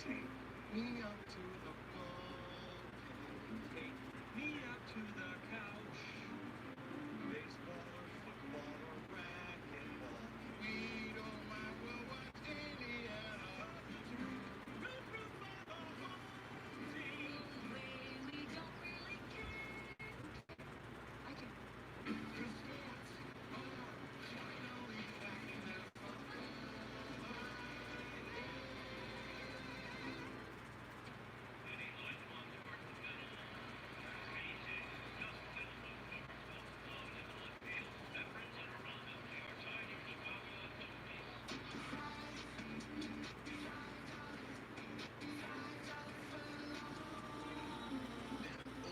Take me up to the ball game. Take me up to the couch. Baseball or football or racquetball. We don't mind, we'll watch Indiana. Root for the home team. We don't really care. I do. 'Cause sports are finally back in their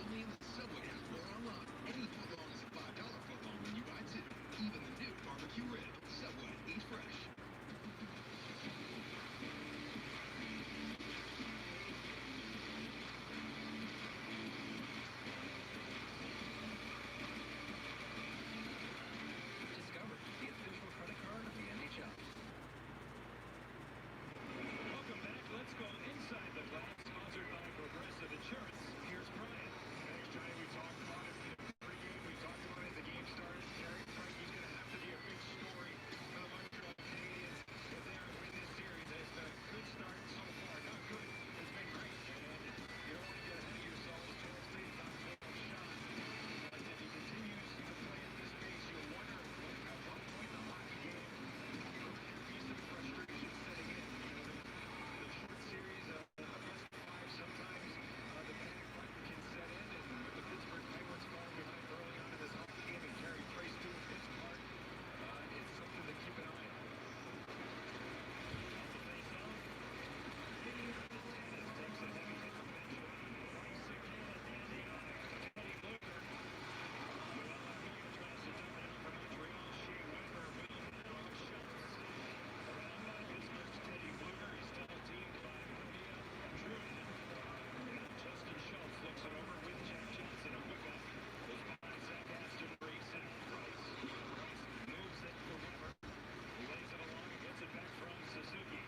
only in the Subway has more online. Any footlong is a $5 footlong when you buy two. Even the new barbecue rib. Subway, eat fresh. Discover the official credit card of the NHL. Welcome back. Let's go inside the glass. Sponsored by Progressive Insurance. Here's Brian. Thanks, Johnny. We talked about it pregame. We talked about it as the game started. Carey Price, he's going to have to be a big story for the Montreal Canadiens if they are to win this series. It's a good start so far. Not good. It's been great. And you don't want to get ahead of yourselves. Joel State's not taking a shot. But if he continues to play at this pace, you'll wonder at what point in the hockey game could there be some frustration setting in. The short series of best of five, sometimes the panic button can set in, and with the Pittsburgh Penguins falling behind early on in this hockey game and Carey Price doing his part, it's something to keep an eye on. On the face-off. Dennis takes a heavy hit from Benjamin. Price again at the end of the eye. Teddy Bluger. Well, Bluger tries to dump it out for Montreal. Shea Weber will now Schultz. Around by Pittsburgh's Teddy Bluger. He's double teamed by Mania and Druin. And Justin Schultz looks it over with Jack Johnson. A whip up. Goes by Zach Aston Reese and Price. Price moves it for Weber. He lays it along and gets it back from Suzuki.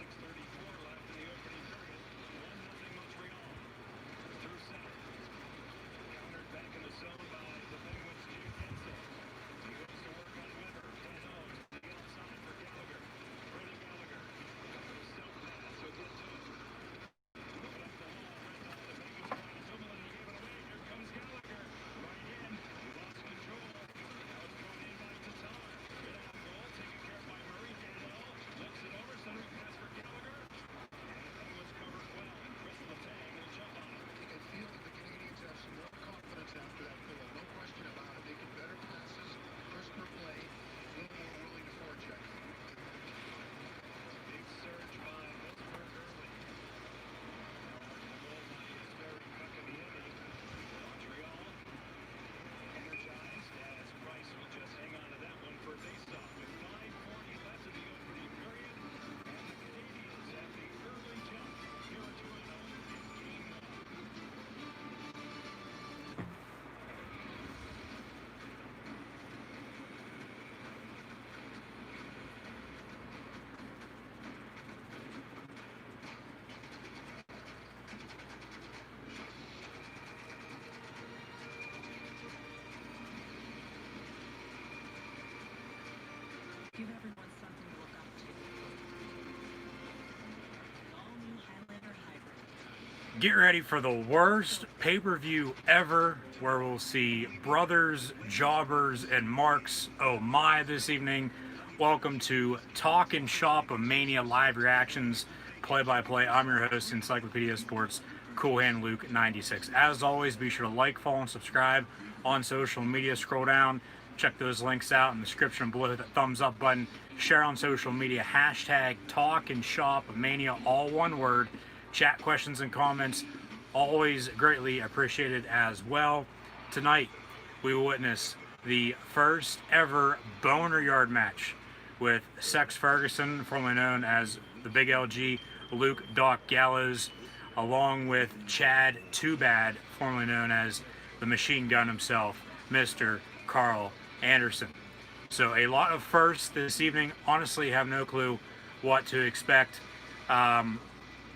6:34 left in the opening period. 1-0 Montreal. Through center. Countered back in the zone by the Penguins' Jake Guentzel. He goes to work on Weber. Danault to the outside for Gallagher. Brendan Gallagher. Self pass. He'll get to it. Moving up the wall. Right now the Penguins trying to double it. He gave it away. Here comes Gallagher. Right in. He lost control. Now it's thrown in by Tatar. Good on goal. Taken care of by Murray. Danault looks it over. Centering pass for Gallagher. And the Penguins covered well. And Chris Letang will jump on it. It feels like the Canadians have some more confidence after that goal. No question about it. Making better passes, crisper play, a little more willing to forecheck. Big surge by Pittsburgh early. The goal by Isberry Kotkaniemi. Montreal energized as Price will just hang on to that one for a faceoff with 5:40 left in the opening period. And the Canadians have the early jump. Here are 2-0 in game one. Give everyone something to look up to. All new Highlander Hybrid. Get ready for the worst pay-per-view ever, where we'll see brothers, jobbers, and marks. Oh my, this evening. Welcome to Talk and Shop of Mania live reactions, play-by-play. I'm your host, Encyclopedia Sports, Cool Hand Luke 96. As always, be sure to like, follow, and subscribe on social media. Scroll down, check those links out in the description below. Hit that thumbs up button. Share on social media. Hashtag Talk and Shop of Mania, all one word. Chat questions and comments, always greatly appreciated as well. Tonight, we will witness the first ever Boner Yard match with Sex Ferguson, formerly known as the Big LG, Luke Doc Gallows, along with Chad Too Bad, formerly known as the Machine Gun himself, Mr. Carl Anderson. So a lot of firsts this evening. Honestly, have no clue what to expect.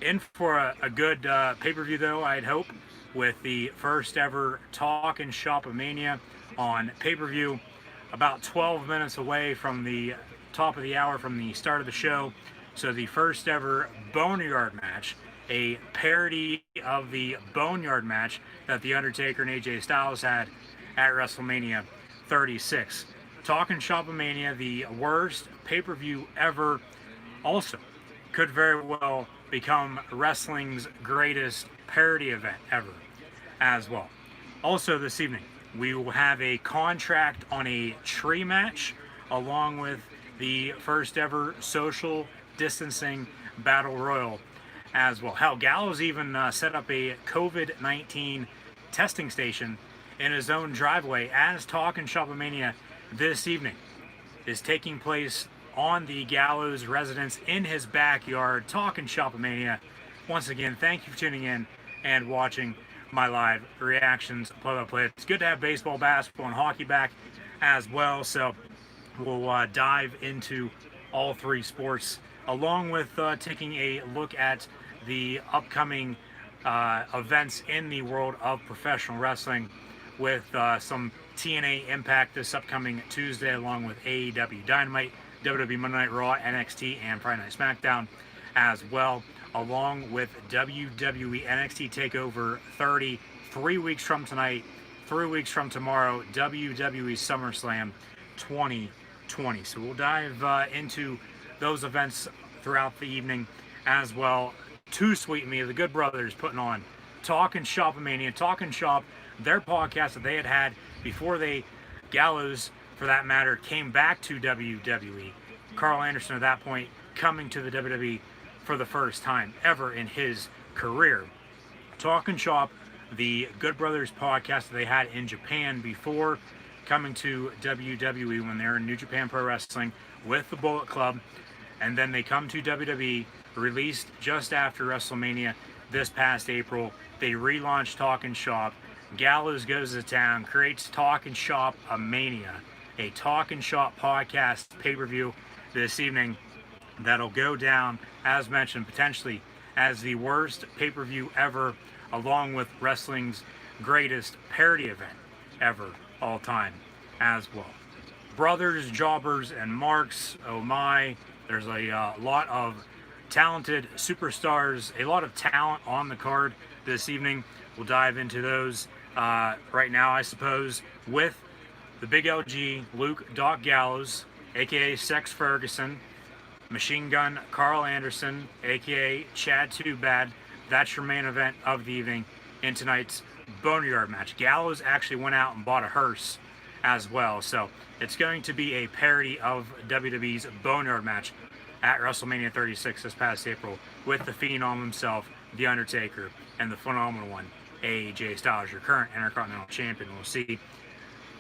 In for a good pay-per-view, though, I'd hope, with the first ever Talk and Shop of Mania on pay-per-view, about 12 minutes away from the top of the hour from the start of the show. So the first ever Boneyard match, a parody of the Boneyard match that The Undertaker and AJ Styles had at WrestleMania 36. Talk and Shop of Mania, the worst pay-per-view ever, also could very well become wrestling's greatest parody event ever as well. Also, this evening, we will have a contract on a tree match along with the first ever social distancing battle royal as well. Hell, Gallows even set up a COVID 19 testing station in his own driveway as Talk and Shop of Mania this evening is taking place on the Gallows residence in his backyard. Talking Shopomania. Once again, thank you for tuning in and watching my live reactions play-by-play. It's good to have baseball, basketball, and hockey back as well. So we'll dive into all three sports, along with taking a look at the upcoming events in the world of professional wrestling, with some TNA Impact this upcoming Tuesday, along with AEW Dynamite, WWE Monday Night Raw, NXT, and Friday Night SmackDown as well, along with WWE NXT TakeOver 30, 3 weeks from tonight, 3 weeks from tomorrow, WWE SummerSlam 2020. So we'll dive into those events throughout the evening as well. Too Sweet Me, the Good Brothers, putting on Talk and Shop Mania, Talk and Shop, their podcast that they had before they, Gallows for that matter, came back to WWE. Carl Anderson at that point coming to the WWE for the first time ever in his career. Talk and Shop, the Good Brothers podcast that they had in Japan before coming to WWE when they're in New Japan Pro Wrestling with the Bullet Club, and then they come to WWE, released just after WrestleMania this past April. They relaunched Talk and Shop. Gallows goes to town, creates Talk and Shop a Mania, a Talk and Shop podcast pay-per-view this evening that'll go down, as mentioned, potentially as the worst pay-per-view ever, along with wrestling's greatest parody event ever, all time, as well. Brothers, Jobbers, and Marks, oh my, there's a lot of talented superstars, a lot of talent on the card this evening. We'll dive into those right now, I suppose, with the Big LG, Luke Doc Gallows, aka Sex Ferguson, Machine Gun Carl Anderson, aka Chad Too Bad. That's your main event of the evening in tonight's Boneyard match. Gallows actually went out and bought a hearse as well, so it's going to be a parody of WWE's Boneyard match at WrestleMania 36 this past April, with the Phenom himself, The Undertaker, and the phenomenal one, AJ Styles, your current Intercontinental Champion. We'll see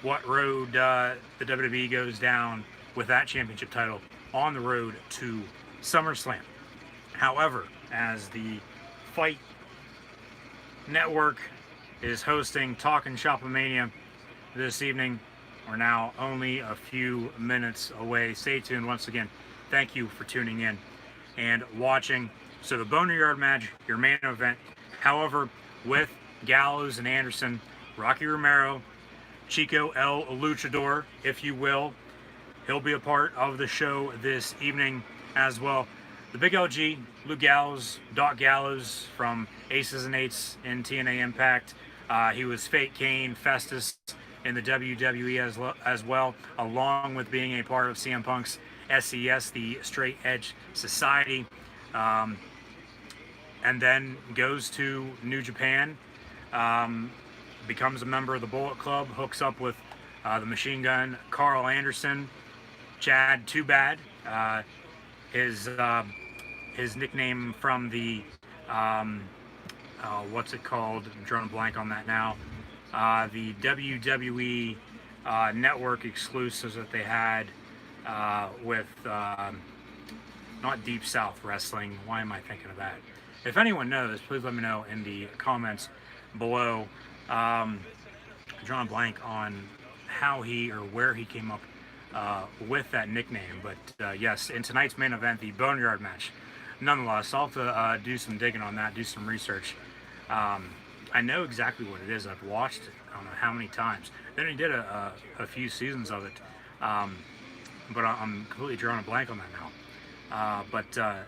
what road the WWE goes down with that championship title on the road to SummerSlam. However, as the Fight Network is hosting Talk and Shopomania this evening, we're now only a few minutes away. Stay tuned once again. Thank you for tuning in and watching. So the Boneyard match, your main event. However, with Gallows and Anderson, Rocky Romero, Chico El Luchador, if you will, he'll be a part of the show this evening as well. The Big LG, Luke Gallows, Doc Gallows from Aces and Eights in TNA Impact. He was Fake Kane, Festus in the WWE as well, along with being a part of CM Punk's SES, the Straight Edge Society. And then goes to New Japan, becomes a member of the Bullet Club, hooks up with the Machine Gun Carl Anderson, Chad Too Bad, his nickname from the what's it called? I'm drawing a blank on that now. The WWE network exclusives that they had with not Deep South Wrestling. Why am I thinking of that? If anyone knows, please let me know in the comments below. I'm drawing a blank on how he or where he came up with that nickname. But yes, in tonight's main event, the Boneyard match, nonetheless, I'll have to do some digging on that, do some research. I know exactly what it is. I've watched it. I don't know how many times. Then he did a few seasons of it, um, but I'm completely drawing a blank on that now. But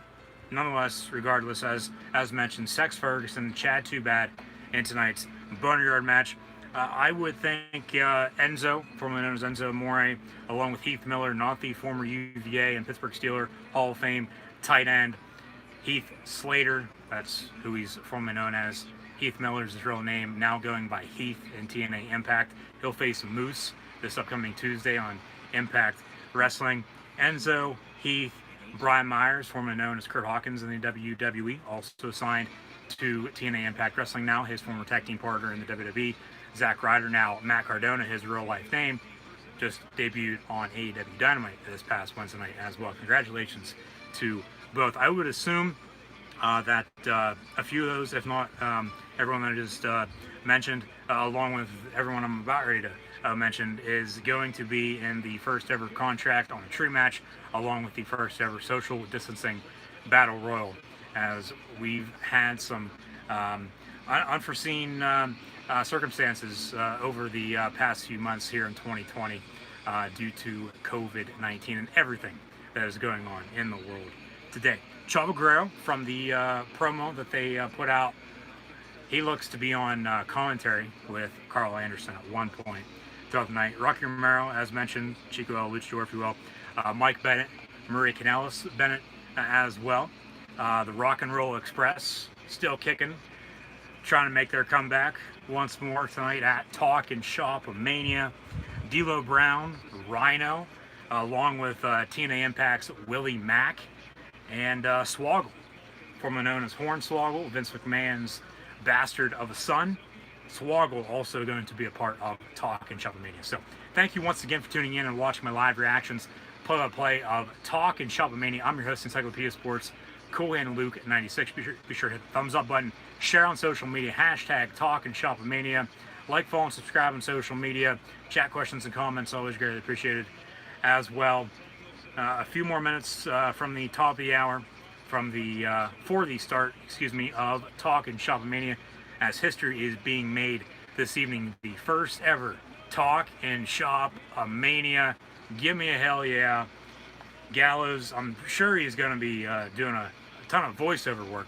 nonetheless, regardless, as mentioned, Sex Ferguson, Chad Too Bad in tonight's Boneyard match. I would think Enzo, formerly known as Enzo Amore, along with Heath Miller, not the former UVA and Pittsburgh Steeler Hall of Fame tight end, Heath Slater, that's who he's formerly known as. Heath Miller's his real name, now going by Heath in TNA Impact. He'll face Moose this upcoming Tuesday on Impact Wrestling. Enzo, Heath, Brian Myers, formerly known as Kurt Hawkins in the WWE, also signed to TNA Impact Wrestling now. His former tag team partner in the WWE, Zack Ryder, now Matt Cardona, his real life name, just debuted on AEW Dynamite this past Wednesday night as well. Congratulations to both. I would assume that a few of those, if not everyone that I just mentioned, along with everyone I'm about ready to mention, is going to be in the first ever contract on a tree match, along with the first ever social distancing battle royal, as we've had some unforeseen circumstances over the past few months here in 2020 due to COVID-19 and everything that is going on in the world today. Chavo Guerrero, from the promo that they put out, he looks to be on commentary with Carl Anderson at one point throughout the night. Rocky Romero, as mentioned, Chico El Luchador, if you will, Mike Bennett, Marie Kanellis Bennett as well. The Rock and Roll Express still kicking, trying to make their comeback once more tonight at Talk and Shop of Mania. D'Lo Brown, Rhino, along with TNA Impact's Willie Mack, and Swoggle, formerly known as Hornswoggle, Vince McMahon's bastard of a son. Swoggle also going to be a part of Talk and Shop of Mania. So thank you once again for tuning in and watching my live reactions, play-by-play of Talk and Shop of Mania. I'm your host, Encyclopedia Sports, Cool Hand Luke 96. Be sure to hit the thumbs up button, share on social media, hashtag Talk and Shop of Mania. Like, follow, and subscribe on social media. Chat questions and comments, always greatly appreciated as well. A few more minutes from the top of the hour, from the for the start, of Talk and Shop of Mania, as history is being made this evening. The first ever Talk and Shop of Mania. Give me a hell yeah. Gallows, I'm sure he's going to be doing a ton of voiceover work,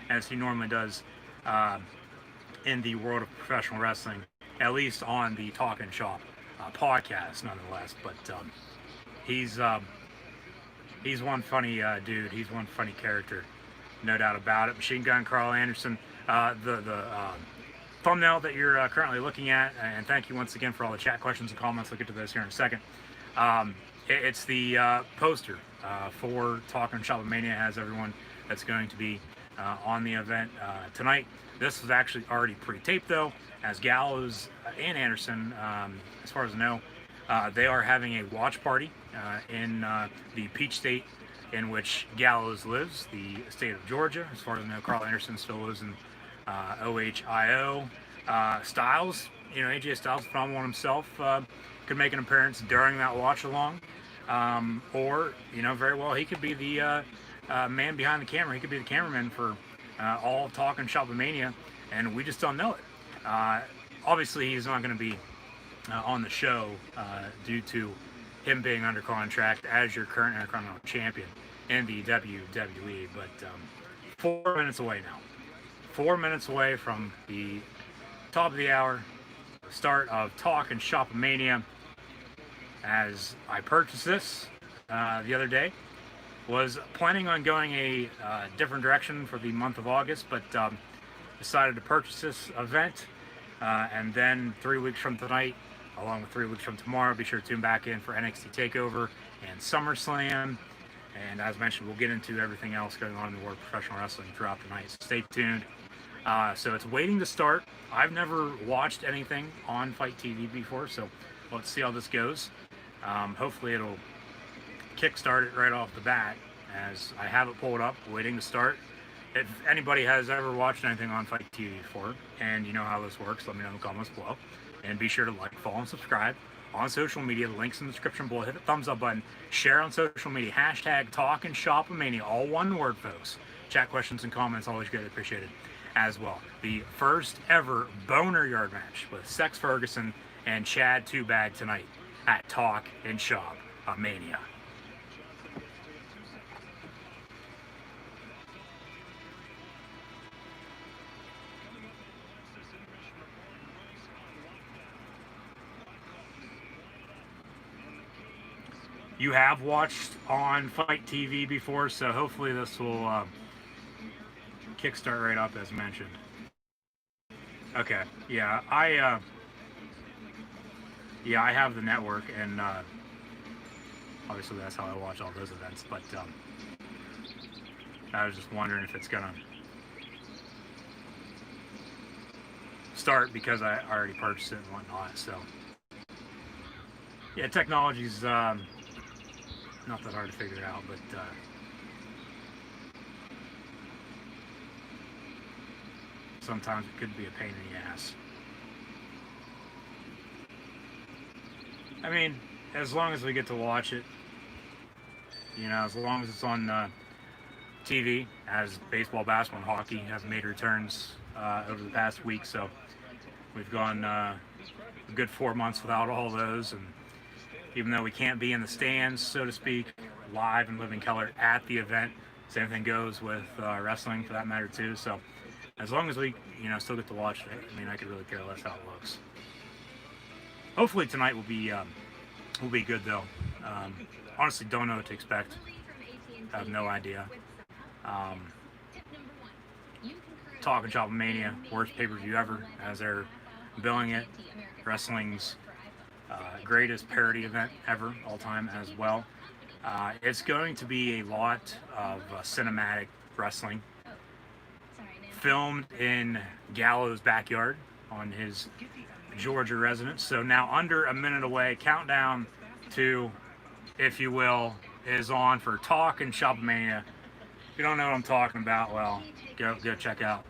as he normally does in the world of professional wrestling, at least on the Talk and Shop podcast, nonetheless. But he's one funny dude. He's one funny character, no doubt about it. Machine Gun Carl Anderson, the thumbnail that you're currently looking at, and thank you once again for all the chat questions and comments. We'll get to those here in a second. It's the poster for Talk and Shop of Mania. It has everyone that's going to be on the event tonight. This was actually already pre-taped, though, as Gallows and Anderson, as far as I know, they are having a watch party in the Peach State in which Gallows lives, the state of Georgia. As far as I know, Carl Anderson still lives in OHIO. Styles, AJ Styles, phenomenal himself, could make an appearance during that watch along, or very well he could be the man behind the camera. He could be the cameraman for all Talk and Shop of Mania, and we just don't know it. Obviously, he's not going to be on the show due to him being under contract as your current Intercontinental Champion in the WWE. But 4 minutes away now. 4 minutes away from the top of the hour, start of Talk and Shop of Mania. As I purchased this the other day, was planning on going a different direction for the month of August, but decided to purchase this event, and then 3 weeks from tonight, along with 3 weeks from tomorrow, be sure to tune back in for NXT TakeOver and SummerSlam. And as mentioned, we'll get into everything else going on in the world of professional wrestling throughout the night, so stay tuned. So it's waiting to start. I've never watched anything on Fight TV before, so let's see how this goes. Hopefully it'll kickstart it right off the bat, as I have it pulled up, waiting to start. If anybody has ever watched anything on Fight TV before, and you know how this works, let me know in the comments below. And be sure to like, follow, and subscribe on social media. The link's in the description below. Hit the thumbs up button. Share on social media. Hashtag Talk and Shop of Mania. All one word, folks. Chat questions and comments always greatly appreciated as well. The first ever boner yard match with Sex Ferguson and Chad Two Bag tonight at Talk and Shop Mania. You have watched on Fight TV before, so hopefully this will kickstart right up as mentioned. Okay, yeah, I have the network, and obviously that's how I watch all those events. But I was just wondering if it's gonna start because I already purchased it and whatnot. So yeah, technology's not that hard to figure out, but sometimes it could be a pain in the ass. I mean, as long as we get to watch it, you know, as long as it's on TV, as baseball, basketball, and hockey have made returns over the past week, so we've gone a good 4 months without all those, and even though we can't be in the stands, so to speak, live in living color at the event, same thing goes with wrestling for that matter too. So as long as we, you know, still get to watch it, I mean, I could really care less how it looks. Hopefully tonight will be good though. Honestly, don't know what to expect. I have no idea. Talk and Shop Mania, worst pay-per-view ever, as they're billing it. Wrestling's greatest parody event ever, all time as well. It's going to be a lot of cinematic wrestling, filmed in Gallows' backyard on his Georgia residence. So now under a minute away, countdown to, if you will, is on for Talk and Shop Mania. If you don't know what I'm talking about, well, go check out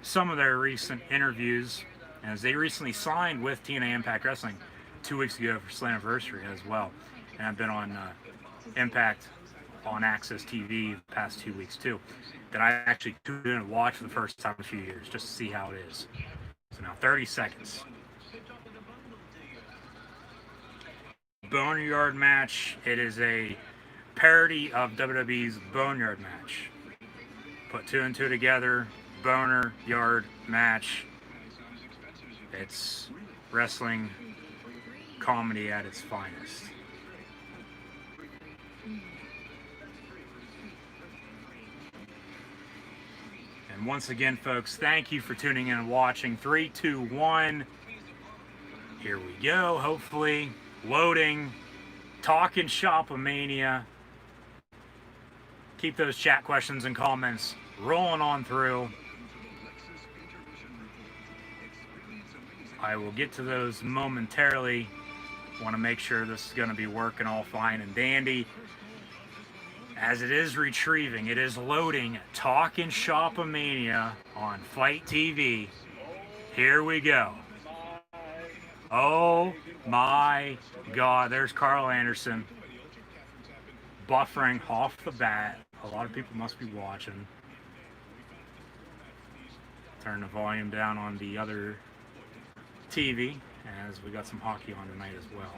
some of their recent interviews, as they recently signed with TNA Impact Wrestling 2 weeks ago for Slammiversary as well. And I've been on Impact on Access TV the past 2 weeks too, that I actually tuned in and watched for the first time in a few years just to see how it is. So now 30 seconds. Boneyard match. It is a parody of WWE's Boneyard match. Put two and two together. Boner Yard match. It's wrestling comedy at its finest. And once again, folks, thank you for tuning in and watching. 3, 2, 1. Here we go. Hopefully, loading. Talking Shop-a-Mania. Keep those chat questions and comments rolling on through. I will get to those momentarily. Want to make sure this is going to be working all fine and dandy. As it is retrieving, it is loading Talkin' Shop-a-Mania on Fight TV. Here we go. Oh my God, there's Carl Anderson buffering off the bat. A lot of people must be watching. Turn the volume down on the other TV, as we got some hockey on tonight as well.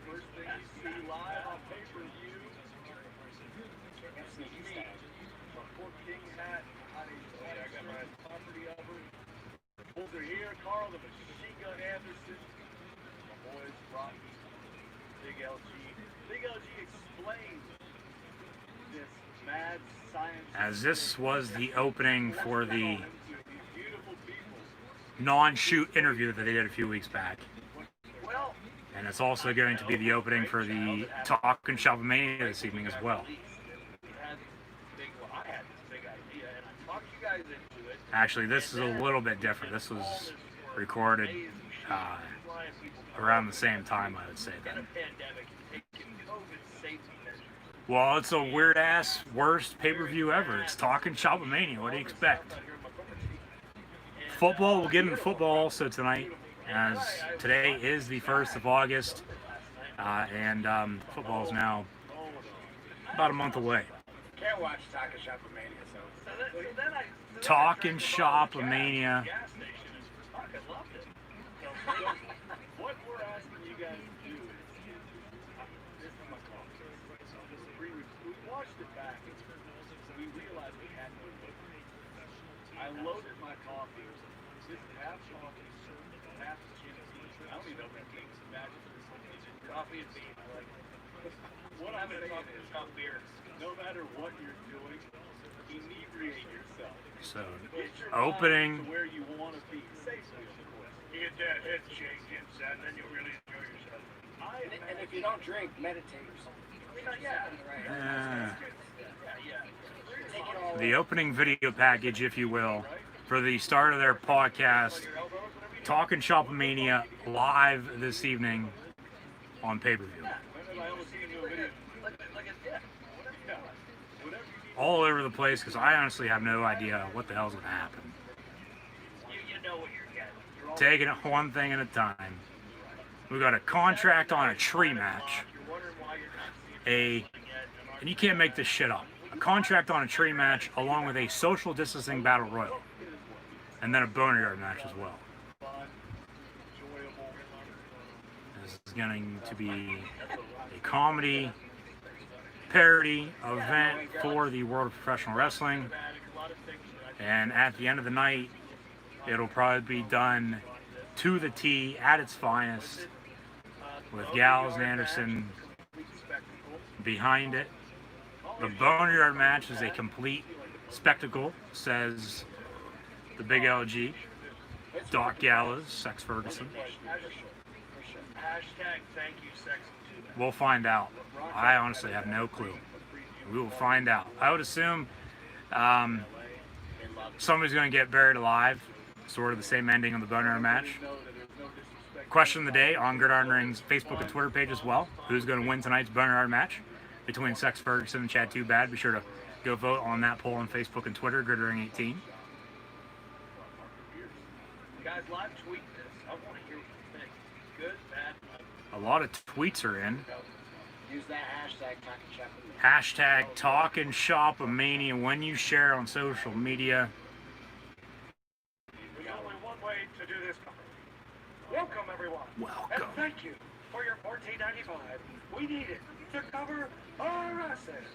First thing you see live on pay-per-view. Poor King hat on his property of her. Bulls are here. Carl the Machine Gun Anderson. My boys, Rocky, Big LG. Big LG explains this mad science. As this was the opening for the non-shoot interview that they did a few weeks back. And it's also going to be the opening for the Talk and Shop-a-Mania this evening as well. Actually, this is a little bit different. This was recorded around the same time, I would say then. Well, it's a weird-ass worst pay-per-view ever. It's Talking Shop-a-Mania. What do you expect? Football, we'll get into football also tonight, as today is the 1st of August. And football is now about a month away. Can't watch Talking Shop with Mania, so. Talking Shop Mania. Gas station is fucking loved it. What we're asking you guys to do is, this is my call. We watched it back. We realized we had no liquor. I loaded my coffee. This half coffee, half Jimmy. I don't even know if that makes magic. Coffee and bean. I like it. What I'm saying is, not beer. No matter what you're doing, inebriate yourself. So, Get your opening. mind to where you want to be safely, of course. You get that head shake inside, then you'll really enjoy yourself. And if you don't drink, meditate or something. Take it all The opening video package, if you will, for the start of their podcast, Talking Shop Mania, live this evening on pay-per-view. All over the place, because I honestly have no idea what the hell's going to happen. You know what you're getting. Taking it one thing at a time. We got a contract on a tree match. And you can't make this shit up. A contract on a tree match along with a social distancing battle royal. And then a boneyard match as well. This is going to be a comedy parody event for the World of Professional Wrestling. And at the end of the night, it'll probably be done to the T at its finest, with Gallows and Anderson behind it. The Boneyard match is a complete spectacle, says the Big LG, Doc Gallows, Sex Ferguson. Hashtag thank you, sex. We'll find out. I honestly have no clue. We will find out. I would assume somebody's going to get buried alive, sort of the same ending on the Boneyard match. Question of the day on Gridiron Ring's Facebook and Twitter page as well. Who's going to win tonight's Boneyard match between Sex Ferguson and Chad Too Bad? Be sure to go vote on that poll on Facebook and Twitter, Gridiron 18. Guys, live tweet this. I want to hear what you think. Good, bad. A lot of tweets are in. Use that hashtag Talking Shop. Hashtag Talking Shop Mania when you share on social media. There's only one way to do this. Welcome, everyone. Welcome. And thank you for your $14.95. We need it to cover our assets.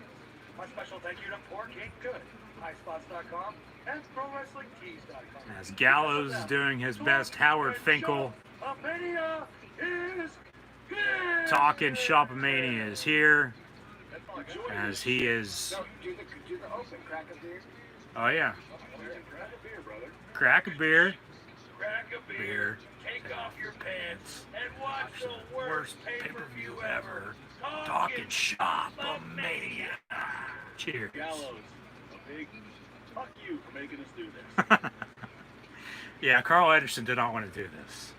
My special thank you to Pork Ain't Good, highspots.com, and ProWrestlingTees.com. As Gallows is doing his best, Howard Finkel, Mania is good. Talking Shop Mania is here, as he is, Do the open, crack a beer. oh yeah, Grab a beer, brother. crack a beer, Crack a beer. Take off your pants and watch the worst pay-per-view ever. Talking Shop Mania. Cheers. Gallows, a big fuck you for making us do this. Yeah, Carl Anderson did not want to do this.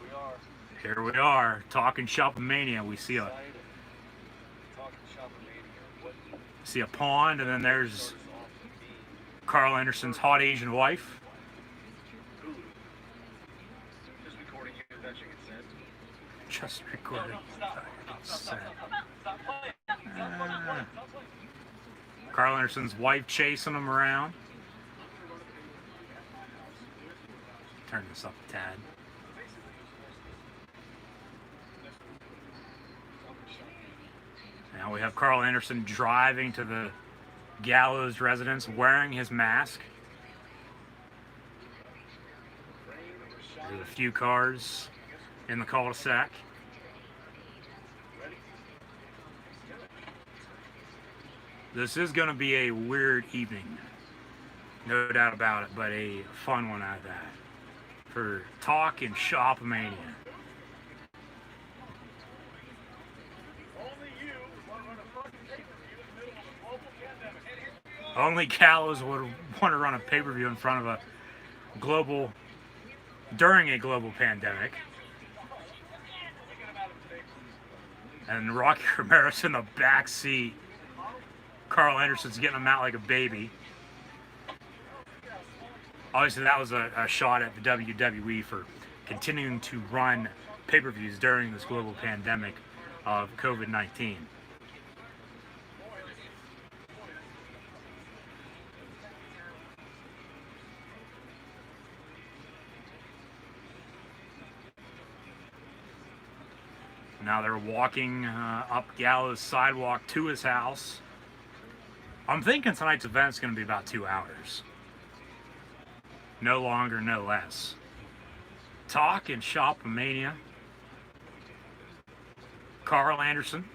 We are Here we are, Talking Shop Mania. We see excited. Talking Shop Mania. What a pond, and then there's starts off to be Carl Anderson's hot Asian wife. Hulu. Just recording you without your consent. Just recorded. Stop playing. Stop playing. Carl Anderson's wife chasing him around. Turn this up a tad. Now we have Carl Anderson driving to the Gallows residence wearing his mask. There's a few cars in the cul-de-sac. This is going to be a weird evening, no doubt about it, but a fun one at that. For Talk and Shop Mania. Only you want to run a fucking pay-per-view in the middle of a global pandemic. Only Gallows would want to run a pay-per-view in front of a global, during a global pandemic. And Rocky Romero's in the back seat. Carl Anderson's getting him out like a baby. Obviously, that was a shot at the WWE for continuing to run pay-per-views during this global pandemic of COVID-19. Now they're walking up Gallows' sidewalk to his house. I'm thinking tonight's event's going to be about 2 hours. No longer, no less. Talk and Shop Mania. Carl Anderson.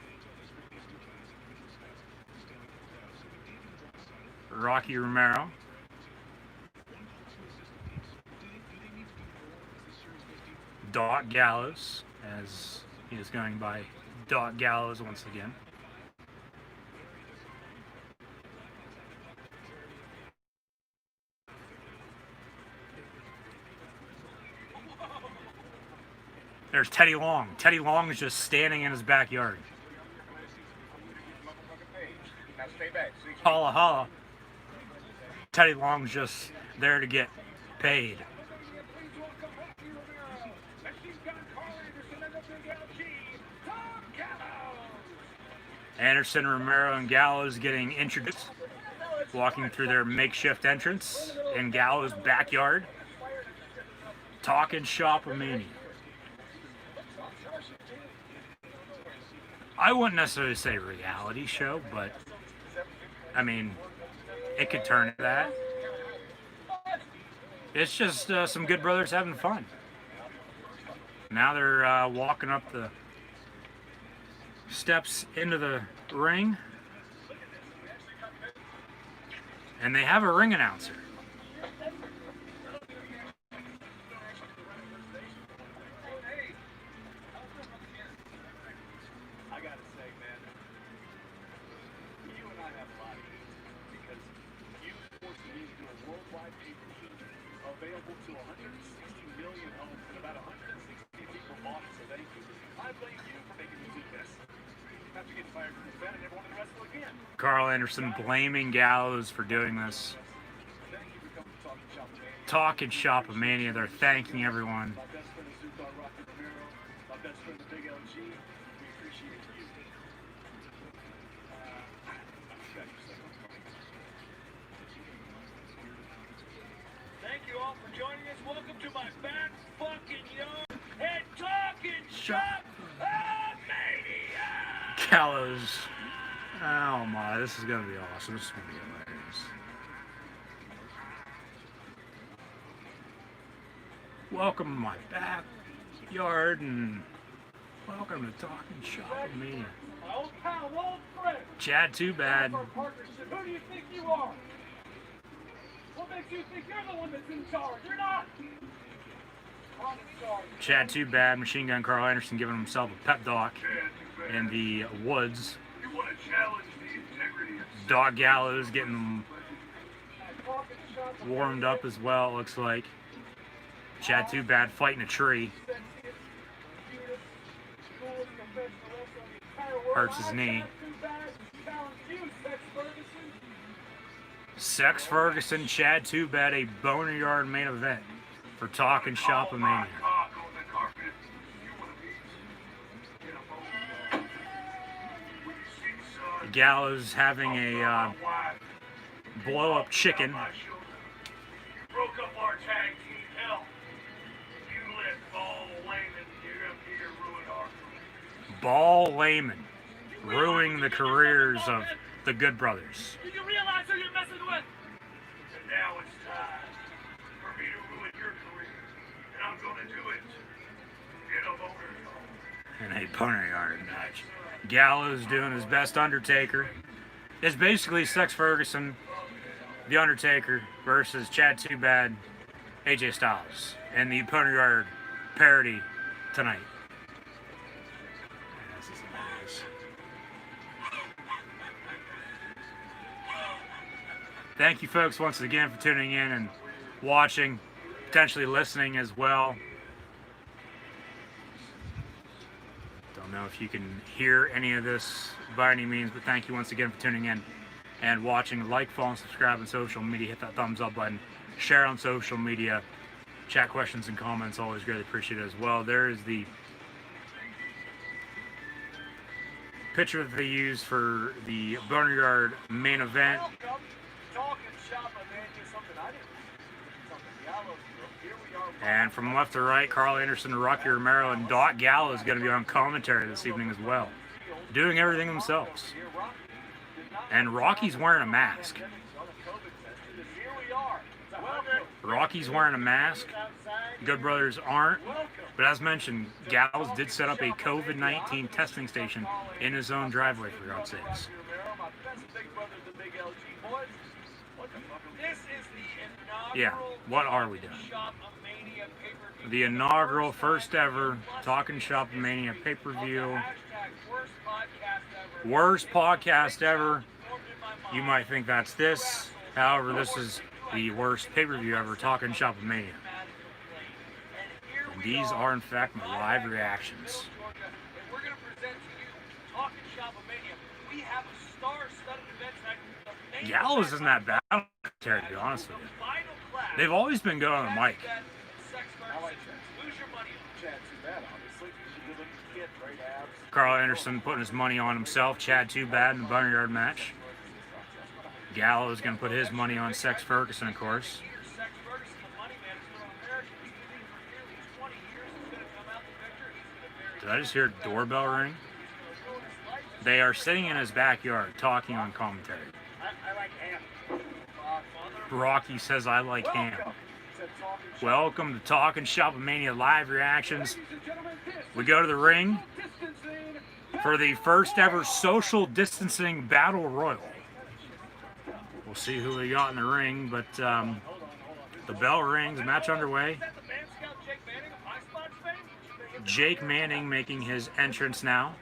Rocky Romero. Doc Gallows, as he is going by Doc Gallows once again. There's Teddy Long. Teddy Long is just standing in his backyard. Now stay back. Holla holla. Teddy Long's just there to get paid. Anderson, Romero, and Gallows getting introduced, walking through their makeshift entrance in Gallows' backyard. Talk and Shop Mania. I wouldn't necessarily say reality show, but I mean, it could turn to that. It's just some good brothers having fun. Now they're walking up the steps into the ring, and they have a ring announcer. I gotta say, man, you and I have a lot of heat because you forced me to do a worldwide pay-per-view available to 160 million homes and about 160 people bought it, so thank you. I blame you for making me do this. After getting fired from the Fed, I never wanted to wrestle again. Carl Anderson blaming Gallows for doing this. Thank you for coming to Talk and Shop Mania. Talk and Shop Mania, they're thanking everyone. My best friend is Zuko Rocky Romero. My best friend is Big LG. We appreciate you. Thank you all for joining us. Welcome to my back fucking yard and Talking Shop Mania. Gallows. Oh my, this is gonna be awesome. This is gonna be hilarious. Welcome to my backyard and welcome to Talking Shop Mania. My old pal, old friend. Chad Too Bad. Our partnership. Who do you think you are? What makes you think you're the one that's in charge? You're not. I'm in charge. Chad Too Bad, Machine Gun Carl Anderson giving himself a pep talk in the woods. You want to challenge the integrity of Dog Gallows getting warmed up as well, it looks like. Chad Too Bad fighting a tree. Hurts his knee. Sex Ferguson, Chad Too Bad, a boneyard main event for Talk and Shop Mania. Gallows having a blow-up chicken. Broke up our tag team. Hell, you let Ball Layman here ruin our career. Ball Layman ruining the careers of the Good Brothers. Do you realize who you're messing with? And now it's time for me to ruin your career. And I'm gonna do it in a boneyard. In a boneyard match. Gallows doing his best Undertaker. It's basically Sex Ferguson, The Undertaker versus Chad Too Bad, AJ Styles, and the boneyard parody tonight. This is hilarious. Thank you folks once again for tuning in and watching, potentially listening as well. Don't know if you can hear any of this by any means, but thank you once again for tuning in and watching. Like, follow, and subscribe on social media. Hit that thumbs up button. Share on social media. Chat questions and comments, always greatly appreciated as well. There is the picture that they used for the Boneyard main event. Welcome. Talking shop, Mania, something I didn't something Gallows. Here we are. And from left to right, Carl Anderson, Rocky Romero, and Doc Gallo is going to be on commentary this evening as well, doing everything themselves. And Rocky's wearing a mask. Here we are. Welcome. Rocky's wearing a mask. Good Brothers aren't. But as mentioned, Gallows did set up a COVID-19 testing station in his own driveway, for God's sakes. Yeah, what are we doing? The inaugural first ever Talking Shop Mania pay-per-view. Worst podcast ever. You might think that's this. However, this is the worst pay-per-view ever, Talking Shop Mania. And these are, in fact, my live reactions. We're going to present to you Talking Shop Mania. We have a star-studded event tonight. Gallows isn't that bad, to be honest with you. They've always been good on the mic. Carl Anderson putting his money on himself. Chad Too Bad in the Boneyard match. Gallows going to put his money on Sex Ferguson, of course. Did I just hear a doorbell ring? They are sitting in his backyard talking on commentary. I like ham. Rocky says, I like ham. Welcome to Talking Shop Mania live reactions. We go to the ring for the first ever social distancing battle royal. We'll see who we got in the ring, but the bell rings, match underway. Jake Manning making his entrance now.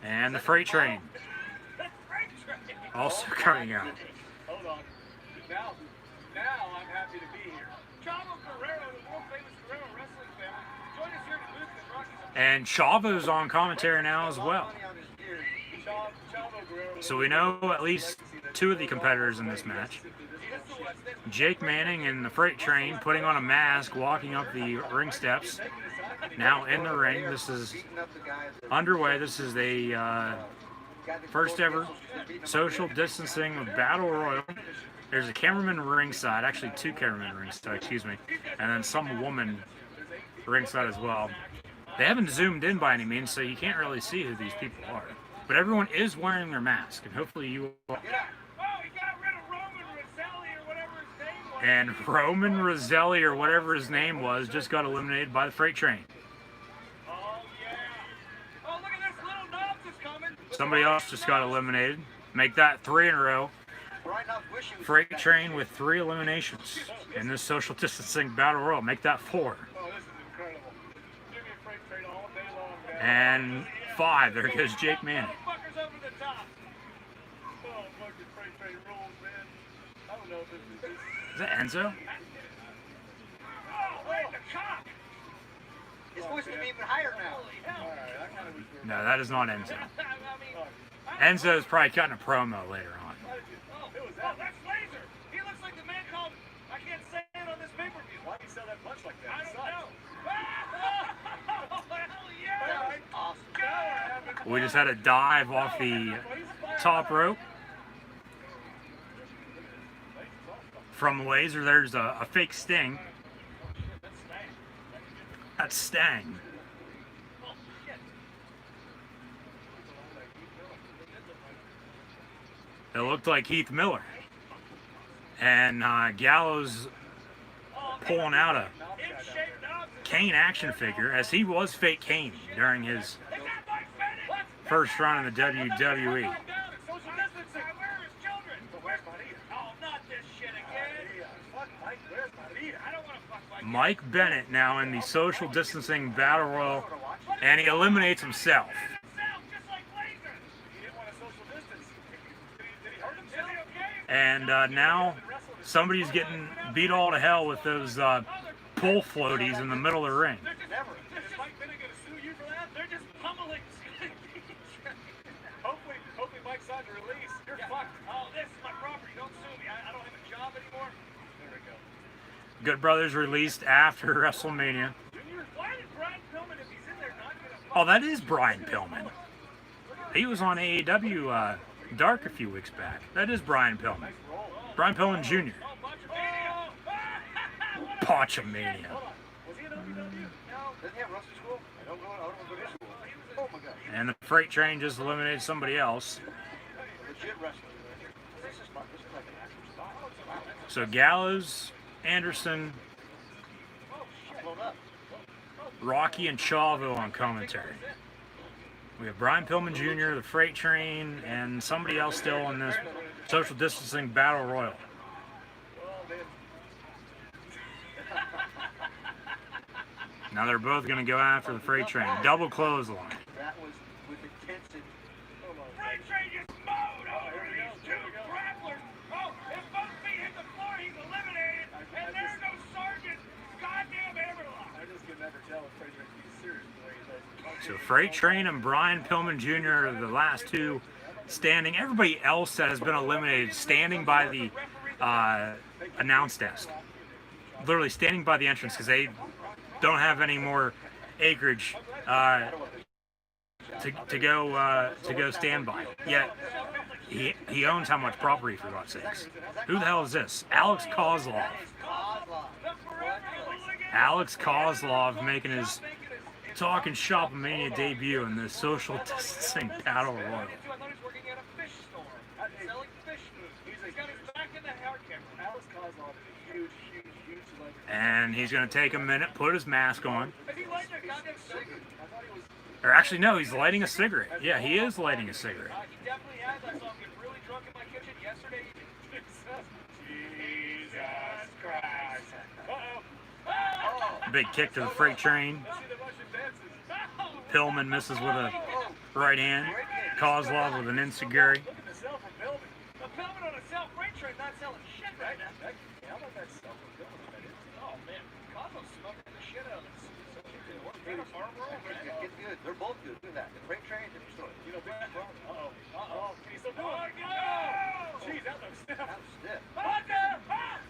And the freight train also coming out. Hold on. Now I'm happy to be here. Chavo Guerrero, the world famous Guerrero wrestling family. Join us here at the booth at Rocky's. And Chavo's on commentary now as well. So we know at least two of the competitors in this match. Jake Manning and the freight train putting on a mask, walking up the ring steps. Now in the ring, this is underway. This is a first ever social distancing battle royal. There's a cameraman ringside, actually two cameramen ringside, excuse me, and then some woman ringside as well. They haven't zoomed in by any means, so you can't really see who these people are. But everyone is wearing their mask, and hopefully you will. And Roman Roselli, or whatever his name was, just got eliminated by the freight train. Oh, yeah. Oh, look at this. Little Knobs is coming. Somebody else just got eliminated. Make that 3 in a row. Freight train with 3 eliminations in this social distancing battle royal. Make that 4. Oh, this is incredible. Give me a freight train all day long, man. And 5. There goes Jake Manning. Motherfuckers over the top. Oh, fucking freight train rules, man. I don't know if this is... Is that Enzo? Oh, wait, the cock! It's supposed to be even higher now. Holy hell. All right, I kind of was... No, that is not Enzo. I mean, Enzo is probably cutting a promo later on. oh, that's Laser. He looks like the man called... I can't say it on this pay-per-view. Why do you sell that punch like that? I don't know. Oh, hell yeah! Awesome. We just had a dive off the top rope. From Laser, there's a fake sting. That's Stang. It looked like Heath Miller. And Gallows pulling out a Kane action figure, as he was fake Kane during his first run in the WWE. Mike Bennett now in the social distancing battle royal, and he eliminates himself. And now somebody's getting beat all to hell with those pull floaties in the middle of the ring. Never. Is Mike Bennett going to sue you for that? They're just pummeling. hopefully Mike signed a release. You're fucked. Oh, this is my property. Don't sue me. I don't have a job anymore. There we go. Good Brothers released after WrestleMania. Junior, why did Brian Oh, that is Brian Pillman. He was on AEW Dark a few weeks back. That is Brian Pillman. Brian Pillman Jr. Botchamania. Was he in OVW? No. Doesn't he have wrestling school? I don't go to his school. Oh my God. And the Freight Train just eliminated somebody else. Legit wrestling. This is like an actual style. Wow. So Gallows, Anderson, Blown up. Rocky, and Chavo on commentary. We have Brian Pillman Jr., the Freight Train, and somebody else still in this social distancing battle royal. Now they're both going to go after the Freight Train. Double clothesline. That was with intensity. Freight Train just mowed over these two grapplers. Oh, if both feet hit the floor, he's eliminated. And there goes Sergeant goddamn Everlock. I just can never tell if Freight Train is serious the way he does. So Freight Train and Brian Pillman Jr. are the last two standing. Everybody else that has been eliminated standing by the announce desk. Literally standing by the entrance because they don't have any more acreage to go stand by. Yet he owns how much property, for God's sakes. Who the hell is this? Alex Kozlov. Alex Kozlov making his Talking Shop Mania debut in the social distancing battle royal. I thought he was working at a fish store, selling fish food. He's got his back in the hair camera. Alex Kozlov is a huge celebrity. And he's going to take a minute, put his mask on. Is he lighting a goddamn cigarette? I thought he was. Or actually, no, he's lighting a cigarette. Yeah, he is lighting a cigarette. He definitely has. I saw him get really drunk in my kitchen yesterday. Jesus Christ. Uh-oh. Big kick to the Freight Train. Pillman misses with a right hand. Kozlov with an enziguri. The Pillman on a sell freight train, not selling shit right now. How about that stuff with Bill that is? Oh man, Cosmo's smoking the shit out of this. Is that a farm roll? Get good. They're both good. Look at that. The freight train, different story. You know, big Uh-oh. Can he still do Oh, it? no! Jeez, that looks stiff. That was stiff.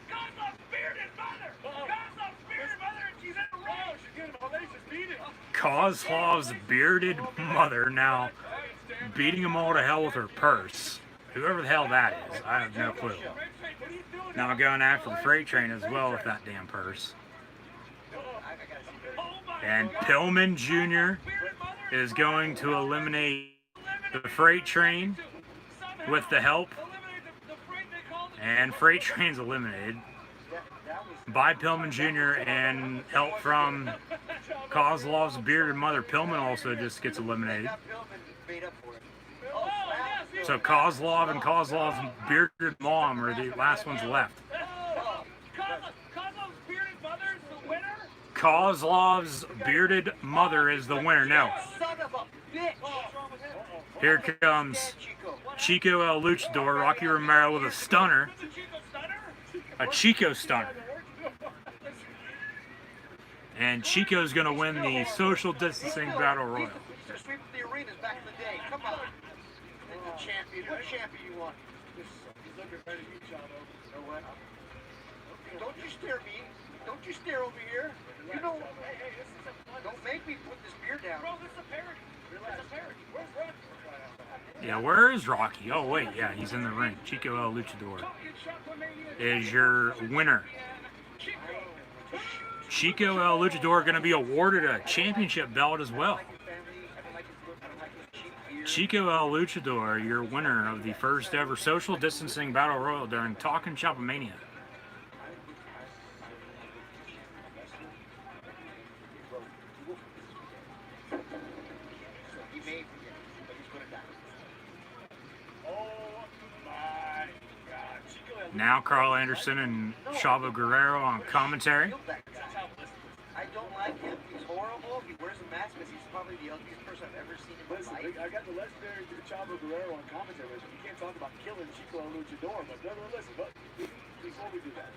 Cosmo's bearded mother! Cosmo's bearded mother, and she's in the Oh, road! she's getting a hellacious beating. Kozlov's bearded mother now beating him all to hell with her purse. Whoever the hell that is, I have no clue. Now going after the Freight Train as well with that damn purse. And Pillman Jr. is going to eliminate the Freight Train with the help. And Freight Train's eliminated by Pillman Jr. and help from Kozlov's bearded mother. Pillman also just gets eliminated. Got Pillman made up for it. Oh, yes, So Kozlov and Kozlov's bearded mom are the last ones left. Cosmo's bearded mother is the winner? Kozlov's bearded mother is the winner. No, Son of a bitch. What's wrong with him? here comes Chico. Chico El Luchador, Rocky Romero with a stunner, Is it Chico Stunner? a Chico stunner. And Chico's going to win the social distancing battle royal. He's sweeping the arenas back in the day. Come on. The champion. What champion you want? He's looking ready to beat Chavo. You know what? Don't you stare at me. Don't you stare over here. You know, Hey, this is a fun. don't make me put this beer down. Bro, this is a parody. It's a parody. Where's Rocky? Yeah, where is Rocky? Oh, wait, yeah, he's in the ring. Chico El Luchador is your winner. Chico El Luchador going to be awarded a championship belt as well. Chico El Luchador, your winner of the first ever social distancing battle royal during Talking Shop Mania. He may forget, but he's good at that. Oh my God. Chico had Now Carl Anderson and Chavo Guerrero on commentary. I don't like him. He's horrible. He wears a mask because he's probably the ugliest person I've ever seen in my Listen, life. I got the legendary Chavo Guerrero on commentary. You can't talk about killing Chico El Luchador, but listen, before we do that,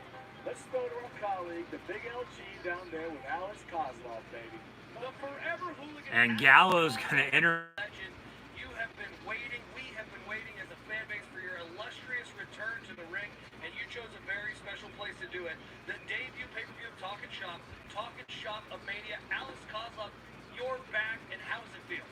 let's throw to our colleague, the big LG down there with Alex Kozlov, baby. The forever hooligan. And Gallows going to enter. Legend, you have been waiting, we have been waiting as a fan base for your illustrious return to the ring, and you chose a very special place to do it. The debut pay-per-view of Talking Shop of Mania. Alex Kozlov, your back, and how does it feel?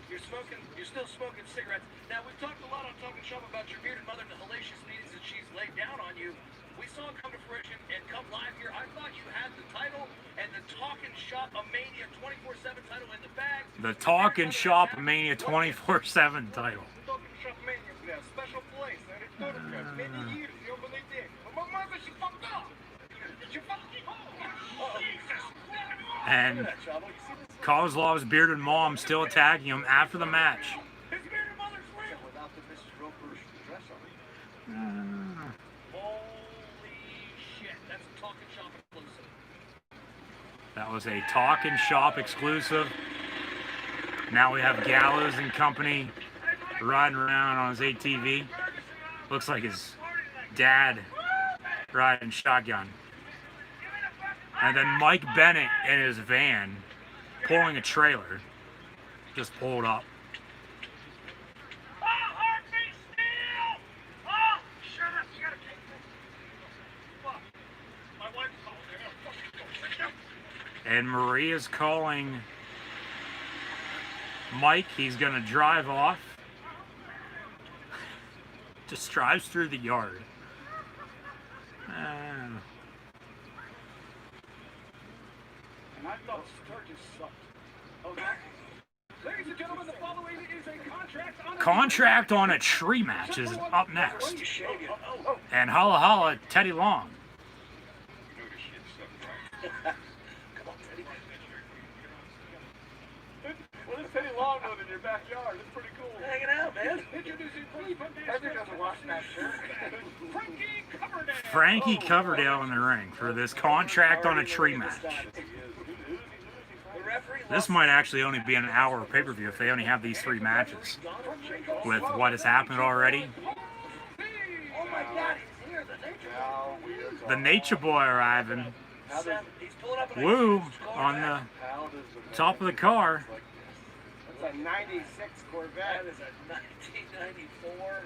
You're still smoking cigarettes. Now, we've talked a lot on Talking Shop about your bearded mother and the hellacious beatings that she's laid down on you. We saw it come to fruition and come live here. I thought you had the title and the Talking Shop of Mania 24/7 title in the bag. The Talking Shop Mania 24/7 title. Talking Shop Mania, yeah, special place. I didn't know that. Many years, you don't believe it. But my mother, she fucked up. She fucked up. Jesus. And Kozlov's bearded mom still attacking him after the match. His bearded mother's real. Without the Mrs. Roper's dress on. Holy shit, that's a Talking Shop exclusive. That was a Talking Shop exclusive. Now we have Gallows and company riding around on his ATV. Looks like his dad riding shotgun. And then Mike Bennett in his van pulling a trailer just pulled up. Oh, heartbeat steal! Oh, shut up. You gotta take this. Fuck. My wife called. I gotta fucking go. And Maria's calling Mike. He's gonna drive off. Just drives through the yard. And I thought Sturgis sucked. Okay. Ladies and gentlemen, the following is a contract on Contract on a Tree match is up next. And Holla Holla, Teddy Long. Come on, Teddy. What is Teddy Long doing in your backyard? It's pretty cool. Hanging out, man. Introducing Pedro doesn't wash that shirt. Frankie Coverdale. Frankie Coverdale in the ring for this Contract on a Tree match. This might actually only be an hour pay-per-view if they only have these 3 matches. With what has happened already. Oh my God, he's here, the Nature Boy. The Nature Boy arriving. He's pulling up in a Woo huge on the Corvette. top of the car. It's a 96 Corvette. That is a 1994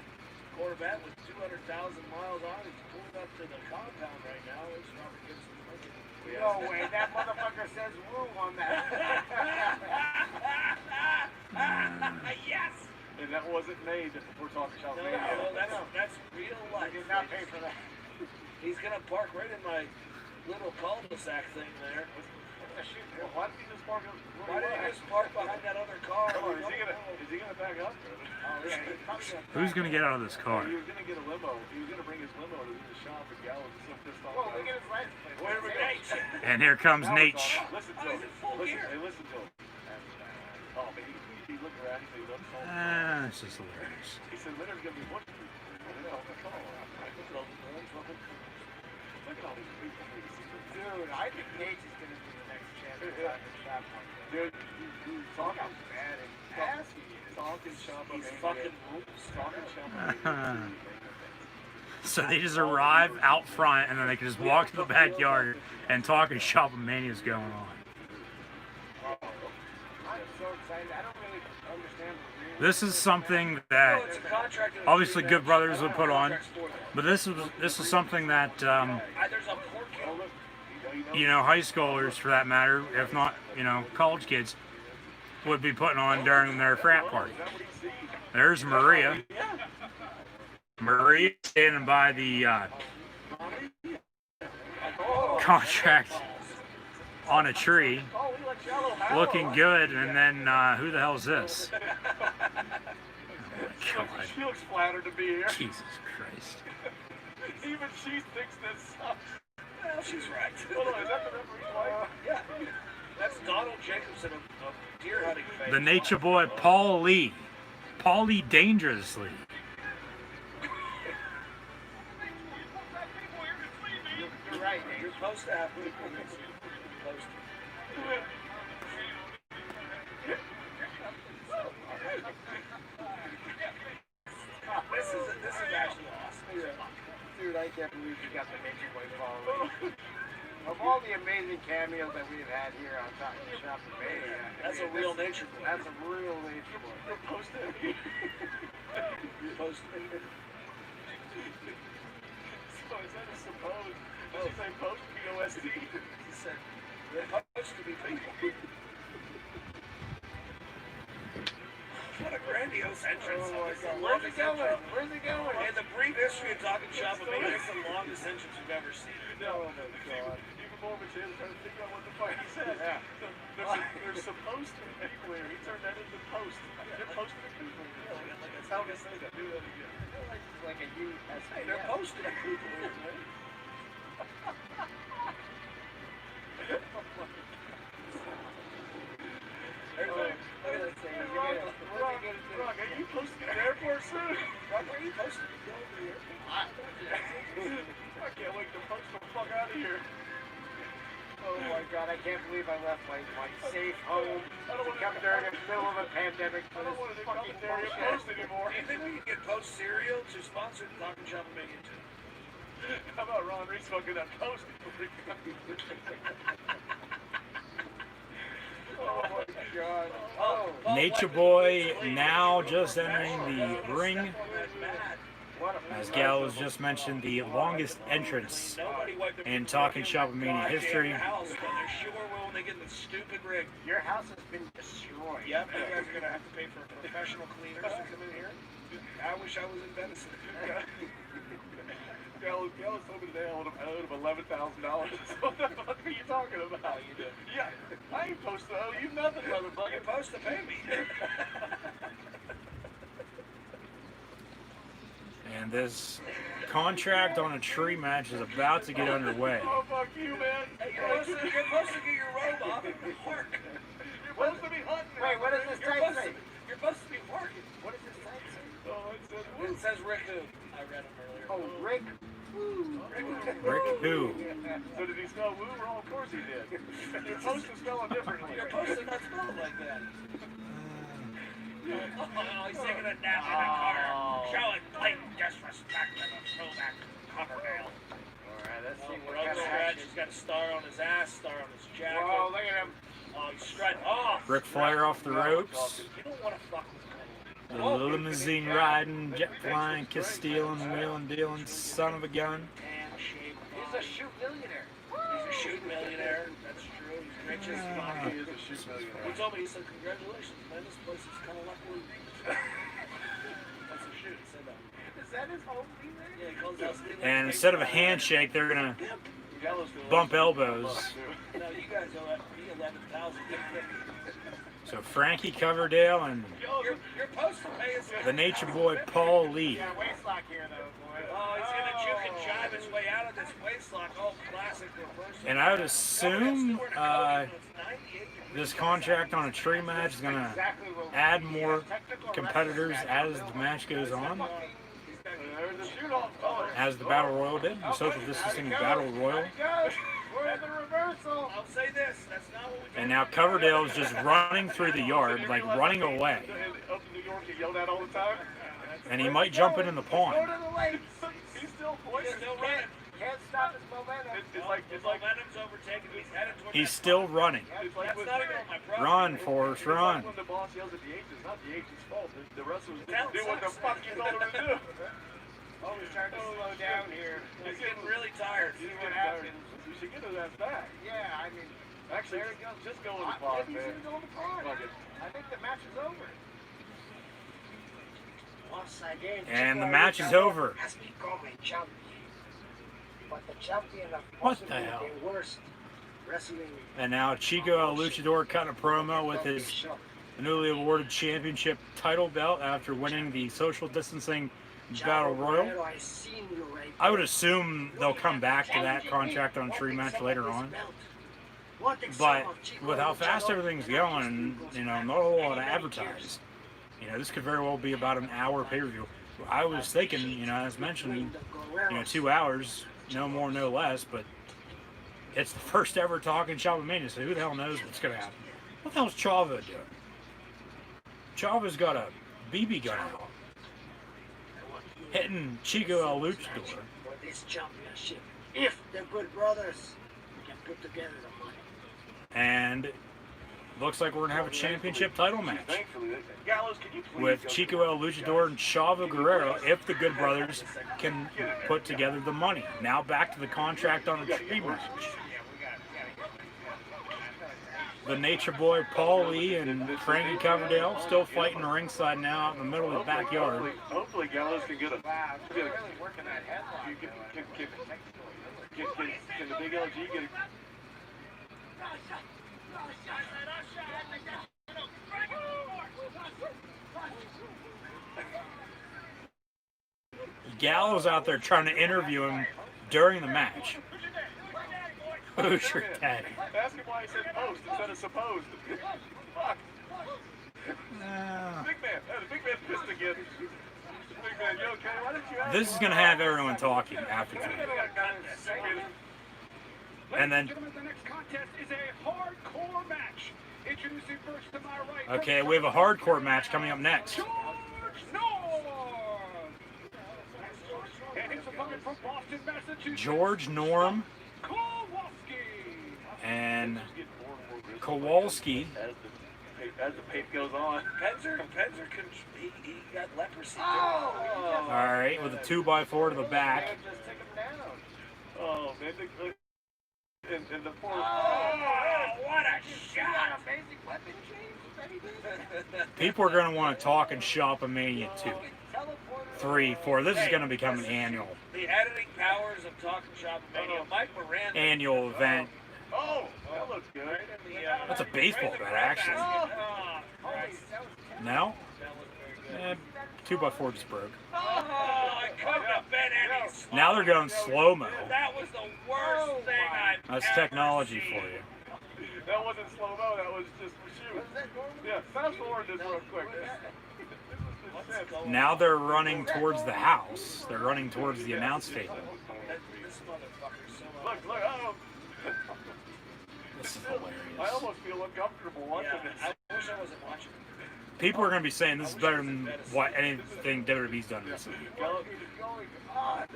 Corvette with 200,000 miles on it. He's pulling up to the compound right now. It's Robert Gibson. No way, that motherfucker says woo on that. Yes! And that wasn't made before Talking Shop No, Mania. that's real life. I did not pay for that. He's gonna park right in my little cul-de-sac thing there. Why did he just park up? Why didn't he just park behind that other car? Come on, is he gonna back up? Oh, yeah, he's probably gonna Who's gonna get out of this car? He was gonna get a limo. He was gonna bring his limo to the shop, and Gallows is so pissed off. Whoa, look at his license plate. Where are we going? And here comes Nate. Listen to him. Listen to him. Oh, but he looked around. He said, "Look, so." This is hilarious. He said, "Leonard's gonna be watching you." Look at all these people. Dude, I think Nate is gonna be the next champion of the shop. Dude, Look how bad and ass he is. Talking Shop. He's fucking rules. Talking Shop. So they just arrive out front and then they can just walk to the backyard and Talking Shop Mania's going on. I'm so excited. I don't really understand the rules. This is something that It's a contract and a obviously three Good match. Brothers would put on, Contracts for them. but this is something that There's a poor kid. you know, high schoolers for that matter, if not, you know, college kids, would be putting on during their frat party. There's Maria. Maria standing by the contract on a tree, looking good, and then who the hell is this? Oh my God. She looks flattered to be here. Jesus Christ. Even she thinks this sucks. Well, she's right. Hold on, is that the referee's wife? Yeah. That's Donald Jacobson of deer hunting fame. The Nature Boy Paul Lee. Paulie Dangerously. You're right, Nate. You're supposed to have people. You're supposed to. This is actually awesome. Dude, I can't believe you got the Nature Boy following. Of all the amazing cameos that we've had here on Talking Shop and Mania, That's a real Nature Boy. That's a real Nature Boy. You're posted. You're supposed to. So is that a supposed? Does he say post? P-O-S-T? He said, they're supposed to be people. What a grandiose entrance. Oh my This is the God. Where's he longest going? entrance. Where's he going? In the brief history of Talking Shop, I mean, it's the longest entrance we've ever seen. Oh my God. Even more material trying to figure out what the fuck he said. Yeah. They're supposed to be people here. He turned that into post. They're posted to people here. That's how we say that. Do that again. Like a U.S. Hey, they're posted to people here, man. Everybody, look at that thing. Rock, are you posted to the airport soon? Rock, where are you posted to go over here? I can't wait to post the fuck out of here. Oh my God, I can't believe I left my safe home I don't to want come during the middle of a pandemic I for don't this want to come fucking there and bullshit. post anymore. Do you think we can get Post Cereal to sponsor the Talking Shop of Mania too? How about Ron Reese fucking that post? Oh my God. Oh, Nature like Boy the- now just entering the ring. Step on that mat. What a As Gallows just mentioned, the longest entrance Nobody wiped their in feet Talking in Shop of Mania goddamn history. House, but they sure will when they get in the stupid rig. Your house has been destroyed. Yep, you guys are gonna have to pay for professional cleaners to come in here. I wish I was in Venice. Gallows told me today I owed him $11,000. What the fuck are you talking about? You do. Yeah, I ain't supposed to owe you nothing, You're motherfucker. supposed to pay me. And this contract on a tree match is about to get underway. Oh, fuck you, man. Hey, you're supposed to get your robe off and work. You're supposed to be hunting. Wait, what does this type say? You're supposed to be working. What does this type say? Oh, it says It says Rick Who. I read it earlier. Oh, Rick. Rick Who? So did he spell woo wrong? Of course he did. Your post is spelling differently. You're supposed to not spell it like that. Oh, he's taking a nap in the corner. Showing blatant disrespect to the throwback Coverdale. Alright, let's see what Bro, kind of scratch. action. He's got a star on his ass, star on his jacket. Whoa, look at him. Oh, he's strutting. Oh, Ric Flair off the ropes. you don't want to fuck with The Cole. limousine riding, jet flying, kiss stealing, wheeling, dealing, son of a gun. And shape. He's a shoot millionaire. He's a shooting millionaire. That's true. He's rich as fuck. He is a shoot millionaire. He told me, he said, congratulations, man. This place is kind of like Louis. That's a shoot. He said that. Is that his home team there? Yeah, he calls us. And instead of a handshake, they're gonna Gallows still bump owes elbows. $1, too. No, you guys owe me 11,000. So Frankie Coverdale and You're supposed to pay us. the Nature Boy Paul Lee. Yeah, waist lock here though, boy. Oh, he's gonna juke and jive his way out of this waist lock. Oh, classic reversal. And I would assume this contract on a tree match is gonna Exactly what we add need. more Technical competitors wrestling as the match goes on, There's a shoot off. Oh, as the Battle Royal did, the social distancing Battle Royal. We're in the reversal. I'll say this. That's not what we do. And now Coverdale is just running through the yard, like running away. Up in New York, he yelled at all the time. And he might jump it in the Go pond. to the lakes. He's still He's poisoned. still running. Can't stop his momentum. It's like Momentum's overtaken. He's headed toward He's that still spot. running. it's like That's when, not even on my property. Run, Forrest, it's like run. when the boss yells at the agent. It's not the agent's fault. The wrestlers That do what the sucks. fuck you told them to do. Oh, he's starting to slow down here. He's getting really tired. You See what happens. You should get his ass back. Yeah, I mean, Actually, there he goes. just go in the pod, He's man. gonna go in the pod. Fuck it. I think the match is over. Once again, And the Chico match is Luchador over. has become a champion. But the champion of What the possibly hell? the worst wrestling And now Chico El Luchador cut a promo with his show. newly awarded championship title belt after winning the social distancing Battle Royal. I seen you right I would assume they'll come back to that contract on a tree match later on. But with how fast everything's going, you know, not a whole lot of advertised. You know, this could very well be about an hour pay-per-view. I was thinking, you know, as mentioned, you know, 2 hours, no more, no less, but it's the first ever Talking Shop of Mania, so who the hell knows what's going to happen. What the hell's Chavo doing? Chavo's got a BB gun out, hitting Chico El Luchador. for this championship. If the good brothers can put together the money. And looks like we're gonna have a championship title match Thankfully, Gallows, can you please with go Chico to El Luchador and Chavo Guerrero if the Good Brothers can put together the money. Now back to the contract on a tree match. The Nature Boy Paul Lee and Frankie Coverdale still fighting ringside now out in the middle of the backyard. Hopefully Gallows can get a. Wow, they're really working that headlock. Can the big LG get a. Gallows out there trying to interview him during the match. Who's your daddy? Ask him why he said post instead of supposed. Fuck. Big man. The big man pissed again. Big man, you okay? Why didn't you ask This is going to have everyone talking after tonight. And then, Gentlemen, the next contest is a hardcore match. Introducing first to my right. okay, we have a hardcore match coming up next. George Norm. And his opponent from Boston, Massachusetts. George Norm Kowalski. and Kowalski. As the pape goes on. Penzer he got leprosy. All right, with a 2x4 to the back. Just take him down. Oh, man. And the poor. Oh, what a shot! Amazing weapon change, baby. People are going to want to talk and shop a Mania 2, 3, 4. This is going to become an annual The editing powers of Talking Shop Mania. Mike Miranda. annual event. Oh, that looks good. That's a baseball bat, actually. Oh, Christ. No? 2x4 just broke. Oh, I couldn't have been any slower. Now they're going slow-mo. That was the worst thing I've That's ever technology seen. for you. That wasn't slow-mo, that was just for shoot. Yeah, fast forward this real quick. Now they're running towards the house. They're running towards the announce table. This motherfucker's so Look, This is I hilarious. almost feel uncomfortable watching Yeah, this. I wish I wasn't watching. People are going to be saying this is better than what anything WWE's done recently.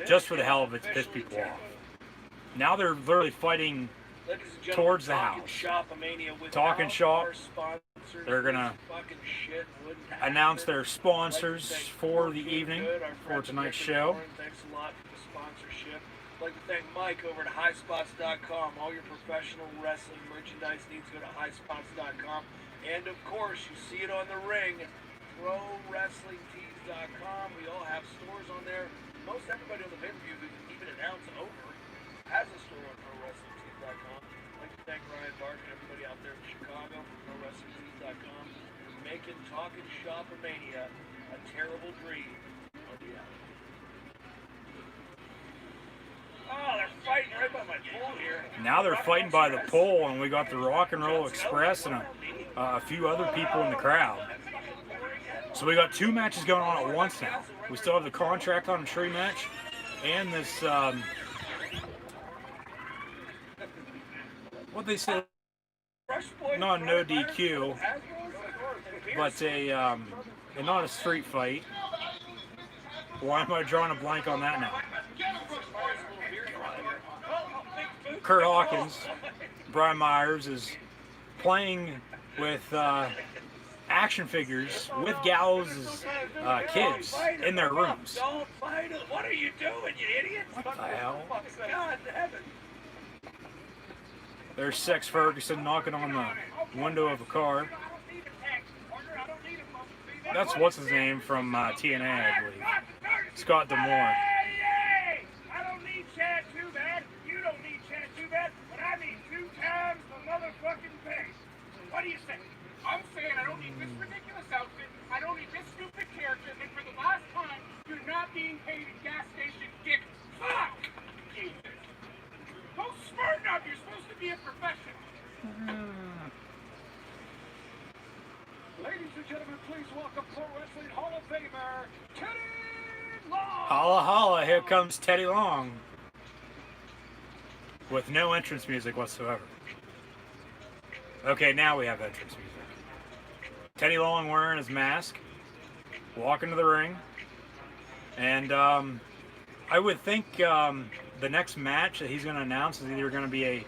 Just for the hell of it to piss people off. Now they're literally fighting Ladies and gentlemen, towards the Talking house. Shop-A-Mania without Talking Shop, our sponsors, they're gonna fucking shit wouldn't happen. announce their sponsors I'd like to thank for the Fortune evening Good, our for friends at tonight's Dick and show. Warren. Thanks a lot for the sponsorship. I'd like to thank Mike over at highspots.com. All your professional wrestling merchandise needs to go to highspots.com. And of course, you see it on the ring, prowrestlingtees.com. We all have stores on there. Most everybody on the pay-per-view that can even announce over has a store on prowrestlingtees.com. I'd like to thank Ryan Bark and everybody out there in Chicago for prowrestlingtees.com for making Talking Shop-A-Mania a terrible dream of reality. Oh, they're fighting right by my pole here. Now they're fighting by the pole, and we got the Rock and Roll Express and a few other people in the crowd. So we got 2 matches going on at once now. We still have the contract on a tree match, and this what they say, not a no DQ, but not a street fight. Why am I drawing a blank on that now? Kurt Hawkins, Brian Myers, is playing with action figures with Gallows' kids in their rooms. Don't fight it. What are you doing, you idiot? What the hell? God in heaven. There's Sex Ferguson knocking on the window of a car. That's what's his name from TNA, I believe. Scott D'Amore. Hey! I don't need Chad too bad. You don't need Chad too bad, but I need 2 times the motherfucking pay. What do you say? I'm saying I don't need this ridiculous outfit. I don't need this stupid character. And for the last time, you're not being paid in gas station dick. Fuck! Jesus. Go smarten up. You're supposed to be a professional. Ladies and gentlemen, please welcome Pro Wrestling Hall of Famer, Teddy Long! Holla holla, here comes Teddy Long. With no entrance music whatsoever. Okay, now we have entrance music. Teddy Long wearing his mask, walking to the ring. And I would think the next match that he's going to announce is either going to be a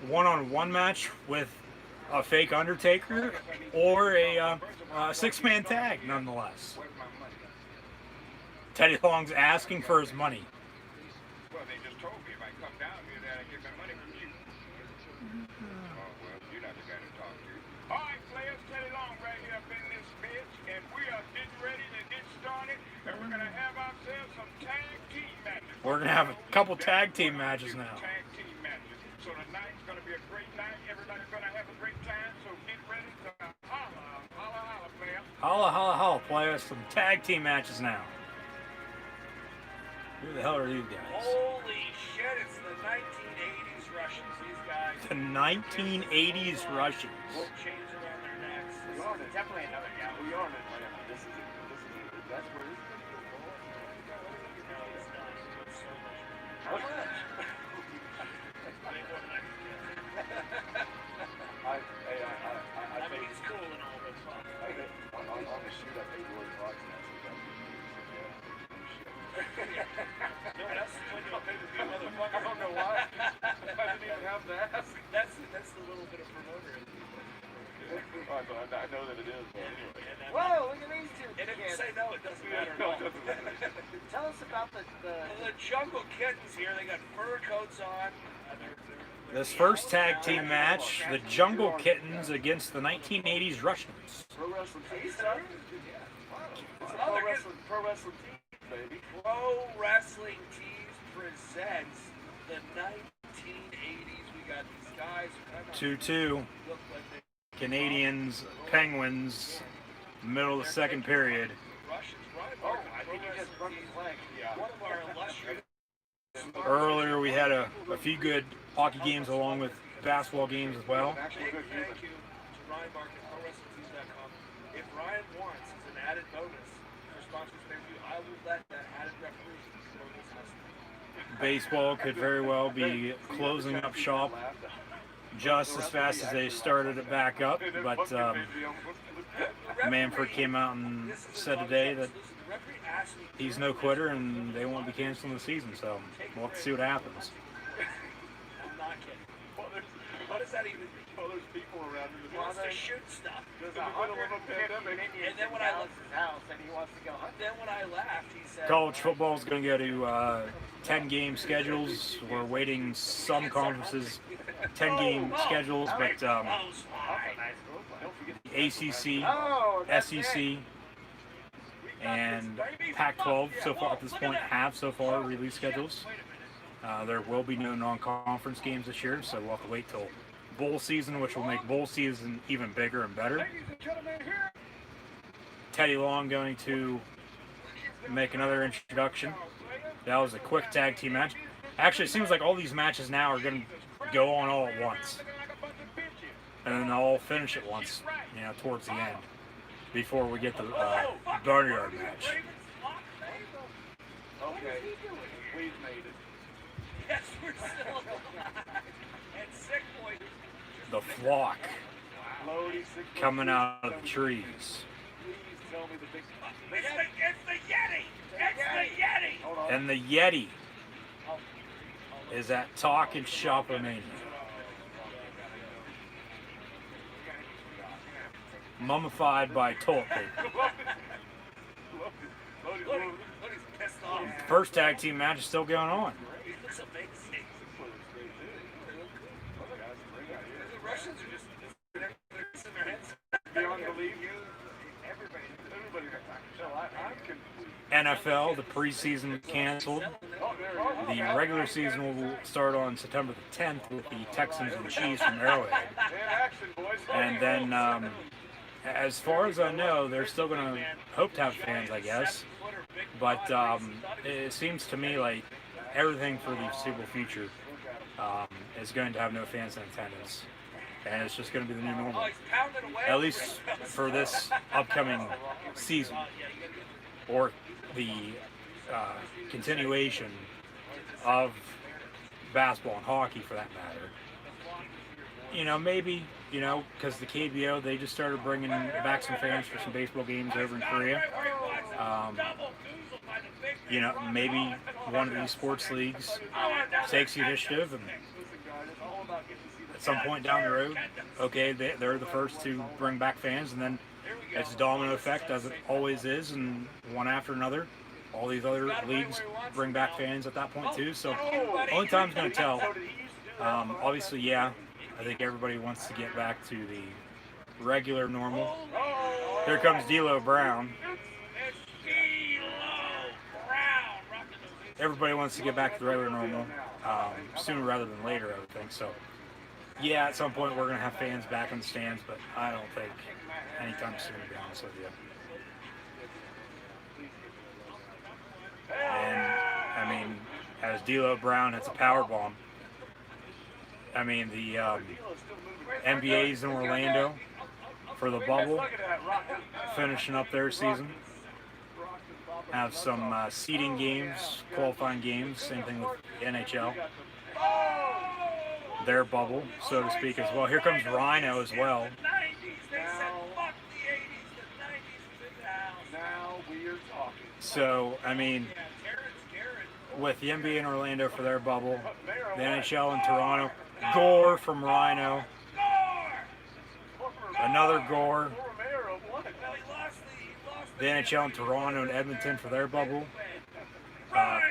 one-on-one match with a fake Undertaker or a six-man tag, nonetheless. Where's my money? Teddy Long's asking for his money. Well, they just told me if I come down here that I get my money from you. Oh, well, you're not the guy to talk to. All right, players, Teddy Long right here up in this bitch, and we are getting ready to get started, and we're going to have ourselves some tag team matches. We're going to have a couple tag team matches now. Tag team matches. So tonight's going to be a great night. Everybody's going to have a great time, so get ready to holla, holla, holla, player. Holla, holla, holla, players. Some tag team matches now. Who the hell are these guys? Holy shit, it's the 1980s Russians, these guys. The 1980s Russians. Rope chains around their necks. We are definitely another guy. We are in Atlanta. This is that's where this is going. No, it's not. It's so much. How much? Way more than I can get. I I mean, think he's cool and all, but fuck. on the shoot, I think Roy Fox next week. No, that's when you'll pay the bill, motherfucker. I don't know why. I didn't even have to ask. That's the little bit of promoter. I know that it is, but anyway. Whoa, look at these two And if you kids. say no, it doesn't matter at No, all. it doesn't matter. Tell us about the The Jungle Kittens here, they got fur coats on. This first tag team match, the Jungle Kittens against the 1980s Russians. Pro wrestling tees, son. It's a pro wrestling tees, baby. Pro Wrestling Tees presents the 1980s. We got these guys who kind of 2-2. look like they Canadians, Penguins, middle of the second period. Russians. Ryan Oh, Barker, I think he just broke his leg. Yeah. one of our illustrious. Earlier we had a few good hockey games along with basketball games as well. Actually, Big good thank you to Ryan Barker, ProWrestlingTees.com. If Ryan wants as an added bonus for sponsors pay-per-view, I will let that added referee go this house. Baseball could very well be closing up shop just as fast as they started it back up, but Manfred came out and said today that he's no quitter and they won't be canceling the season, so we'll have to see what happens. I'm not kidding. What does that even mean? Oh, there's people around in He the wants to shoot stuff. There's In the middle of a 150 pandemic. Minions And then in when I Dallas's house, and he wants to go hunting. Then when I laughed, he said, College football is going to go to 10-game schedules. We're waiting some conferences 10-game schedules, but "Oh, swine." ACC, Oh, that's SEC, it. and Pac-12 so far at this point have so far released schedules. There will be no non-conference games this year, so we'll have to wait till bowl season, which will make bowl season even bigger and better. Teddy Long going to make another introduction. That was a quick tag team match. Actually, it seems like all these matches now are going to go on all at once. And then they'll all finish at once, you know, towards the end, before we get the Barnyard match. Okay, we've made it. Yes, we're still alive. And Sick Boy. The flock Lodi, 6 coming out of the trees. Please tell me the big. It's the Yeti! It's the Yeti! Hold on. And the Yeti is at Talk and Shop Mania. Mummified by toilet paper. Lodi's Look, he's pissed off. First tag team match is still going on. He looks amazing. The Russians are just they're in their heads. beyond belief. Everybody got so I'm confused. NFL, the preseason canceled. Oh, there it is. The regular season will start on September the 10th with the Texans and Chiefs from Arrowhead. And action, boys. And then, as far as I know, they're still going to hope to have fans, I guess. But it seems to me like everything for the foreseeable future is going to have no fans in attendance. And it's just going to be the new normal. Oh, he's pounding away. At least for this upcoming season. Or the continuation of basketball and hockey, for that matter. You know, maybe, you know, because the KBO, they just started bringing back some fans for some baseball games over in Korea. You know, maybe one of these sports leagues takes the initiative and at some point down the road, okay, they're the first to bring back fans, and then it's a domino effect, as it always is, and one after another, all these other leagues bring back fans at that point too. So only time's going to tell. Obviously, yeah, I think everybody wants to get back to the regular normal. Here comes D'Lo Brown. Everybody wants to get back to the regular normal sooner rather than later, I would think. So, yeah, at some point we're going to have fans back in the stands, but I don't think anytime soon, to be honest with you. And, I mean, as D'Lo Brown hits a power bomb, I mean, the NBA's in Orlando for the bubble, finishing up their season. Have some seeding games, qualifying games, same thing with the NHL. Their bubble, so to speak, as well. Here comes Rhino as well. So, I mean, with the NBA in Orlando for their bubble, the NHL in Toronto, Gore from Rhino, another Gore, the NHL in Toronto and Edmonton for their bubble. I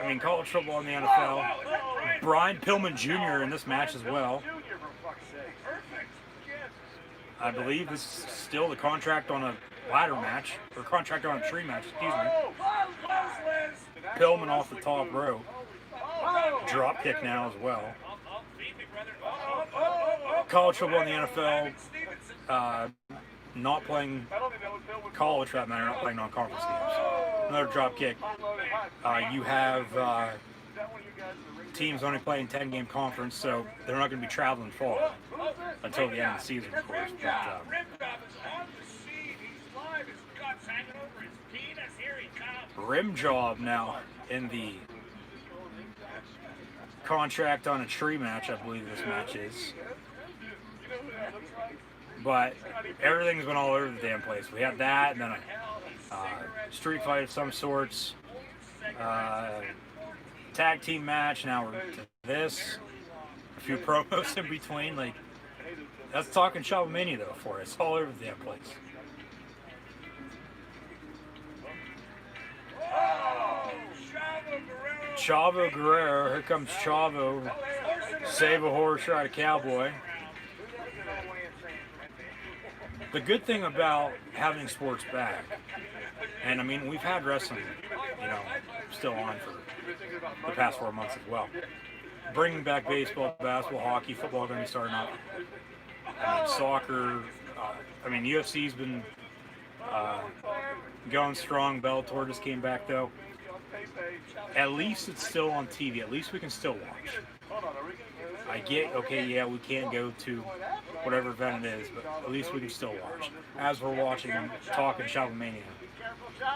mean, college football in the NFL. Brian Pillman Jr. in this match as well. I believe this is still the contract on a ladder match, or contract on a tree match, excuse me. Pillman off the top row. Drop kick now as well. College football in the NFL, not playing college for that matter, not playing non-conference games. Another drop kick. You have teams only playing 10-game conference, so they're not going to be traveling far until the end of the season, of course. But, rim job now in the contract on a tree match, I believe this match is. But everything's been all over the damn place. We had that, and then a street fight of some sorts, tag team match. Now we're to this. A few promos in between. Like, that's talking Shop Mania though for us. All over the damn place. Chavo Guerrero. Here comes Chavo. Save a horse, ride a cowboy. The good thing about having sports back, and I mean, we've had wrestling, you know, still on for the past 4 months as well. Bringing back baseball, basketball, hockey, football going to be starting up. I mean, soccer. I mean, UFC's been going strong. Bellator just came back though. At least it's still on TV. At least we can still watch. I get, okay, yeah, we can't go to whatever event it is, but at least we can still watch. As we're watching and talking Shop Mania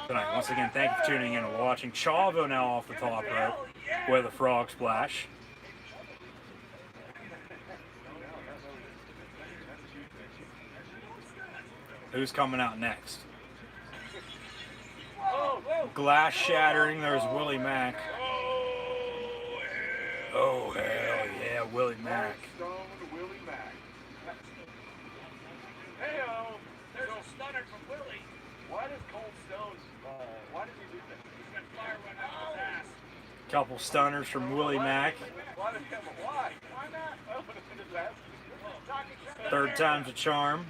tonight. Once again, thank you for tuning in and watching. Chavo now off the top rope with a frog splash. Who's coming out next? Glass shattering, there's Willie Mack. Oh, hell yeah, Willie Mack. There's a stunner from Willie. Why does Cold Stone, why does he do that? He's got fire running out of his ass. Couple stunners from Willie Mack. Why not? Third time's a charm.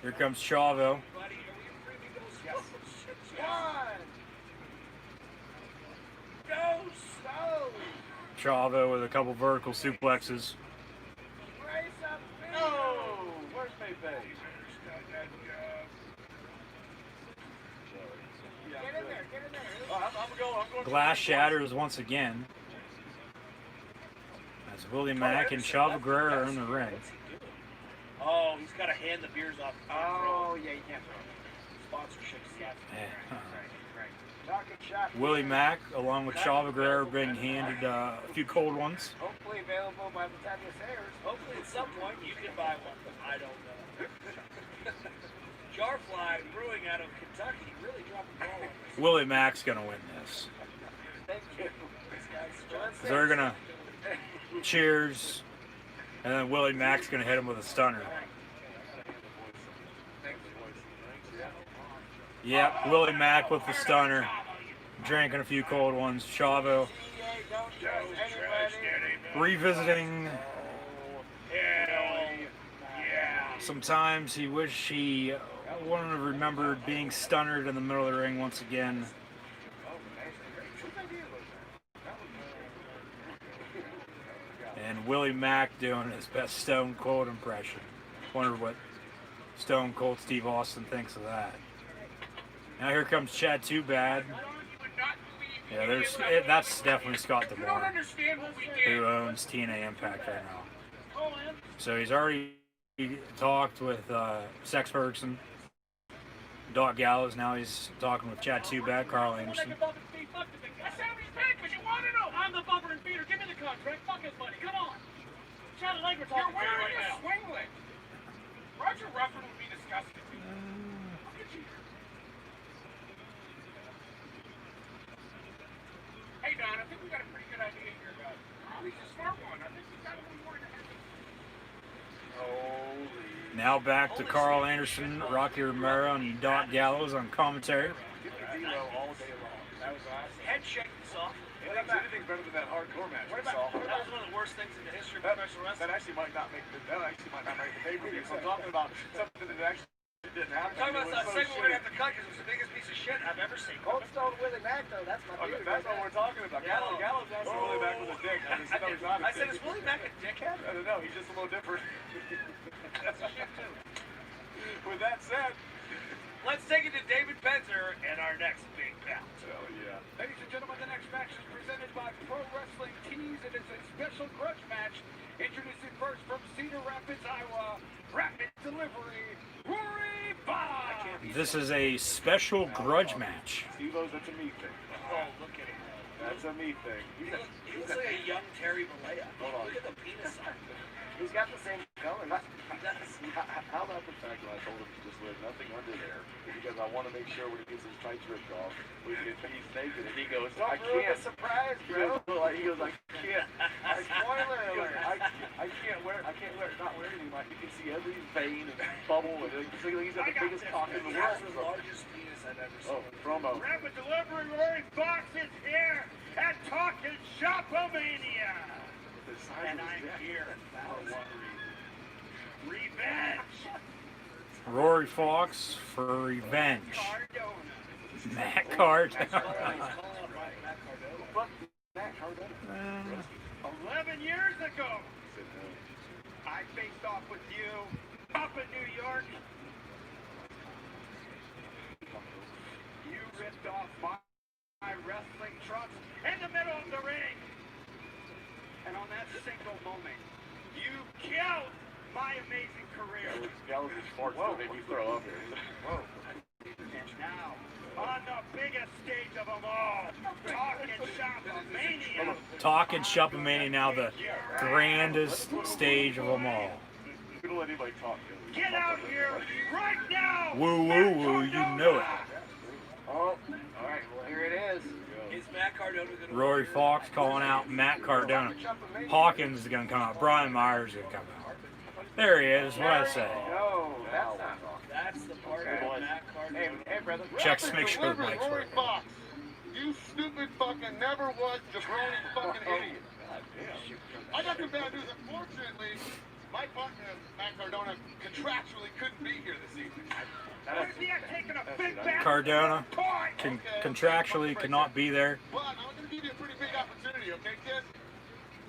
Here comes Chavo. Chavo with a couple vertical suplexes. Oh, where's Pepe? I'm going Glass shatters once again. As Willie Mack and Chavo Guerrero are in the ring. Oh, he's got to hand the beers off. Oh, yeah, you can't throw Sponsorships. Yeah. Talking shop. Willie Mack, along with Chavo Guerrero, being handed a few cold ones. Hopefully available by the time this airs. Hopefully at some point you can buy one. I don't know. Jarfly Brewing out of Kentucky really dropping the ball Willie Mack's gonna win this. Thank you. So they're gonna cheers, and then Willie Mack's gonna hit him with a stunner. Yep, Willie Mack with the stunner, drinking a few cold ones. Chavo revisiting. Sometimes he wished he wouldn't have remembered being stunnered in the middle of the ring once again. And Willie Mack doing his best Stone Cold impression. Wonder what Stone Cold Steve Austin thinks of that. Now here comes Chad Too Bad. Yeah, that's definitely Scott DeMore, who owns TNA Impact right now. So he's already talked with Sex Ferguson, Doc Gallows. Now he's talking with Chad Too Bad, Carl Anderson. I'm the bumper and beater. Give me the contract. Fuck his money. Come on. Chad and Laker talking to you right now. Swinglet. Roger Ruffin would be disgusted. Look at you. Hey, Don, I think we got a pretty good idea here about at least a smart one. I think we got a little more to have. Holy. Now back to Carl Anderson, Rocky Romero, and Doc Gallows on commentary. All day long. That was awesome. Head shake this off. Anything's better than that hardcore match. What about that was one of the worst things in the history of professional wrestling. That actually might not make the pay-per-view. So I'm talking about something that actually didn't happen. I'm talking about a segment we're gonna have to cut because it was the biggest piece of shit I've ever seen. Cold Stone Willie Mack, though, that's my favorite. That's what we're talking about. Gallows actually Willie Mack was a dick. I said, is Willie Mack a dickhead? I don't know. He's just a little different. That's a shit too. With that said, let's take it to David Penzer and our next big bout. hell yeah. Ladies and gentlemen, the next match is presented by Pro Wrestling Tees, and it's a special grudge match. Introducing first from Cedar Rapids, Iowa, Rapid Delivery, Rory Bob. This is a special grudge match. Steve-O's, that's a me thing. Oh, look at him. That's a me thing. He looks like a young Terry Bollea. Hold on. Look at the penis on him. He's got the same color. How about the fact that I told him to just leave nothing under there because I want to make sure when he gets his tights ripped off, he's naked, and he goes, I can't. Surprise, He bro. goes, I can't. Spoiler alert. I can't not wear anything. Like you can see every vein and bubble, and it's like he's got the biggest cock in the world. That's the largest penis I've ever seen. Oh, promo. Rapid Delivery, Rory Fox is here at Talkin' Shop-O-Mania. And I'm here for one reason. Revenge! Rory Fox for revenge. Cardona. Matt Cardona. He's calling up Matt Cardona. Matt Cardona. 11 years ago, I faced off with you up in New York. You ripped off my wrestling trunks in the middle of the ring. And on that single moment, you killed my amazing career. Gallows' farts will make you throw up here. Whoa. And now, on the biggest stage of them all, Talkin' Shop-O-Mania. Talking Shop-O-Mania, now the grandest stage of them all. We don't let anybody talk. Get out here right now! Woo, woo, woo, you know it. Oh, all right. Well, here it is. Is Matt Cardona going to Rory Fox calling out Matt Cardona. Hawkins is going to come out. Brian Myers is going to come out. There he is. What I say? No, that's not wrong. That's the part of Matt Cardona. Hey, brother. Checks to make sure the mic's working. Fox, you stupid fucking never was jabroni fucking idiot. I got some bad news. Unfortunately, my partner, Matt Cardona, contractually couldn't be here this evening. What is he taking a big bath? Cardona Toy! contractually cannot be there. But I'm going to give you a pretty big opportunity, okay, kid?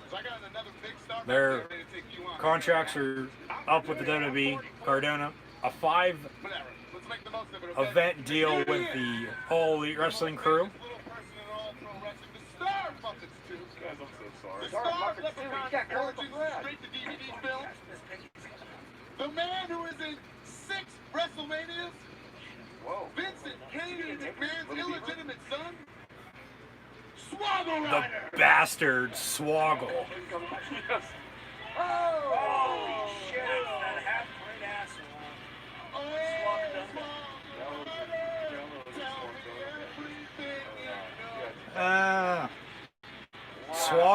'Cause I got another big star back Their there ready to take you on. contracts are up with the WWE. Cardona, a 5 Whatever. Let's make the most of it, okay? event deal with the All Elite Wrestling crew. Little person in all pro wrestling, the Star Puppets, too. Guys, I'm so sorry. The Star Leprechaun Origins straight to DVD film. The man who is in 6 WrestleManias. Whoa. Vincent Kennedy McMahon's illegitimate son. Swaggle The Rider. bastard Swoggle. Holy shit, that half-plate asshole. Oh, Swaggle. Swaggle Rider. Tell me everything.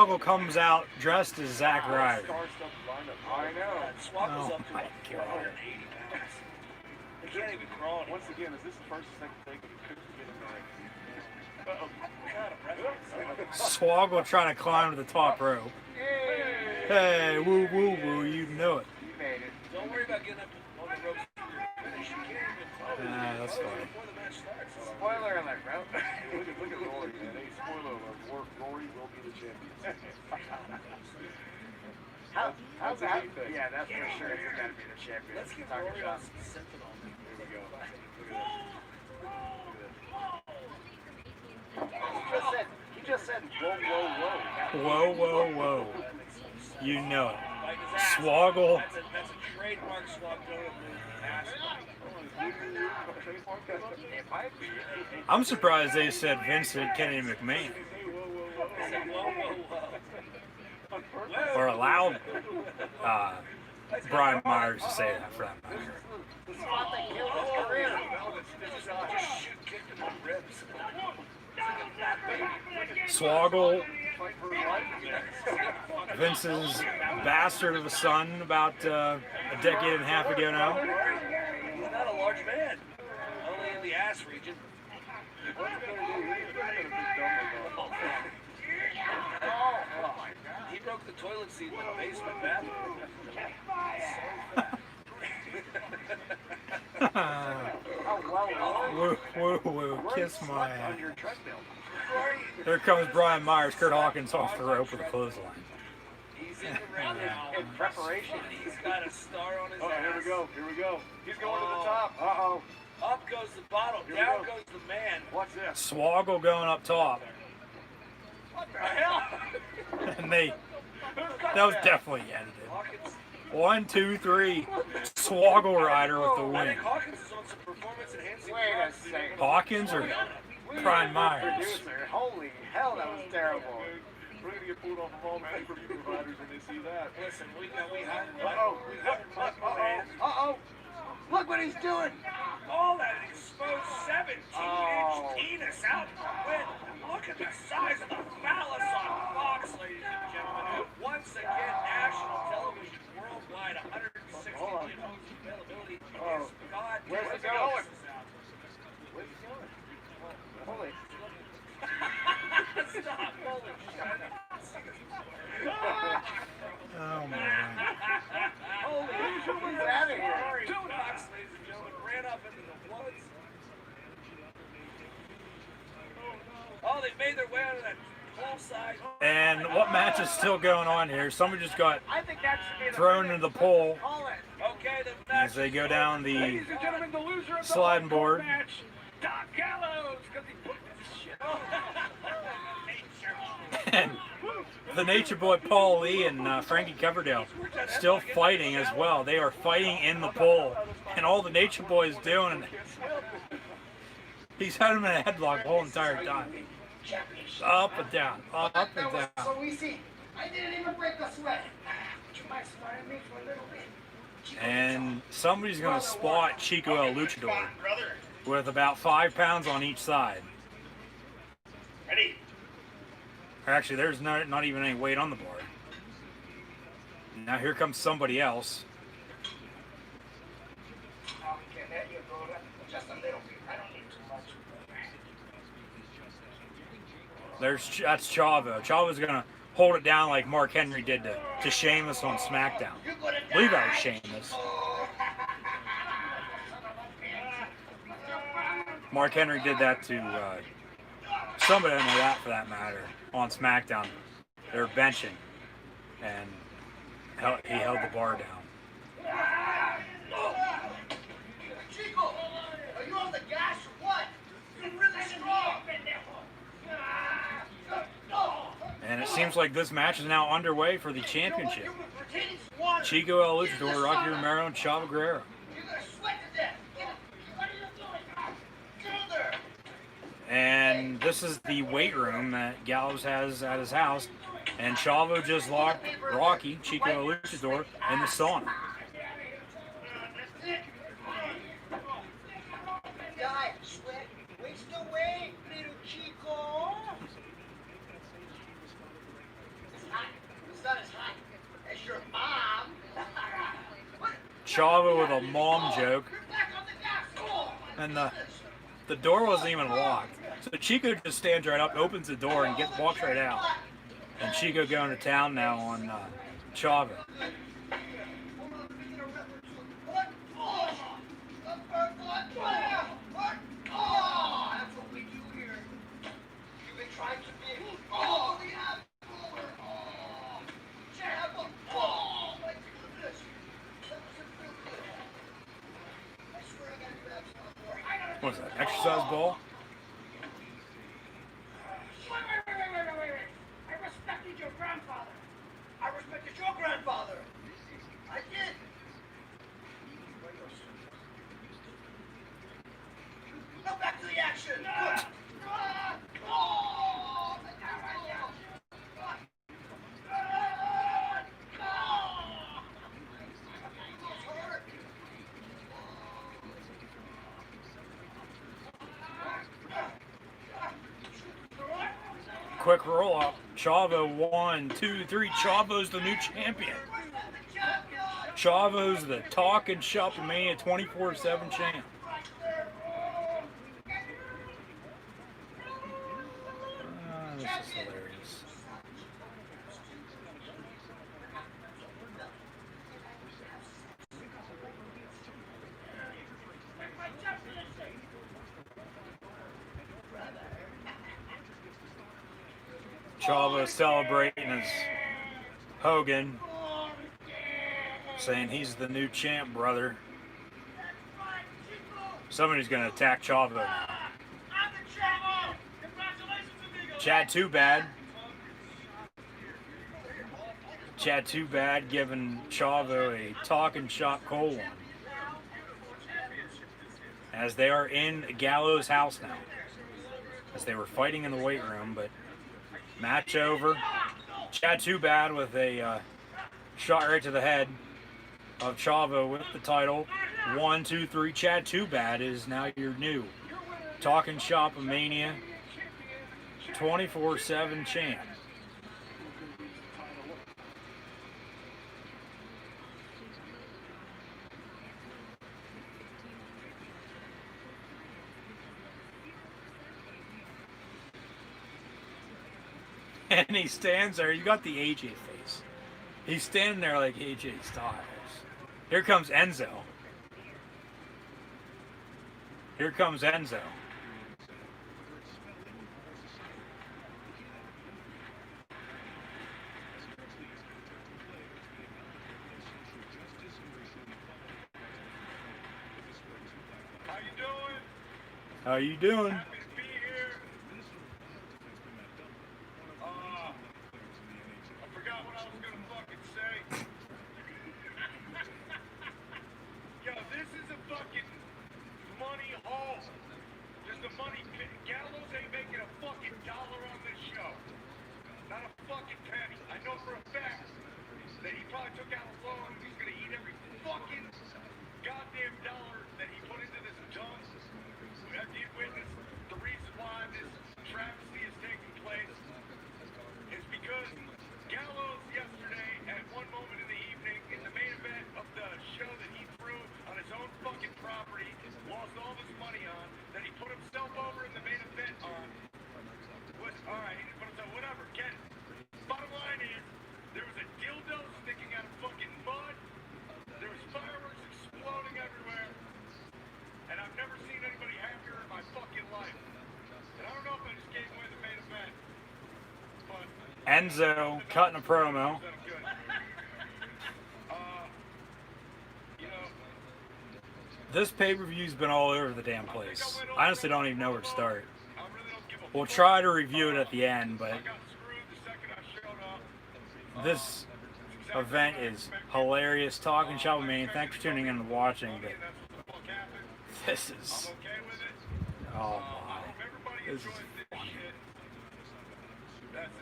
Swoggle comes out dressed as Zack Ryder. Star stuff lined up. I know. Swap is Oh up to my what, God. 480 pounds. They can't even crawl anymore. Once again, is this the first or second take? He couldn't get him right. Uh-oh. God, I'm ready. Swoggle trying to climb to the top rope. Hey, woo woo woo, you know it. He made it. Don't worry about getting up on the ropes for your finish. You can't even climb. Ah, that's funny. Before the match starts. Spoiler alert, bro. Look at Rory, man. Hey, spoiler alert. Rory will be the champion. How's That's a that? neat thing. Yeah, that's for sure. He's got to be the champion. Let's get Talking Rory shop. on some Sentinel. Here we go. Look at this. He just said, whoa, whoa, whoa. Whoa, whoa, whoa. That makes no sense. You know it. Like his ass. Swoggle. That's a trademark Swoggle move. Ass. It might be. I'm surprised they said Vincent Kennedy McMahon. Say, whoa, whoa, whoa. Or allowed Brian Myers to say that for that matter. The spot that killed his career. Just shoot, kick him in the ribs. Swoggle, Fight for his life. Vince's bastard of a son about a decade and a half ago now. He's not a large man. Only in the ass region. What's he gonna do? He's not gonna be dumb like Oh, my God. He broke the toilet seat in the basement bathroom. Oh, Woo, woo, woo, kiss my on ass. your treadmill. Here comes Brian Myers, Kurt Hawkins off the rope with a clothesline. He's in the ring now. in preparation. He's got a star on his Oh, ass. here we go. Here we go. He's going to the top. Uh-oh. Up goes the bottle. Here we Down go. goes the man. Watch this. Swoggle going up top. What the hell? And that was definitely edited. Hawkins. 1, 2, 3. Swoggle Rider with the I win. think Hawkins is on some performance enhancing Wait a drugs. second. Hawkins or Brian Myers? Producer, holy hell, that was terrible. We're gonna get pulled off of all the pay-per-view providers when they see that. Listen, we hired Uh-oh. Mike Moran. Uh-oh. Look what he's doing. All that exposed 17-inch Oh. penis out in the wind. Look at the size of the phallus on Fox, ladies and gentlemen. Once again, national television worldwide, 160 Hold on. host availability. Oh. God, Where's damn it going? Where's he going? Holy. Stop. Holy shit. Oh man. Holy shit. He's out of here. Sorry, Fox, ladies and gentlemen, ran up into the woods. Oh, they made their way out of that poolside. And what match is still going on here? Somebody just got I think that should be the thrown into the pole Call it. Okay, the match as they go down the Ladies and gentlemen, the loser of the sliding hardcore board. match, Doc Gallows, because he booked this shit. And the Nature Boy Paul Lee and Frankie Coverdale still fighting as well. They are fighting in the pole. And all the Nature Boy is doing, he's had him in a headlock the whole entire time. Up and down, up and That was down. so easy. I didn't even break a sweat. Would you mind smarting me for a little bit? And somebody's going to spot Chico El Luchador with about 5 pounds on each side. Ready? Or actually, there's not even any weight on the board. Now here comes somebody else. Okay, there you go. Just a little bit. I don't need too much. That's Chavo. Chavo's going to hold it down like Mark Henry did to Sheamus on SmackDown. You're gonna I believe that die. was Sheamus. Mark Henry did that to somebody, I don't know that for that matter, on SmackDown. They were benching, and he held the bar down. Chico, are you on the gas or what? You're really strong. And it seems like this match is now underway for the championship. You were pretending to want it. Chico El Luchador, Rocky Romero, and Chavo Guerrero. You're gonna sweat to death. Get him. What are you doing? Get him there. And this is the weight room that Gallows has at his house. And Chavo just locked Rocky, Chico El Luchador, in the sauna. Die, sweat. Waste away, little Chico. Chavo with a mom joke, and the door wasn't even locked. So Chico just stands right up, opens the door, and walks right out. And Chico going to town now on Chavo. That's what we do here. You've been trying to be. Oh, the apple. Oh, jab. Oh, my goodness. That doesn't feel good. I swear I gotta grab some more. What's that? Exercise ball? Wait. I respected your grandfather. I respected your grandfather. I did. Now back to the action. Good. Oh, Quick roll up. Chavo 1, 2, 3. Chavo's the new champion. Chavo's the Talking Shop of Mania 24/7 champ. This is hilarious. Chavo celebrating as Hogan, saying he's the new champ, brother. Somebody's going to attack Chavo now. Chad Too Bad. Chad Too Bad giving Chavo a Talking Shop colon. As they are in Gallows' house now. As they were fighting in the weight room, but match over. Chad Too Bad with a shot right to the head of Chavo with the title. 1, 2, 3. Chad Too Bad is now your new Talking Shop of Mania 24/7 champ. And he stands there. You got the AJ face. He's standing there like AJ Styles. Here comes Enzo. Here comes Enzo. How you doing? Happy to be here. I forgot what I was gonna fucking say. Yo, this is a fucking money haul. Just a money pit. Gallows ain't making a fucking dollar on this show. Not a fucking penny. I know for a fact that he probably took out a loan. He's gonna eat every fucking goddamn dollar that he put into this dump. Have you witnessed the reason why this travesty is taking place? Is because Gallows yesterday, at one moment in the evening, in the main event of the show that he threw on his own fucking property, lost all this money on, that he put himself over in the main event on, was, alright, he didn't put himself, whatever, get it. Bottom line is, there was a dildo sticking out of fucking mud, there was fireworks exploding everywhere, and I've never seen anybody happier in my fucking life. And I don't know if I just gave away the main event, but Enzo cutting a promo. You know, This pay-per-view's been all over the damn place. I honestly don't even know where to start. I really don't give a We'll fuck. try to review it at the end, but I got screwed the second I showed up. this event is hilarious. Talking Shop with Me. Thanks for tuning in and watching. But And that's what the fuck happened. this I'm is, okay with it. oh I my, hope everybody this is enjoys this funny. shit. That's it.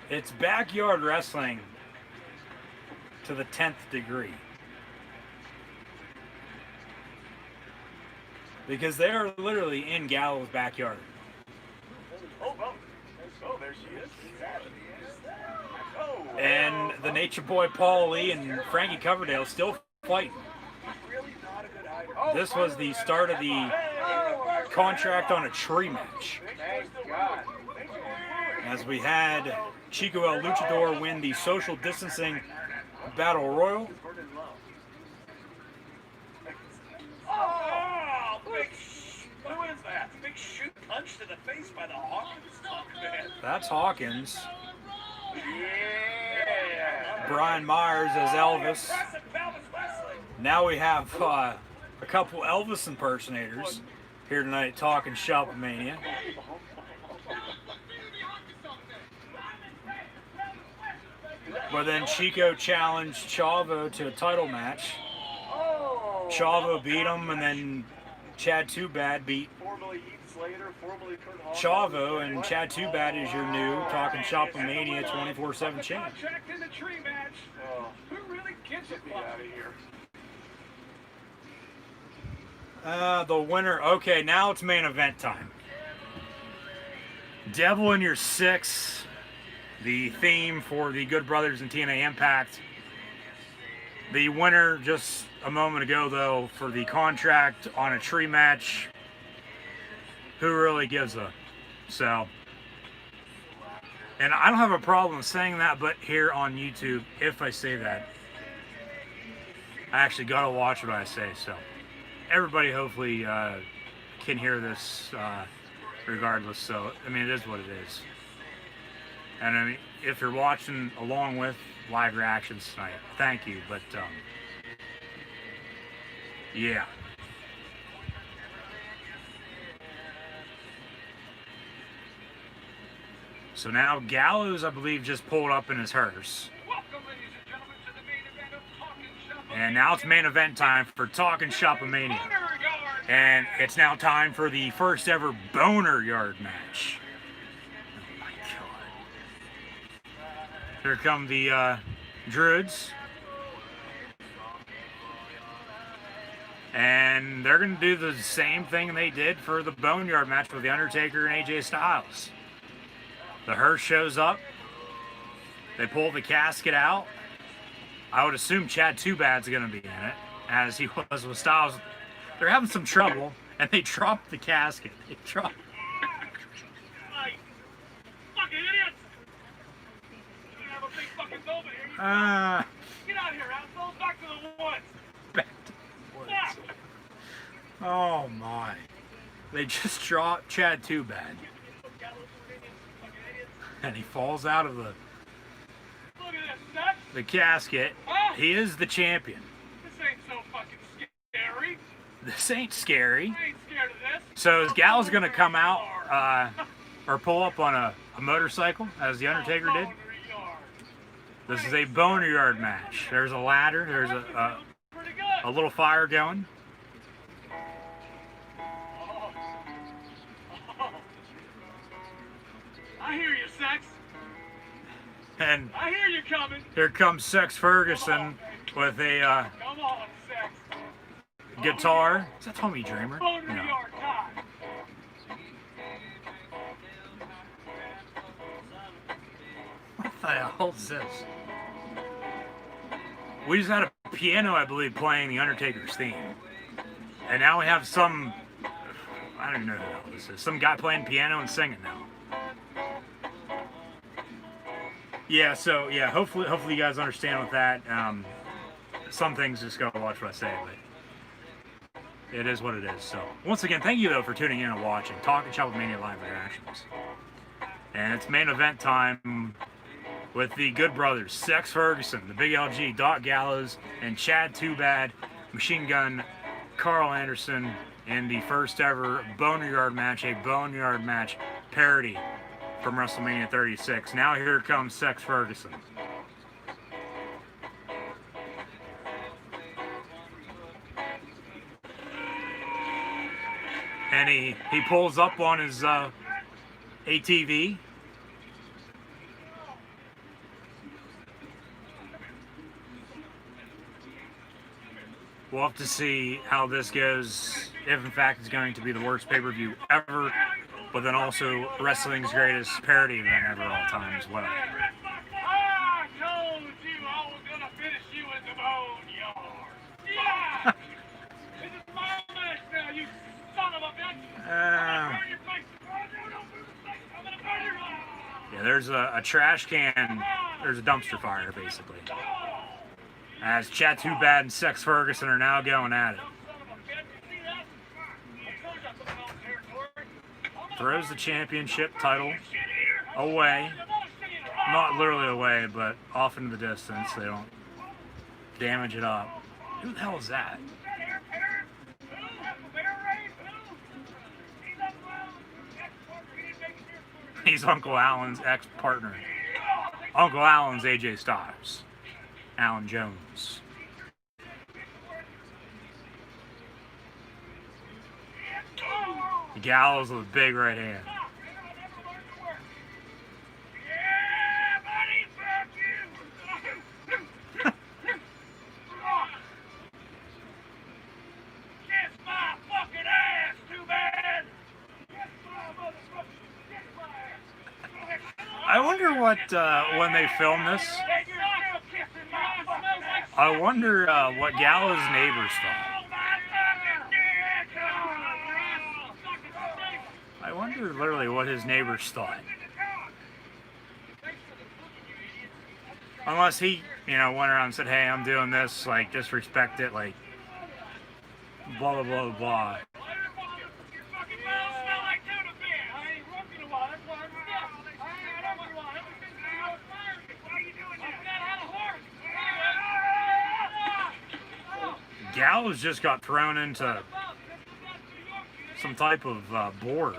It's backyard wrestling to the 10th degree. because they are literally in Gallows' backyard. Oh, there she is. Oh, And the Nature Boy Paul Lee and Frankie Coverdale still fighting. really not a good hide. This was the start of the contract on a tree match, Thank God. as we had Chico El Luchador win the social distancing battle royal. Oh, who is that? Big shoot punch to the face by the Hawkins man. That's Hawkins. Yeah. Brian Myers as Elvis. Impressive pelvis wrestling. Now we have a couple Elvis impersonators here tonight at Talking Shop Mania. But then Chico challenged Chavo to a title match. Chavo beat him, and then Chad Too Bad beat Formerly Heath Slater, formerly Kurt Hawkins. Chavo, and Chad Too Bad is your new Talking Shop Mania 24/7 champ. Contract in the tree match. Oh, Who really gives a get me fuck? out of here. The winner. Okay, now it's main event time. Devil in Your Six, the theme for the Good Brothers and TNA Impact. The winner just a moment ago, though, for the contract on a tree match. Who really gives a? So, and I don't have a problem saying that, but here on YouTube, if I say that, I actually gotta watch what I say. So, everybody hopefully can hear this regardless. So, I mean, it is what it is. And I mean, if you're watching along with live reactions tonight, thank you. But yeah. So now Gallows, I believe, just pulled up in his hearse. Welcome, ladies and gentlemen, to the main event of Talking Shop. And now it's main event time for Talking Shop-A-Mania. And it's now time for the first ever Boner Yard match. Oh my god. Here come the Druids. And they're going to do the same thing they did for the Boneyard match with The Undertaker and AJ Styles. The hearse shows up. They pull the casket out. I would assume Chad Too Bad's going to be in it, as he was with Styles. They're having some trouble, and they drop the casket. They drop. Like, fucking idiots! You don't have a big fucking building here. Get out of here, assholes. Back to the woods. Back to the woods. Oh my. They just dropped Chad Too Bad. And he falls out of Look at this, Seth. the casket. Huh? He is the champion. This ain't so fucking scary. This ain't scary. I ain't scared of this. So is Gallows going to come out or pull up on a motorcycle as The Undertaker did? This is a Boneyard match. There's a ladder. There's Pretty a good. little fire going. I hear you, Sex. And I hear you coming. here comes Sex Ferguson with a Come on, Sex. guitar. Is that Tommy Dreamer? Boner No. Yard time. What the hell is this? We just had a piano, I believe, playing The Undertaker's theme. And now we have some, I don't know who the hell this is, some guy playing piano and singing now. Yeah, so, yeah, hopefully you guys understand with that. Some things just gotta watch what I say, but it is what it is. So, once again, thank you, though, for tuning in and watching Talking Shop Mania Live Reactions. And it's main event time with the Good Brothers, Sex Ferguson, the Big LG, Doc Gallows, and Chad Too Bad, Machine Gun, Carl Anderson, in the first ever Boneyard match, a Boneyard match parody from WrestleMania 36. Now here comes Sex Ferguson. And he pulls up on his ATV. We'll have to see how this goes if in fact it's going to be the worst pay-per-view ever, but then also wrestling's greatest parody event ever all time as well. I told you I was gonna finish you in the boneyard. Yeah! This is my match now, you son of a bitch! I'm gonna burn your face! I'm gonna burn your face! Yeah, there's a trash can. There's a dumpster fire, basically. As Chat Too Bad and Sex Ferguson are now going at it. Throws the championship title away. Not literally away, but off into the distance. They don't damage it up. Who the hell is that? He's Uncle Alan's ex-partner. Uncle Alan's AJ Styles. Alan Jones. Gallows with a big right hand. I wonder what, when they film this, I wonder what Gallows' neighbors thought. I wonder literally what his neighbors thought. Unless he, you know, went around and said, hey, I'm doing this, like, disrespect it, like, blah, blah, blah, blah. Gallows just got thrown into some type of board.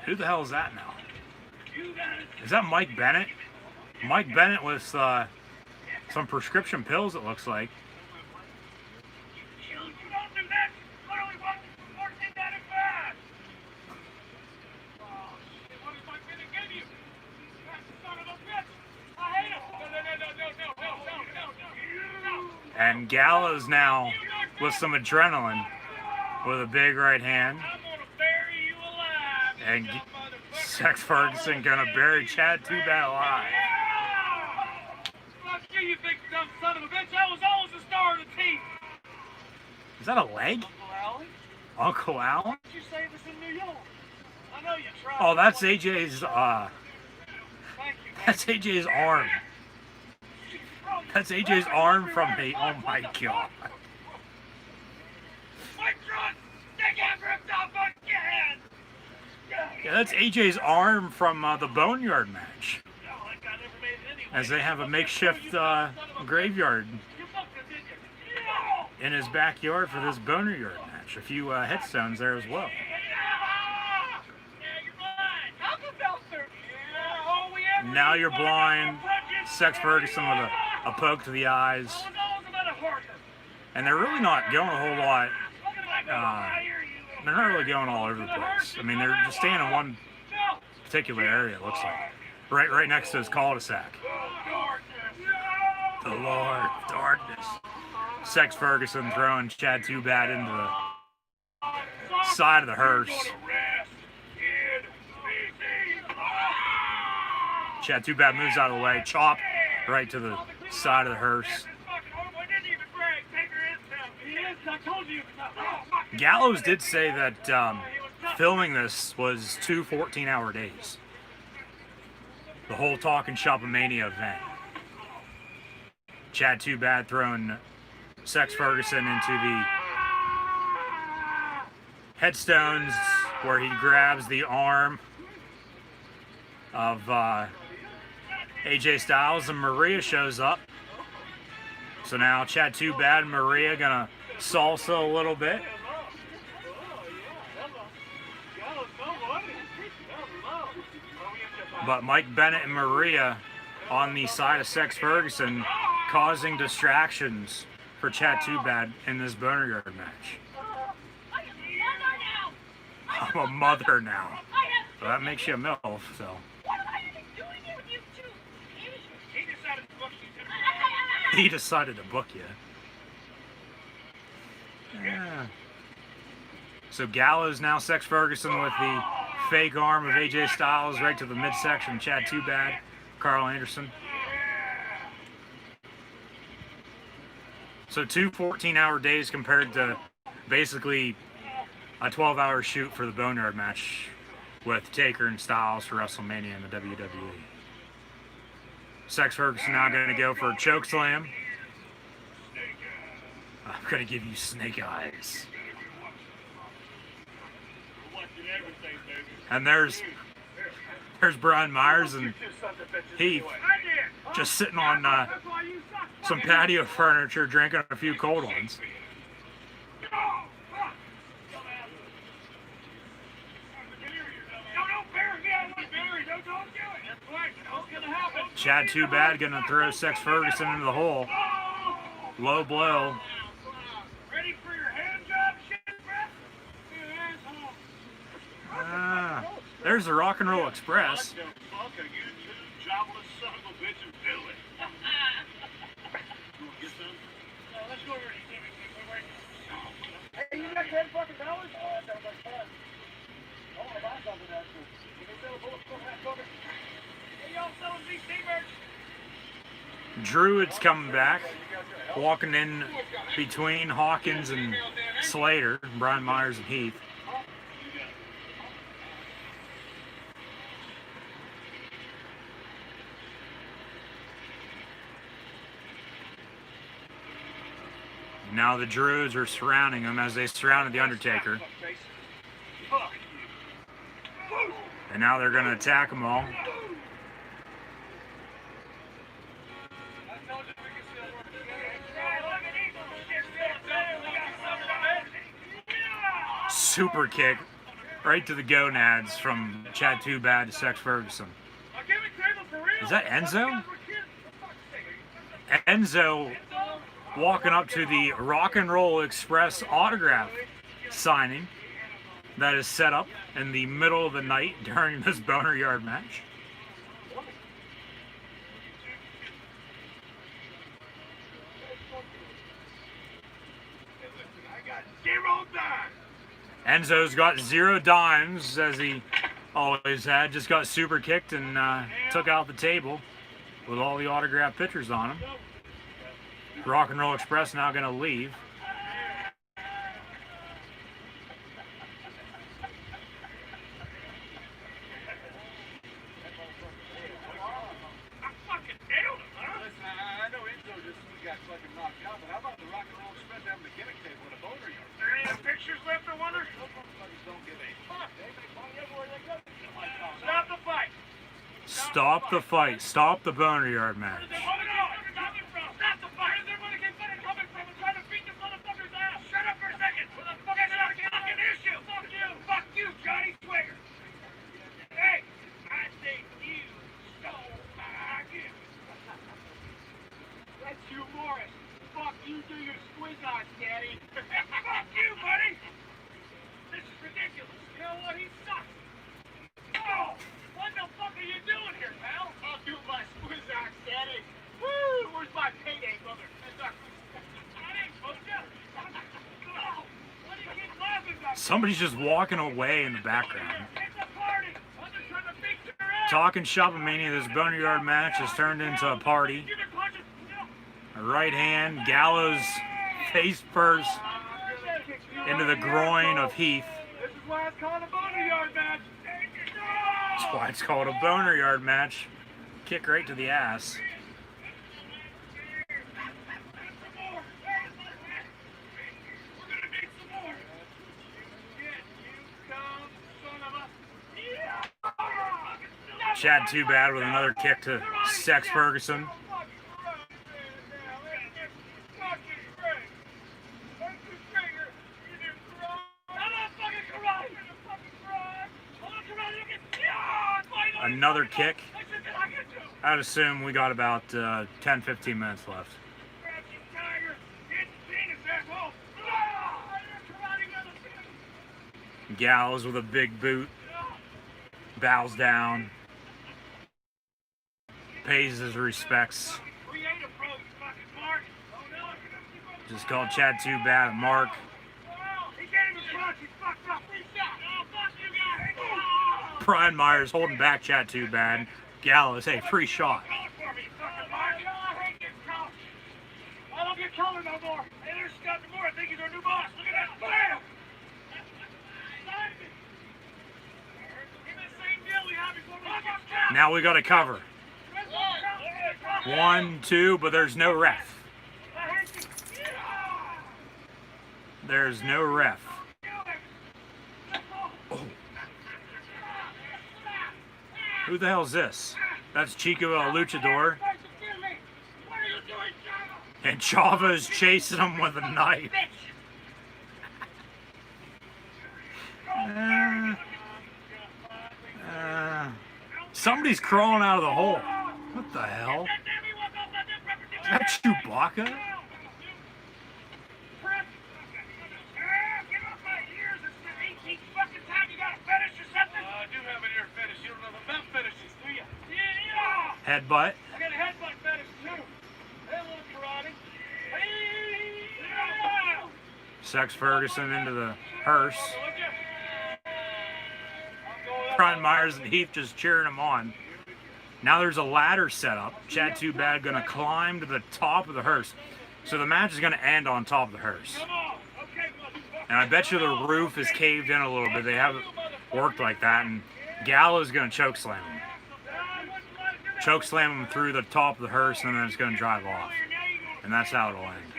Who the hell is that now? Is that Mike Bennett? Mike Bennett with some prescription pills, it looks like. And Gallows now with some adrenaline with a big right hand. And Sex Ferguson gonna bury Chad Too Bad alive. You big dumb son of a bitch. I was always the star of the team. Is that a leg? Uncle Alan? Uncle Alan? Did you save us in New York? I know you tried. Oh, that's AJ's, Thank you, man. that's AJ's arm. That's AJ's arm from the, oh my god. My truck! They got ripped off on your head! Yeah, that's AJ's arm from the Boneyard match. As they have a makeshift graveyard in his backyard for this Boneyard match. A few headstones there as well. Now you're blind. Sex Ferguson with a poke to the eyes. And they're really not going a whole lot. They're not really going all over the place. I mean, they're just staying in one particular area, it looks like. Right next to his cul-de-sac. The Lord of Darkness. Sex Ferguson throwing Chad Too Bad into the side of the hearse. Chad Too Bad moves out of the way. Chop right to the side of the hearse. Gallows did say that filming this was 2 14-hour days. The whole Talking Shop of Mania event. Chad Too Bad throwing Sex Ferguson into the headstones where he grabs the arm of AJ Styles, and Maria shows up. So now Chad Too Bad and Maria gonna salsa a little bit. But Mike Bennett and Maria on the side of Sex Ferguson, causing distractions for Chad Too Bad in this Boneyard match. I'm a mother now. So that makes you a MILF, so. He decided to book you. Yeah. So Gallows now Sex Ferguson with the fake arm of AJ Styles right to the midsection. Chad Too Bad, Carl Anderson. So two 14-hour days compared to basically a 12-hour shoot for the Boneyard match with Taker and Styles for WrestleMania in the WWE. Sex Ferguson now going to go for a chokeslam. I'm going to give you snake eyes. And there's Brian Myers and Heath just sitting on some patio furniture drinking a few cold ones. Chad Too Bad gonna throw Sex Ferguson into the hole. Low blow. Ready for your hand job, shit, Brett? There's the Rock and Roll Express. What the fuck are you two jobless son of a bitches doing? You wanna get some? No, let's go over and eat it. Hey, you got $10 fucking dollars? Oh, that sounds like fun. I want to buy something actually. Can you sell a bulletproof hat cover? Hey, y'all selling VC merch? Druid's coming back, walking in between Hawkins and Slater, Brian Myers and Heath. Now the Druids are surrounding him as they surrounded the Undertaker. And now they're going to attack them all. Super kick right to the gonads from Chad Too Bad to Sex Ferguson. Is that Enzo? Enzo walking up to the Rock and Roll Express autograph signing that is set up in the middle of the night during this Boner Yard match. Enzo's got 0 dimes, as he always had. Just got super kicked and took out the table with all the autographed pictures on him. Rock and Roll Express now going to leave. Listen, I know Enzo just got fucking knocked out, but how about the Rock and Roll Express having the gimmick table in a boner yard? There any pictures left, I wonder? Those motherfuckers don't give a fuck. They make money everywhere they go. Stop the fight! Stop the fight. Stop the Boner Yard match. Stop the fight! Where's their money coming from? I'm trying to beat this motherfucker's ass! Shut up for a second! What the fuck is not a fucking issue? Fuck you! Fuck you, Johnny Swigger! Hey! I think you stole my gift! That's Hugh Morris. Fuck you, do your squeeze on, Daddy! Fuck you, buddy! This is ridiculous. You know what? He sucks! Oh! What the fuck are you doing here, pal? I'll do my squeeze on, Daddy! Woo! Where's my payday, mother? Somebody's just walking away in the background. Talking Shop of Mania, this Boneyard match has turned into a party. A right hand, Gallows face first into the groin of Heath. This is why it's called a boner yard match. That's why it's called a Boner Yard match. Kick right to the ass. Chad Too Bad with another kick to Sex Ferguson. Another kick. I'd assume we got about 10-15 minutes left. Gallows with a big boot. Bows down. Pays his respects. Just called Chad Too Bad Mark. Brian Myers holding back Chat too bad. Gallows, hey, free shot. I don't get color no more. Hey, there's Scott DeMore. I think he's our new boss. Look at that. Bam! Give me the same deal we had before we got Now we got to cover. 1, 2, but there's no ref. There's no ref. Oh. Who the hell's this? That's Chico El Luchador. And Chava's chasing him with a knife. Somebody's crawling out of the hole. What the hell? Is that Chewbacca? Headbutt. I got a headbutt fetish too. Hey, little karate. Sex Ferguson into the hearse. Brian Myers and Heath just cheering him on. Now there's a ladder set up. Chad Too Bad gonna climb to the top of the hearse. So the match is gonna end on top of the hearse. And I bet you the roof is caved in a little bit. They haven't worked like that. And Gallows gonna choke slam him. Choke slam him through the top of the hearse, and then it's going to drive off. And that's how it'll end.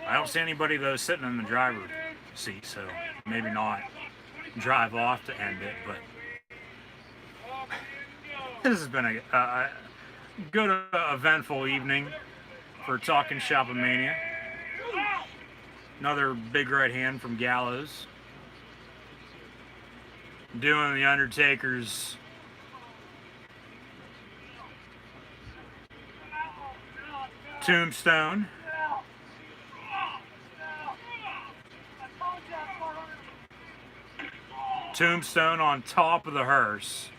I don't see anybody, though, sitting in the driver's seat, so maybe not drive off to end it. But this has been a good, eventful evening for Talking Shop of Mania. Another big right hand from Gallows. Doing the Undertaker's tombstone. Tombstone on top of the hearse.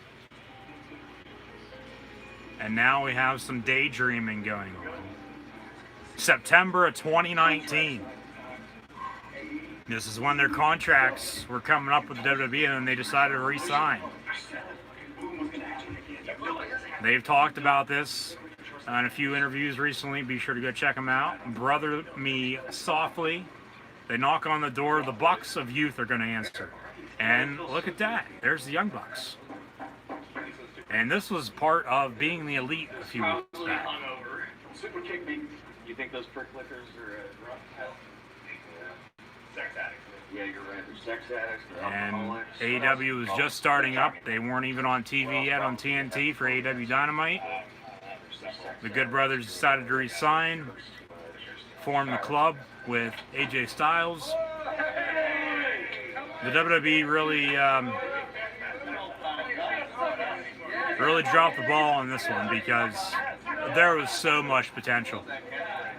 And now we have some daydreaming going on. September of 2019. This is when their contracts were coming up with the WWE, and then they decided to re-sign. They've talked about this in a few interviews recently. Be sure to go check them out. Brother Me Softly. They knock on the door. The Bucks of Youth are going to answer. And look at that. There's the Young Bucks. And this was part of being the Elite a few weeks back. You think those prick lickers are rough? Sex addicts. Yeah, you're right. They're sex addicts. They're And alcoholics. AEW was just starting up. They weren't even on TV yet on TNT for AEW Dynamite. The Good Brothers decided to resign, form the club with AJ Styles. The WWE really dropped the ball on this one because there was so much potential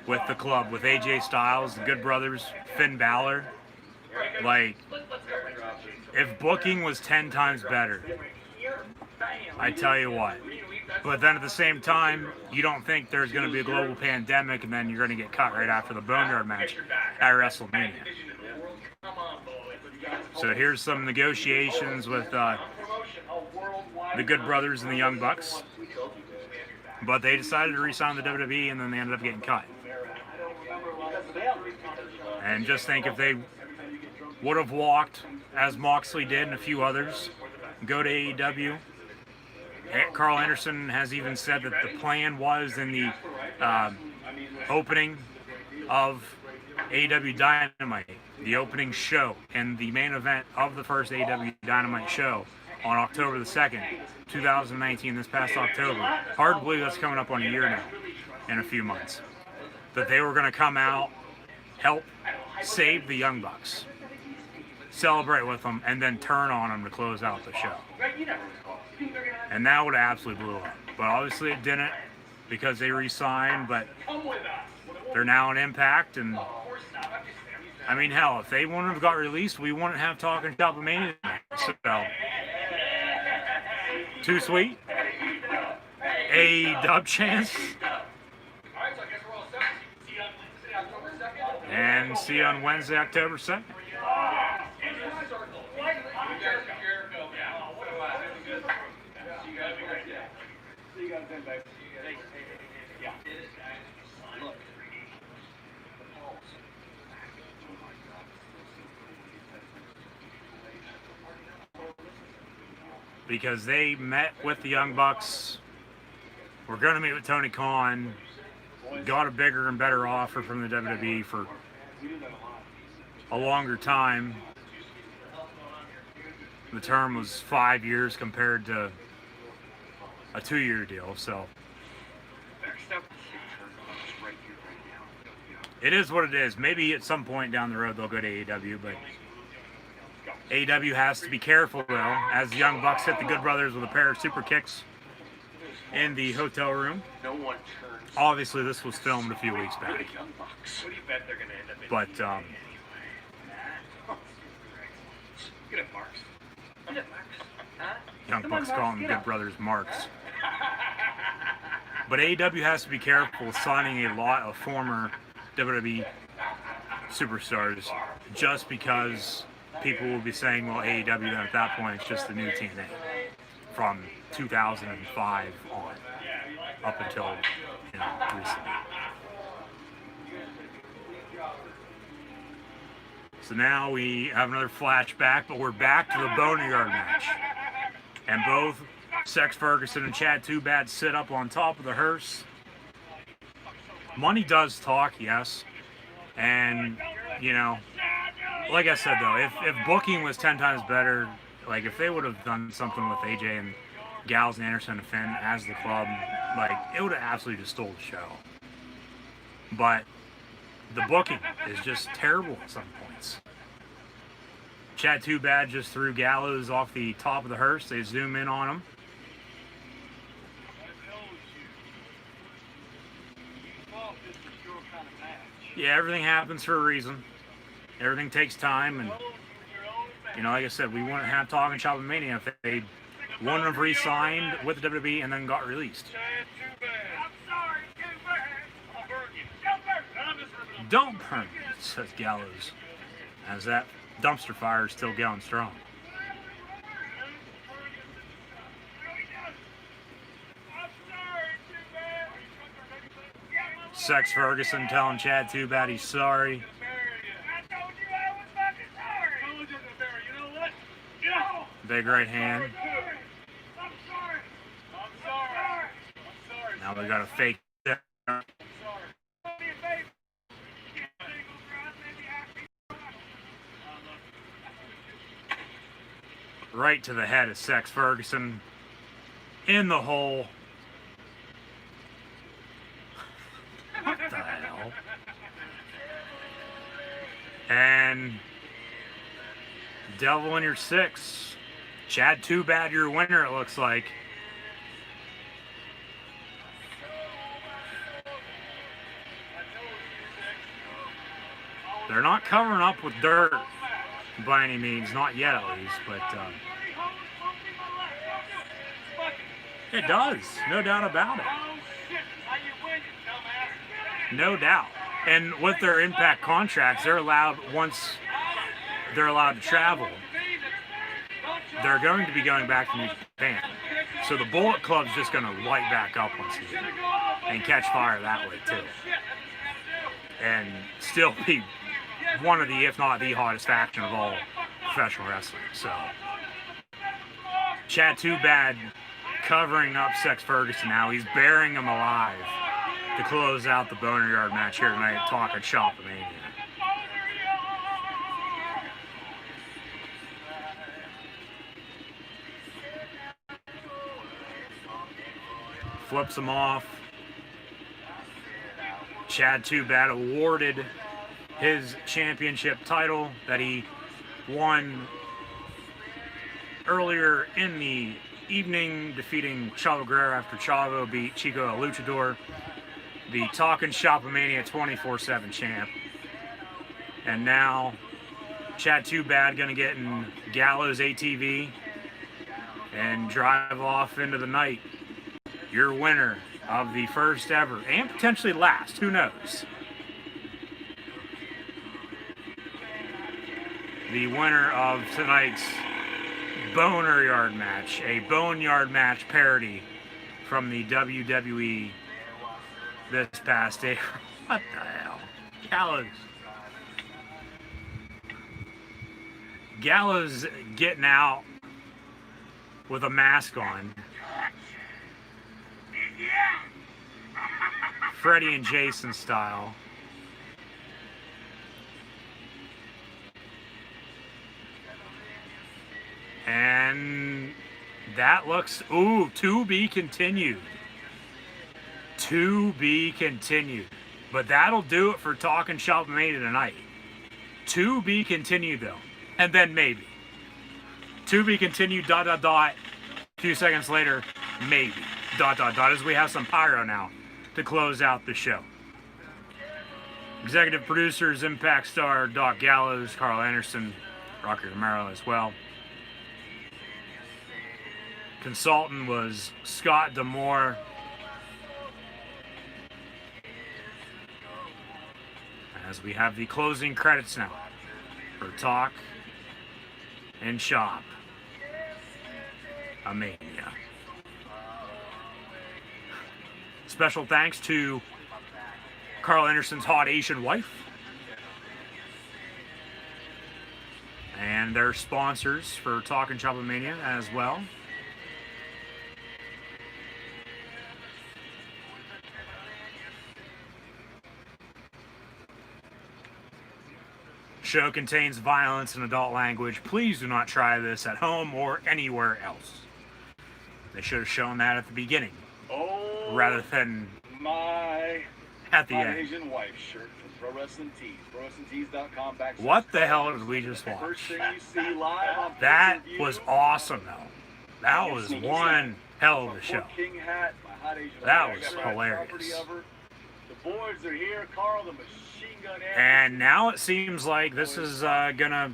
with the club, with AJ Styles, the Good Brothers, Finn Balor. Like, if booking was 10 times better, I tell you what. But then at the same time, you don't think there's going to be a global pandemic and then you're going to get cut right after the Boneyard match at WrestleMania. So here's some negotiations with the Good Brothers and the Young Bucks. But they decided to re-sign the WWE, and then they ended up getting cut. And just think, if they would have walked, as Moxley did and a few others, go to AEW. Carl Anderson has even said that the plan was in the opening of AEW Dynamite, the opening show, and the main event of the first AEW Dynamite show on October the 2nd, 2019, this past October. Hard to believe that's coming up on a year now, in a few months. That they were going to come out, help save the Young Bucks, celebrate with them, and then turn on them to close out the show. And that would have absolutely blew up. But obviously it didn't, because they re-signed, but they're now in Impact, and I mean, hell, if they wouldn't have got released, we wouldn't have Talking Shop of Mania. So, too sweet. A dub chance. And see you on Wednesday, October 2nd. right back. Hey, yeah. Look. The Pauls. Oh my God, because they met with the Young Bucks. We're going to meet with Tony Khan. Got a bigger and better offer from the WWE for a longer time. The term was 5 years compared to a 2-year deal, so it is what it is. Maybe at some point down the road they'll go to AEW, but AEW has to be careful though, as the Young Bucks hit the Good Brothers with a pair of super kicks in the hotel room. no one turns. Obviously, this was filmed a few weeks back, What do you bet they're going to end up in? but Get up, Marks. Get up, Marks. Huh? Young Come on, Bucks Marks, calling the get Good up. Brothers marks. But AEW has to be careful with signing a lot of former WWE superstars just because people will be saying, well, AEW then at that point it's just the new TNA from 2005 on up until recently. So now we have another flashback, but we're back to the Boneyard match. And both Sex Ferguson and Chad Too Bad sit up on top of the hearse. Money does talk, yes. And, you know, like I said though, if booking was 10 times better, like if they would have done something with AJ and Gallows and Anderson and Finn as the club, like it would have absolutely just stole the show. But the booking is just terrible at some points. Chad Too Bad just threw Gallows off the top of the hearse. They zoom in on him. Yeah, everything happens for a reason. Everything takes time, and you know, like I said, we wouldn't have Talking Shop and Mania if they wouldn't have re-signed with the WWE and then got released. Don't burn me, says Gallows, as that dumpster fire is still going strong. Sex Ferguson telling Chad Too Bad he's sorry. Big right hand. Now we got a fake. Right to the head of Sex Ferguson. In the hole. What the hell? And Devil in your six. Chad Too Bad, your winner, it looks like. They're not covering up with dirt by any means, not yet at least, but it does, no doubt about it. No doubt. And with their Impact contracts, they're allowed, once they're allowed to travel, they're going to be going back to New Japan. So the Bullet Club's just going to light back up once again and catch fire that way too. And still be one of the, if not the hottest faction of all professional wrestling. So Chad Too Bad covering up Sex Ferguson now. He's burying him alive to close out the Boneyard match here tonight at Talking Shop Mania. Flips him off. Chad Too Bad awarded his championship title that he won earlier in the evening, defeating Chavo Guerrero after Chavo beat Chico El Luchador, the Talking Shop Mania 24/7 champ. And now Chad Too Bad gonna get in Gallows ATV and drive off into the night. Your winner of the first ever, and potentially last, who knows? The winner of tonight's Boneyard match, a Boneyard match parody from the WWE this past day. What the hell? Gallows getting out with a mask on. Freddie and Jason style. And that looks, ooh, to be continued. To be continued. But that'll do it for Talking Shop Mania tonight. To be continued, though. And then maybe. To be continued, ... A few seconds later, maybe. ... As we have some pyro now to close out the show. Executive producers, Impact Star, Doc Gallows, Carl Anderson, Rocky Romero as well. Consultant was Scott Demore. As we have the closing credits now for Talk and Shop Mania. Special thanks to Carl Anderson's hot Asian wife and their sponsors for Talk and Shop Mania as well. Show contains violence and adult language. Please do not try this at home or anywhere else. They should have shown that at the beginning, rather than My at the end. Asian wife shirt from Pro Wrestling Tees. ProWrestlingTees.com. What the hell did we just First watch? thing you see live on That pay-per-view. was awesome, though. That was one hell of a show. King hat, my hot Asian That wife. was I got my hilarious. property of her. The boards are here. Carl, the machine gun. And now it seems like this is gonna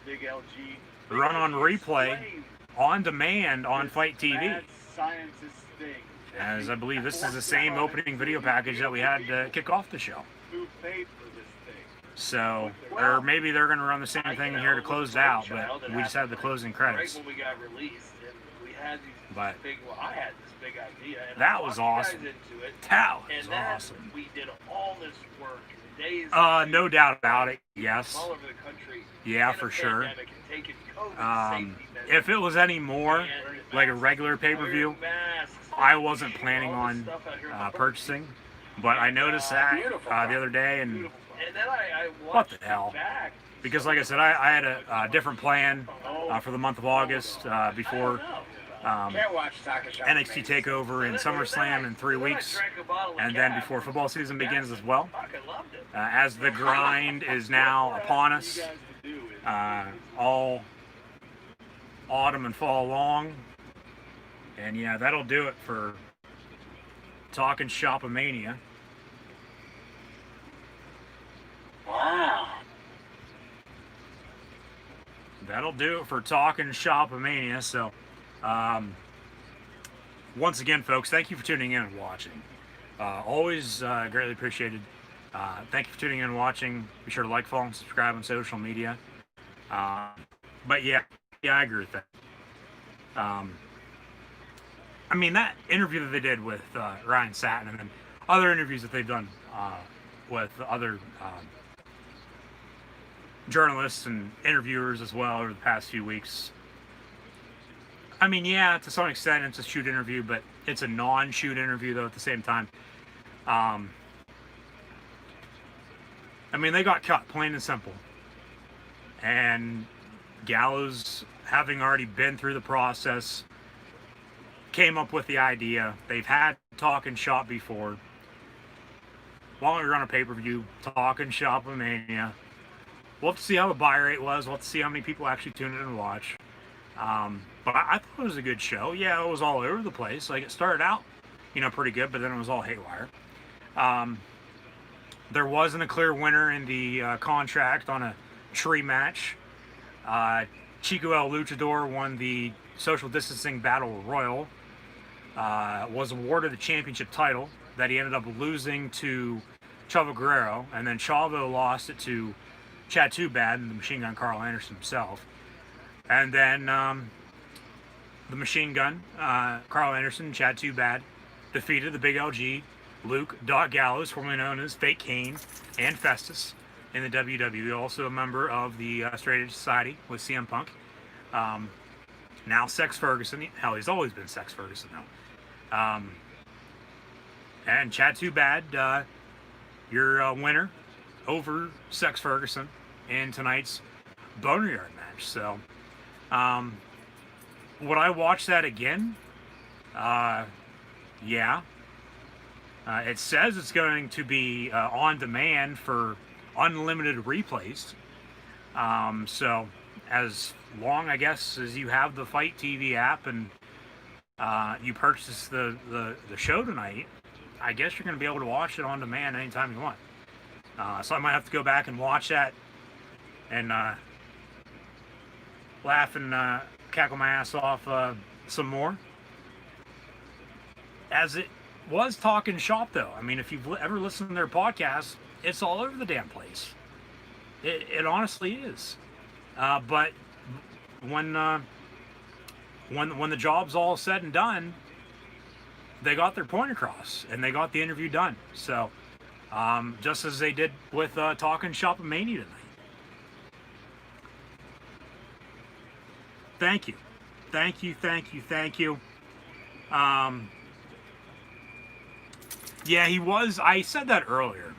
Big LG. run on replay, on demand on Fight TV. Mad scientist thing. As I believe this is the same opening video package that we had to kick off the show. Who paid for this thing? So, or maybe they're going to run the same thing here to close it out, but we just had the closing credits. Right when we got released, and we had these But big. Well, I had this big idea, and that I was talked you guys awesome. Into it, That was and then awesome. we did all this work in days. No doubt about it. Yes. All over the country. Yeah, in for a sure. pandemic and taking COVID safety measures. If it was any more And like a regular pay-per-view, masks, I wasn't planning all this on stuff out here in the purchasing, but I noticed that the other day, and And then I what watched the hell? it back. Because like I said, I had a different plan for the month of August before Can't watch Talking Shop NXT Mania. TakeOver and SummerSlam in 3 weeks, and then before football season begins as well. Fucking loved it. As the grind is now upon us, all autumn and fall long, and yeah, that'll do it for Talking Shop-A-Mania. Wow. That'll do it for Talking Shop-A-Mania. So, once again, folks, thank you for tuning in and watching. Always greatly appreciated. Thank you for tuning in and watching. Be sure to like, follow, and subscribe on social media. But yeah, I agree with that. I mean, that interview that they did with Ryan Satin, and then other interviews that they've done with other journalists and interviewers as well over the past few weeks. I mean, yeah, to some extent it's a shoot interview, but it's a non-shoot interview though at the same time. I mean, they got cut, plain and simple. And Gallows, having already been through the process, came up with the idea. They've had Talk and Shop before. Why don't we run a pay-per-view, Talk and Shop Mania? We'll have to see how the buy rate was. We'll have to see how many people actually tuned in and watch. But I thought it was a good show. Yeah, it was all over the place. Like, it started out, pretty good, but then it was all haywire. There wasn't a clear winner in the contract on a tree match. Chico El Luchador won the social distancing battle royal. Was awarded the championship title that he ended up losing to Chavo Guerrero, and then Chavo lost it to Chad Too Bad and the Machine Gun Carl Anderson himself. And then the Machine Gun, Carl Anderson, Chad Too Bad, defeated the Big LG, Luke Dot Gallows, formerly known as Fake Kane, and Festus in the WWE. Also a member of the Straight Edge Society with CM Punk. Now Sex Ferguson. Hell, he's always been Sex Ferguson though. And Chad Too Bad, your winner over Sex Ferguson in tonight's Boneyard match. So, would I watch that again? Yeah. It says it's going to be on demand for unlimited replays. So, as long, I guess, as you have the Fight TV app and you purchase the show tonight, I guess you're going to be able to watch it on demand anytime you want. So I might have to go back and watch that and laugh and cackle my ass off some more. As it was Talking Shop, though. I mean, if you've ever listened to their podcast, it's all over the damn place. It honestly is. But when the job's all said and done, they got their point across and they got the interview done. So, just as they did with Talking Shop and Mania tonight. Thank you. Thank you. Yeah, he was. I said that earlier.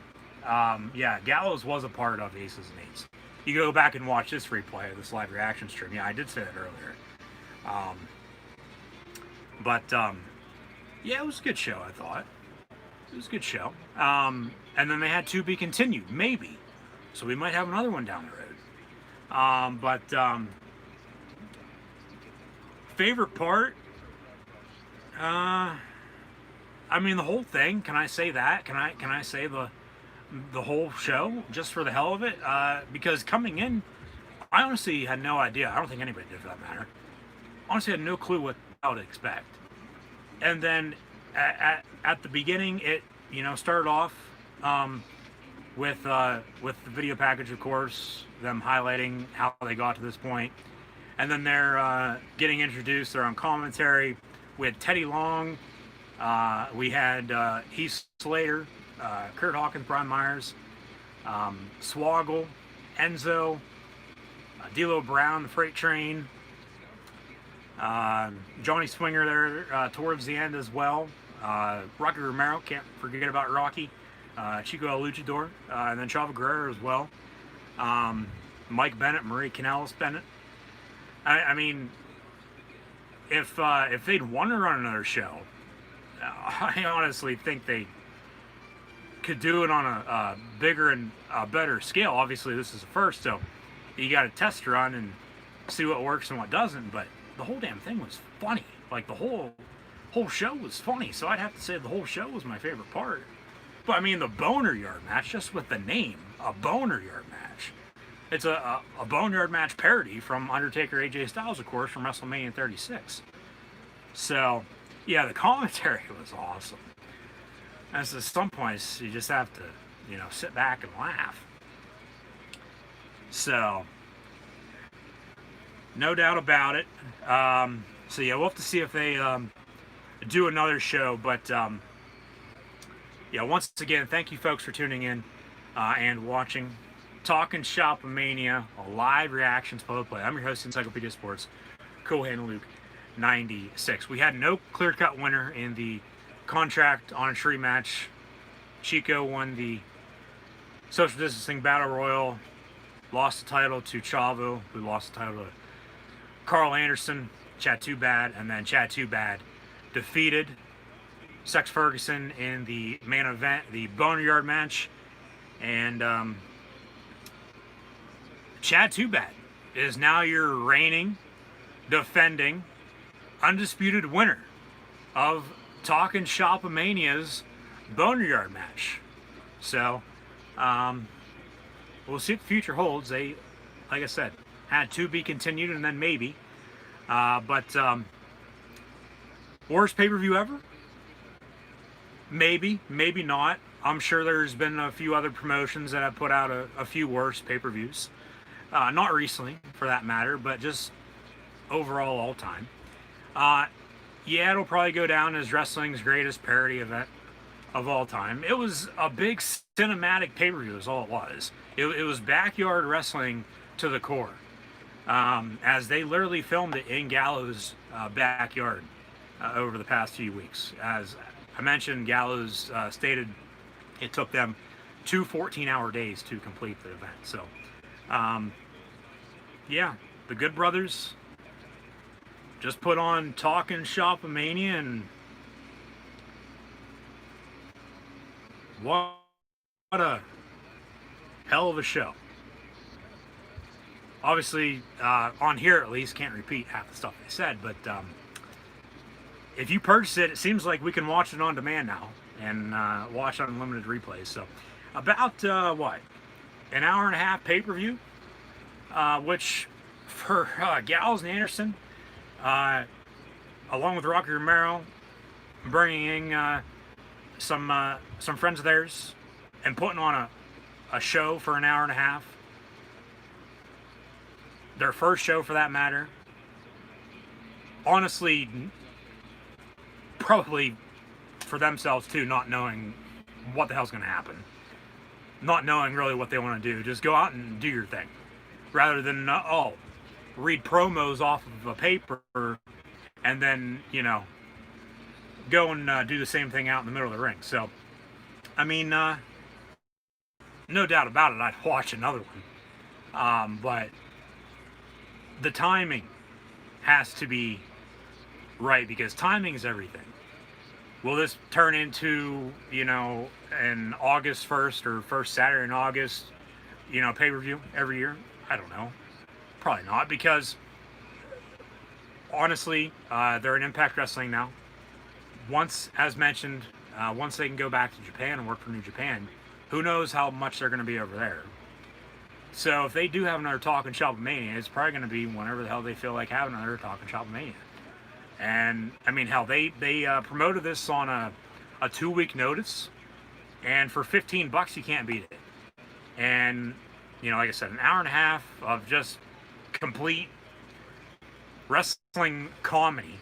Yeah, Gallows was a part of Aces and Eights. You go back and watch this replay of this live reaction stream. Yeah, I did say that earlier. Yeah, it was a good show, I thought. It was a good show. And then they had To Be Continued, maybe. So we might have another one down the road. Favorite part? I mean, the whole thing. Can I say that? Can I say the whole show just for the hell of it? Because coming in, I honestly had no idea. I don't think anybody did, for that matter. Honestly, had no clue what I would expect. And then at the beginning, it started off with the video package, of course, them highlighting how they got to this point, and then they're getting introduced. They're on commentary. We had Teddy Long. We had Heath Slater, Kurt Hawkins, Brian Myers, Swoggle, Enzo, D'Lo Brown, the Freight Train, Johnny Swinger there towards the end as well. Rocky Romero, can't forget about Rocky. Chico El Luchador, and then Chavo Guerrero as well. Mike Bennett, Marie Kanellis Bennett. I mean, if they'd want to run another show, I honestly think they could do it on a bigger and better scale. Obviously, this is the first, so you got to test run and see what works and what doesn't. But the whole damn thing was funny. Like, the whole show was funny. So I'd have to say the whole show was my favorite part. But I mean, the Boneyard match, just with the name, a Boneyard match. It's a Boneyard match parody from Undertaker AJ Styles, of course, from WrestleMania 36. So, yeah, the commentary was awesome. And so at some points, you just have to, sit back and laugh. So, no doubt about it. So, yeah, we'll have to see if they do another show. But, yeah, once again, thank you folks for tuning in and watching Talking Shop Mania, a live reactions play. I'm your host, Encyclopedia Sports, Co-Hand Luke 96. We had no clear-cut winner in the contract on a tree match. Chico won the social distancing battle royal, lost the title to Chavo, who lost the title to Carl Anderson, Chad Too Bad, and then Chad Too Bad defeated Sex Ferguson in the main event, the Boneyard match, and Chad Too Bad is now your reigning, defending, undisputed winner of Talking Shop Mania's Boneyard match. So, we'll see what the future holds. They, like I said, had to be continued and then maybe. Worst pay-per-view ever? Maybe, maybe not. I'm sure there's been a few other promotions that have put out a few worse pay-per-views. Not recently, for that matter, but just overall all time. Yeah, it'll probably go down as wrestling's greatest parody event of all time. It was a big cinematic pay-per-view is all it was. It was backyard wrestling to the core. As they literally filmed it in Gallows' backyard over the past few weeks. As I mentioned, Gallows stated it took them 2 14-hour days to complete the event. So, yeah, the Good Brothers just put on Talkin' Shop Mania, and what a hell of a show. Obviously, on here at least, can't repeat half the stuff they said, but if you purchase it, it seems like we can watch it on demand now and watch unlimited replays. So, about what, an hour and a half pay-per-view, which for Gallows and Anderson, along with Rocky Romero, bringing in some friends of theirs and putting on a show for an hour and a half. Their first show, for that matter. Honestly, probably for themselves too, not knowing what the hell's going to happen. Not knowing really what they want to do. Just go out and do your thing. Rather than, read promos off of a paper and then, go and do the same thing out in the middle of the ring. So, I mean, no doubt about it, I'd watch another one. But the timing has to be right, because timing is everything. Will this turn into, an August 1st or first Saturday in August, pay-per-view every year? I don't know. Probably not, because honestly, they're in Impact Wrestling now. Once, as mentioned, once they can go back to Japan and work for New Japan, who knows how much they're going to be over there. So if they do have another Talkin' Shop Mania, it's probably going to be whenever the hell they feel like having another Talkin' Shop Mania. And, I mean, hell, they promoted this on a 2-week notice, and for $15 you can't beat it. And, like I said, an hour and a half of just complete wrestling comedy.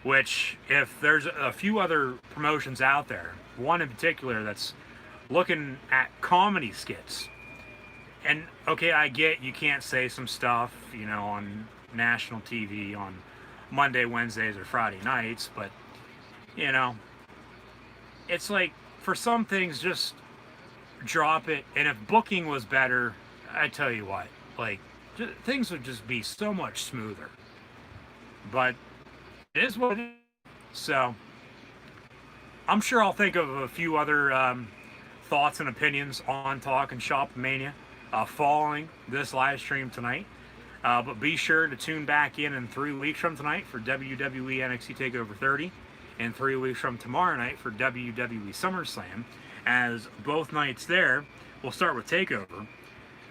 Which, if there's a few other promotions out there, one in particular that's looking at comedy skits, and okay, I get you can't say some stuff, on national TV on Monday, Wednesdays, or Friday nights, but, it's like, for some things, just drop it, and if booking was better, I tell you what, like, things would just be so much smoother. But it is what it is. So, I'm sure I'll think of a few other thoughts and opinions on Talkin' Shop Mania following this live stream tonight. But be sure to tune back in 3 weeks from tonight for WWE NXT TakeOver 30, and 3 weeks from tomorrow night for WWE SummerSlam, as both nights there, we'll start with TakeOver.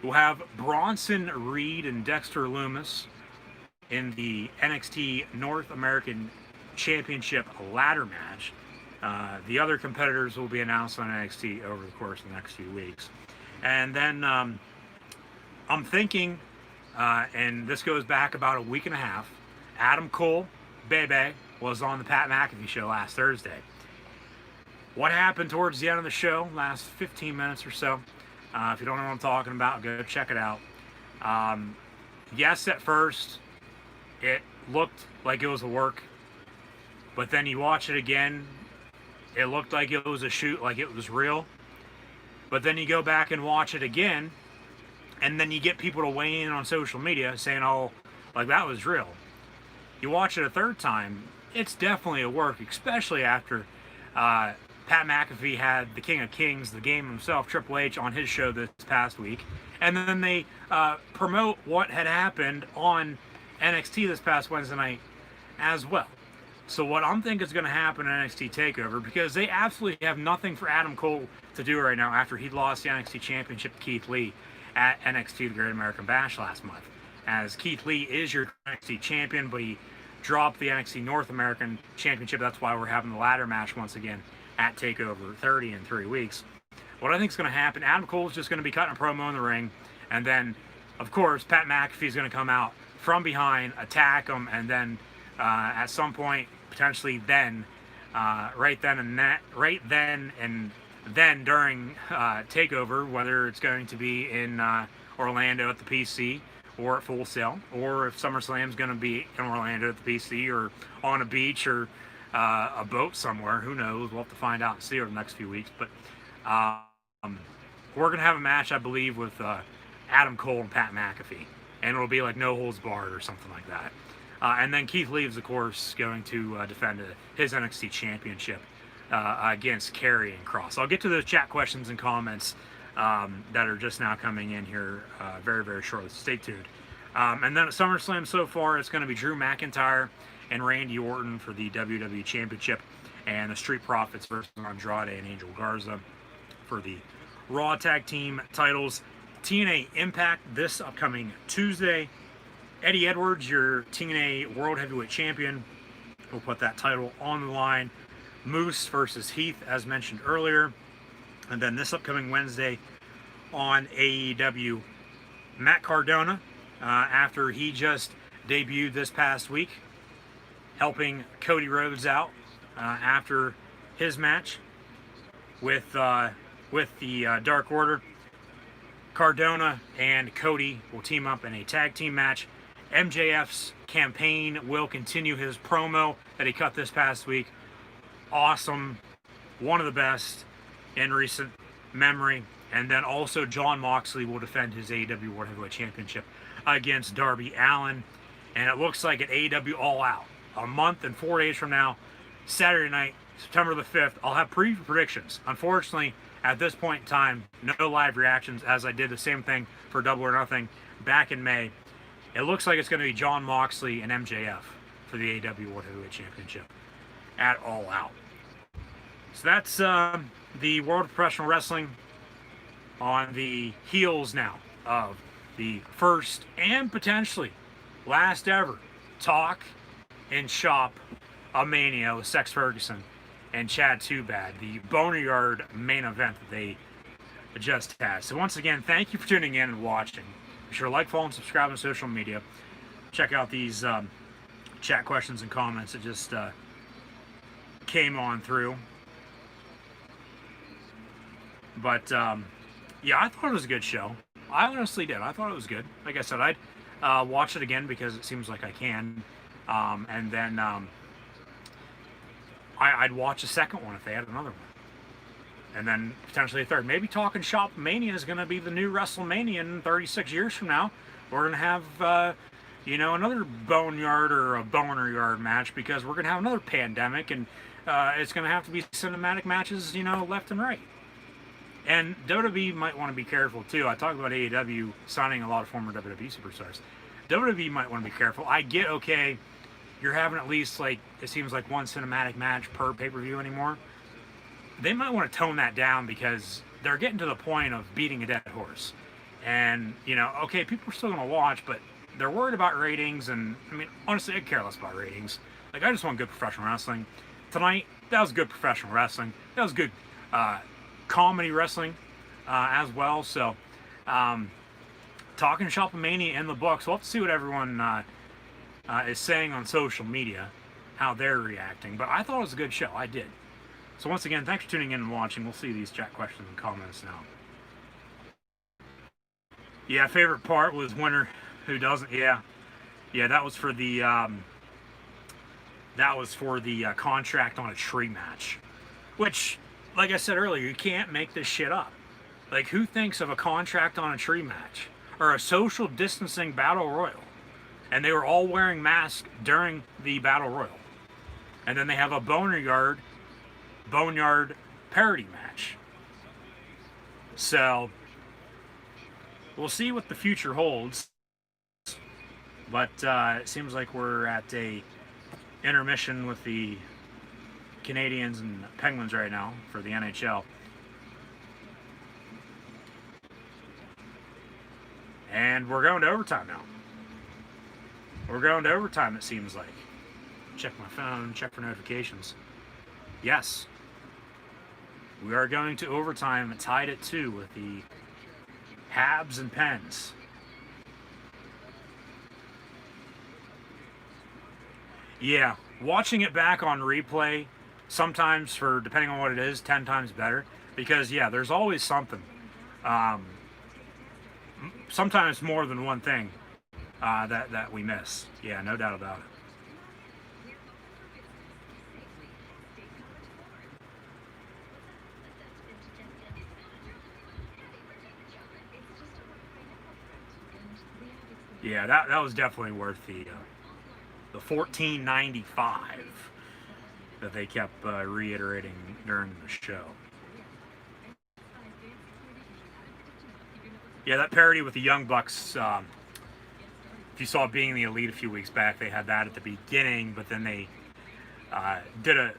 We'll have Bronson Reed and Dexter Lumis in the NXT North American Championship ladder match. The other competitors will be announced on NXT over the course of the next few weeks. And then I'm thinking, and this goes back about a week and a half, Adam Cole, Bebe, was on the Pat McAfee show last Thursday. What happened towards the end of the show, last 15 minutes or so, if you don't know what I'm talking about, go check it out. Yes, at first, it looked like it was a work, but then you watch it again, it looked like it was a shoot, like it was real. But then you go back and watch it again, and then you get people to weigh in on social media saying, oh, like that was real. You watch it a third time, it's definitely a work, especially after Pat McAfee had the King of Kings, the game himself, Triple H, on his show this past week. And then they promote what had happened on NXT this past Wednesday night as well. So what I'm thinking is going to happen in NXT TakeOver, because they absolutely have nothing for Adam Cole to do right now after he lost the NXT Championship to Keith Lee at NXT The Great American Bash last month. As Keith Lee is your NXT champion, but he dropped the NXT North American Championship. That's why we're having the ladder match once again at TakeOver 30 in 3 weeks. What I think is going to happen, Adam Cole's just going to be cutting a promo in the ring, and then, of course, Pat McAfee is going to come out from behind, attack them, and then at some point, potentially then, right then and then during Takeover, whether it's going to be in Orlando at the PC or at Full Sail, or if SummerSlam's going to be in Orlando at the PC or on a beach or a boat somewhere, who knows? We'll have to find out and see over the next few weeks. But we're going to have a match, I believe, with Adam Cole and Pat McAfee, and it'll be like no holds barred or something like that. And then Keith Lee is, of course, going to defend his NXT Championship against Karrion Kross. I'll get to those chat questions and comments that are just now coming in here very, very shortly. Stay tuned. And then at SummerSlam so far, it's going to be Drew McIntyre and Randy Orton for the WWE Championship, and the Street Profits versus Andrade and Angel Garza for the Raw Tag Team titles. TNA Impact this upcoming Tuesday. Eddie Edwards, your TNA World Heavyweight Champion, will put that title on the line. Moose versus Heath, as mentioned earlier. And then this upcoming Wednesday on AEW, Matt Cardona, after he just debuted this past week, helping Cody Rhodes out after his match with the Dark Order. Cardona and Cody will team up in a tag team match. MJF's campaign will continue his promo that he cut this past week. Awesome. One of the best in recent memory. And then also Jon Moxley will defend his AEW World Heavyweight Championship against Darby Allin. And it looks like at AEW All Out, a month and 4 days from now, Saturday night, September the 5th, I'll have preview predictions. Unfortunately, at this point in time, no live reactions, as I did the same thing for Double or Nothing back in May. It looks like it's going to be Jon Moxley and MJF for the AEW World Heavyweight Championship at All Out. So that's the World of Professional Wrestling on the heels now of the first and potentially last ever Talk and Shop of Mania with Sex Ferguson and Chad Too Bad, the Boneyard main event that they just had. So once again, thank you for tuning in and watching. Be sure to like, follow, and subscribe on social media. Check out these chat questions and comments that just came on through. But yeah, I thought it was a good show. I honestly did. I thought it was good. Like I said, I'd watch it again because it seems like I can. And then I'd watch a second one if they had another one. And then potentially a third. Maybe Talking Shop Mania is going to be the new WrestleMania in 36 years from now. We're going to have, another Boneyard or a Boner Yard match because we're going to have another pandemic, and it's going to have to be cinematic matches, left and right. And WWE might want to be careful, too. I talked about AEW signing a lot of former WWE superstars. WWE might want to be careful. I get, okay, you're having at least, it seems like one cinematic match per pay-per-view anymore. They might want to tone that down because they're getting to the point of beating a dead horse. And, okay, people are still going to watch, but they're worried about ratings. And, honestly, I care less about ratings. I just want good professional wrestling. Tonight, that was good professional wrestling. That was good comedy wrestling as well. So, Talking Shop Mania in the books. We'll have to see what everyone is saying on social media, how they're reacting. But I thought it was a good show. I did. So once again, thanks for tuning in and watching. We'll see these chat questions and comments now. Yeah, favorite part was winner who doesn't. Yeah, that was for the contract on a tree match, which, like I said earlier, you can't make this shit up. Who thinks of a contract on a tree match or a social distancing battle royal? And they were all wearing masks during the battle royal, and then they have a Boneyard parody match. So we'll see what the future holds. But it seems like we're at a intermission with the Canadians and Penguins right now for the NHL. And we're going to overtime now. We're going to overtime, it seems like. Check my phone, check for notifications. Yes. We are going to overtime, tied at 2 with the Habs and Pens. Yeah, watching it back on replay, sometimes for depending on what it is, 10 times better. Because yeah, there's always something. Um, Sometimes more than one thing that we miss. Yeah, no doubt about it. Yeah, that was definitely worth the 14.95 that they kept reiterating during the show. Yeah, that parody with the Young Bucks. If you saw Being the Elite a few weeks back, they had that at the beginning, but then they did a.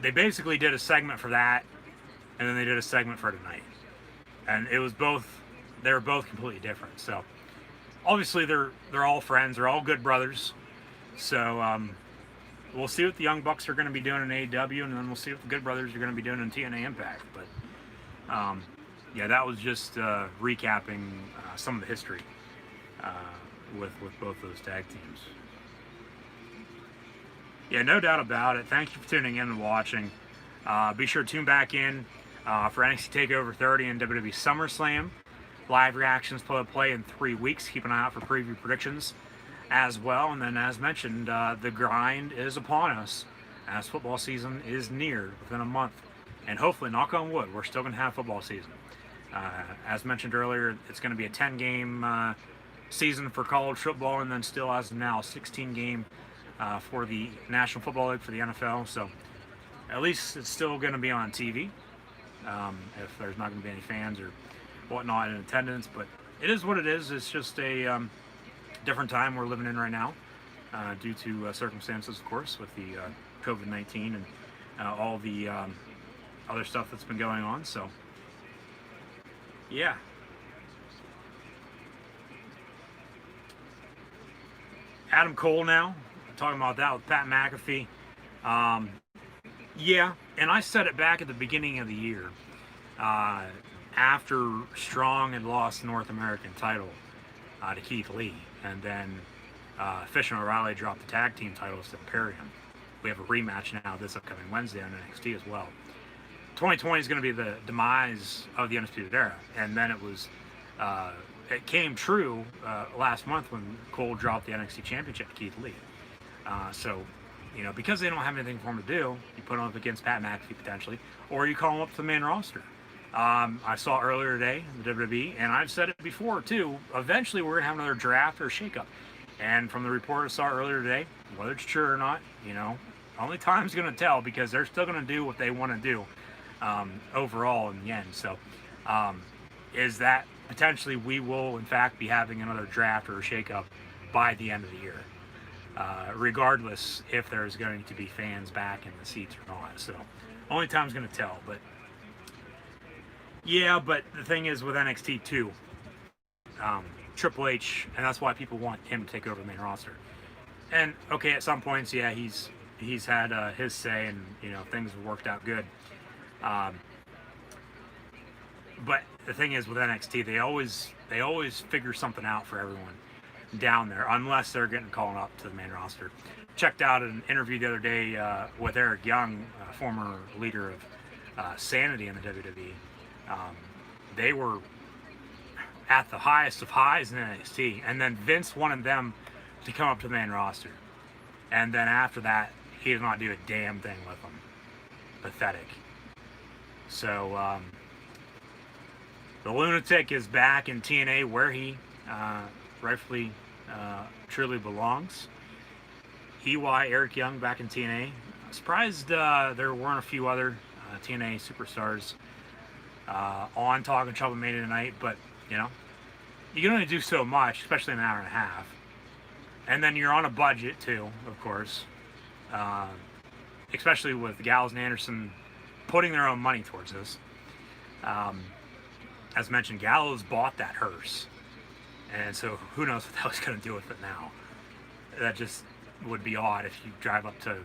They basically did a segment for that, and then they did a segment for tonight, and it was both. They were both completely different. So obviously they're all friends. They're all good brothers. So we'll see what the Young Bucks are going to be doing in AEW, and then we'll see what the Good Brothers are going to be doing in TNA Impact. But yeah, that was just recapping some of the history with both those tag teams. Yeah, no doubt about it. Thank you for tuning in and watching. Be sure to tune back in for NXT TakeOver 30 and WWE SummerSlam. Live reactions play in 3 weeks. Keep an eye out for preview predictions as well. And then, as mentioned, the grind is upon us as football season is near within a month. And hopefully, knock on wood, we're still going to have football season. As mentioned earlier, it's going to be a 10-game season for college football, and then still, as of now, a 16-game for the National Football League for the NFL. So at least it's still going to be on TV if there's not going to be any fans or whatnot in attendance. But it is what it is. It's just a different time we're living in right now due to circumstances, of course, with the COVID-19 and all the other stuff that's been going on. So yeah. Adam Cole now, talking about that with Pat McAfee. Yeah, and I said it back at the beginning of the year, after Strong had lost the North American title to Keith Lee, and then Fish and O'Reilly dropped the tag team titles to Imperium. We have a rematch now this upcoming Wednesday on NXT as well. 2020 is going to be the demise of the Undisputed Era, and then it came true last month when Cole dropped the NXT Championship to Keith Lee. So, you know, because they don't have anything for him to do, you put him up against Pat McAfee potentially, or you call him up to the main roster. I saw earlier today in the WWE, and I've said it before too, eventually we're going to have another draft or shakeup. And from the report I saw earlier today, whether it's true or not, you know, only time's going to tell, because they're still going to do what they want to do overall in the end. So is that potentially we will in fact be having another draft or a shakeup by the end of the year, regardless if there's going to be fans back in the seats or not. So only time's going to tell. But yeah, but the thing is with NXT too, Triple H, and that's why people want him to take over the main roster. And okay, at some points, yeah, he's had his say, and you know, things have worked out good. But the thing is with NXT, they always figure something out for everyone down there, unless they're getting called up to the main roster. Checked out an interview the other day with Eric Young, former leader of Sanity in the WWE. They were at the highest of highs in NXT, and then Vince wanted them to come up to the main roster, and then after that, he did not do a damn thing with them. Pathetic. So the lunatic is back in TNA, where he rightfully truly belongs. EY, Eric Young, back in TNA. Surprised there weren't a few other TNA superstars on Talking Shop with Mania tonight, but you know, you can only do so much, especially in an hour and a half. And then you're on a budget too, of course, especially with Gallows and Anderson putting their own money towards this. As mentioned, Gallows bought that hearse, and so who knows what that was going to do with it now. That just would be odd if you drive up to,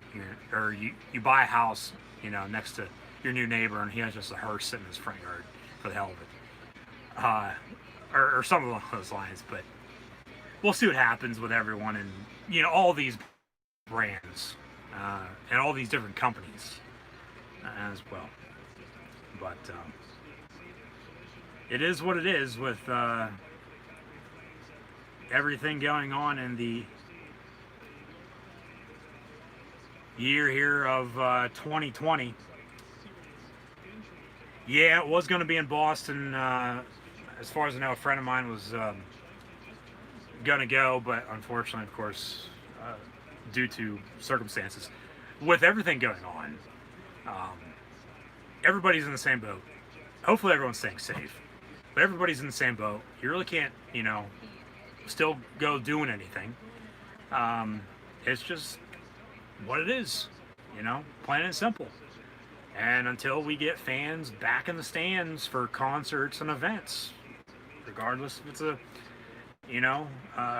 or you buy a house, you know, next to your new neighbor, and he has just a hearse sitting in his front yard for the hell of it, or something along those lines. But we'll see what happens with everyone, and all these brands and all these different companies as well. But it is what it is with everything going on in the year here of 2020. Yeah, it was going to be in Boston. As far as I know, a friend of mine was going to go, but unfortunately, of course, due to circumstances, with everything going on, everybody's in the same boat. Hopefully, everyone's staying safe, but everybody's in the same boat. You really can't, still go doing anything. It's just what it is, plain and simple. And until we get fans back in the stands for concerts and events, regardless if it's a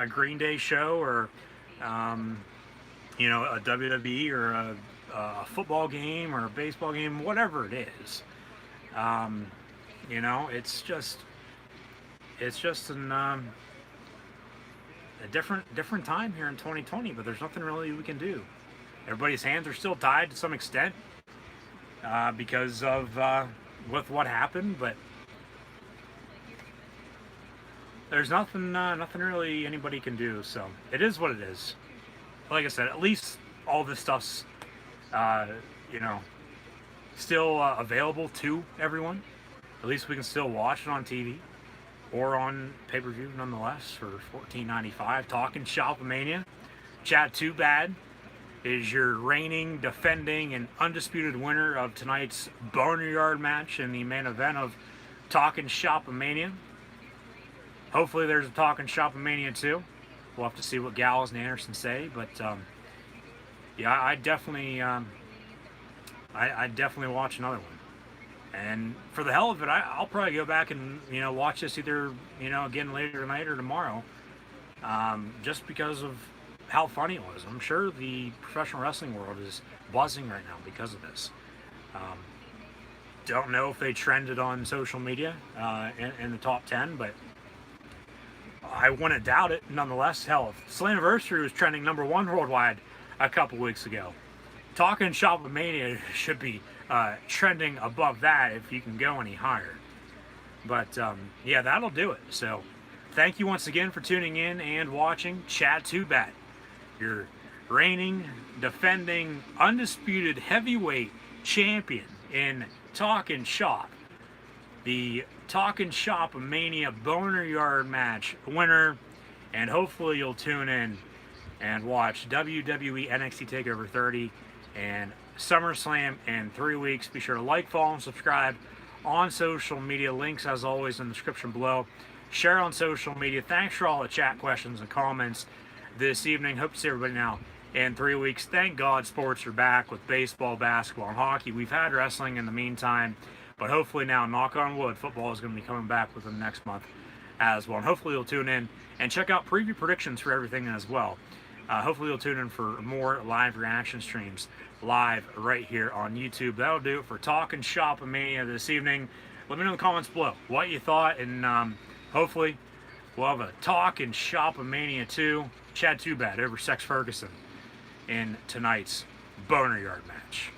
Green Day show or a WWE or a football game or a baseball game, whatever it is, it's just a different time here in 2020. But there's nothing really we can do. Everybody's hands are still tied to some extent because of with what happened, but there's nothing really anybody can do. So it is what it is. Like I said, at least all this stuff's still available to everyone. At least we can still watch it on TV or on pay-per-view nonetheless for $14.95. Talking Shop Mania. Chat Too Bad is your reigning, defending, and undisputed winner of tonight's Boneyard match in the main event of Talking Shop Mania. Hopefully there's a Talking Shop Mania too. We'll have to see what Gallows and Anderson say, but I definitely watch another one. And for the hell of it, I'll probably go back and watch this either again later tonight or tomorrow, just because of how funny it was. I'm sure the professional wrestling world is buzzing right now because of this. Don't know if they trended on social media in the top 10, but I wouldn't doubt it nonetheless. Hell, if Slammiversary was trending #1 worldwide a couple weeks ago, Talking Shop Mania should be trending above that if you can go any higher. But that'll do it. So thank you once again for tuning in and watching Chat Too Bad, your reigning, defending, undisputed heavyweight champion in Talking Shop. The Talking Shop Mania Boneyard match winner. And hopefully you'll tune in and watch WWE NXT TakeOver 30 and SummerSlam in 3 weeks. Be sure to like, follow, and subscribe on social media. Links, as always, in the description below. Share on social media. Thanks for all the chat questions and comments this evening. Hope to see everybody now in 3 weeks. Thank God sports are back with baseball, basketball, and hockey. We've had wrestling in the meantime, but hopefully now, knock on wood, football is going to be coming back within the next month as well. And hopefully you'll tune in and check out preview predictions for everything as well. Hopefully you'll tune in for more live reaction streams live right here on YouTube. That'll do it for Talking Shop Mania this evening. Let me know in the comments below what you thought, and hopefully we'll have a Talking Shop Mania 2. Chad Too Bad over Sex Ferguson in tonight's Boneyard match.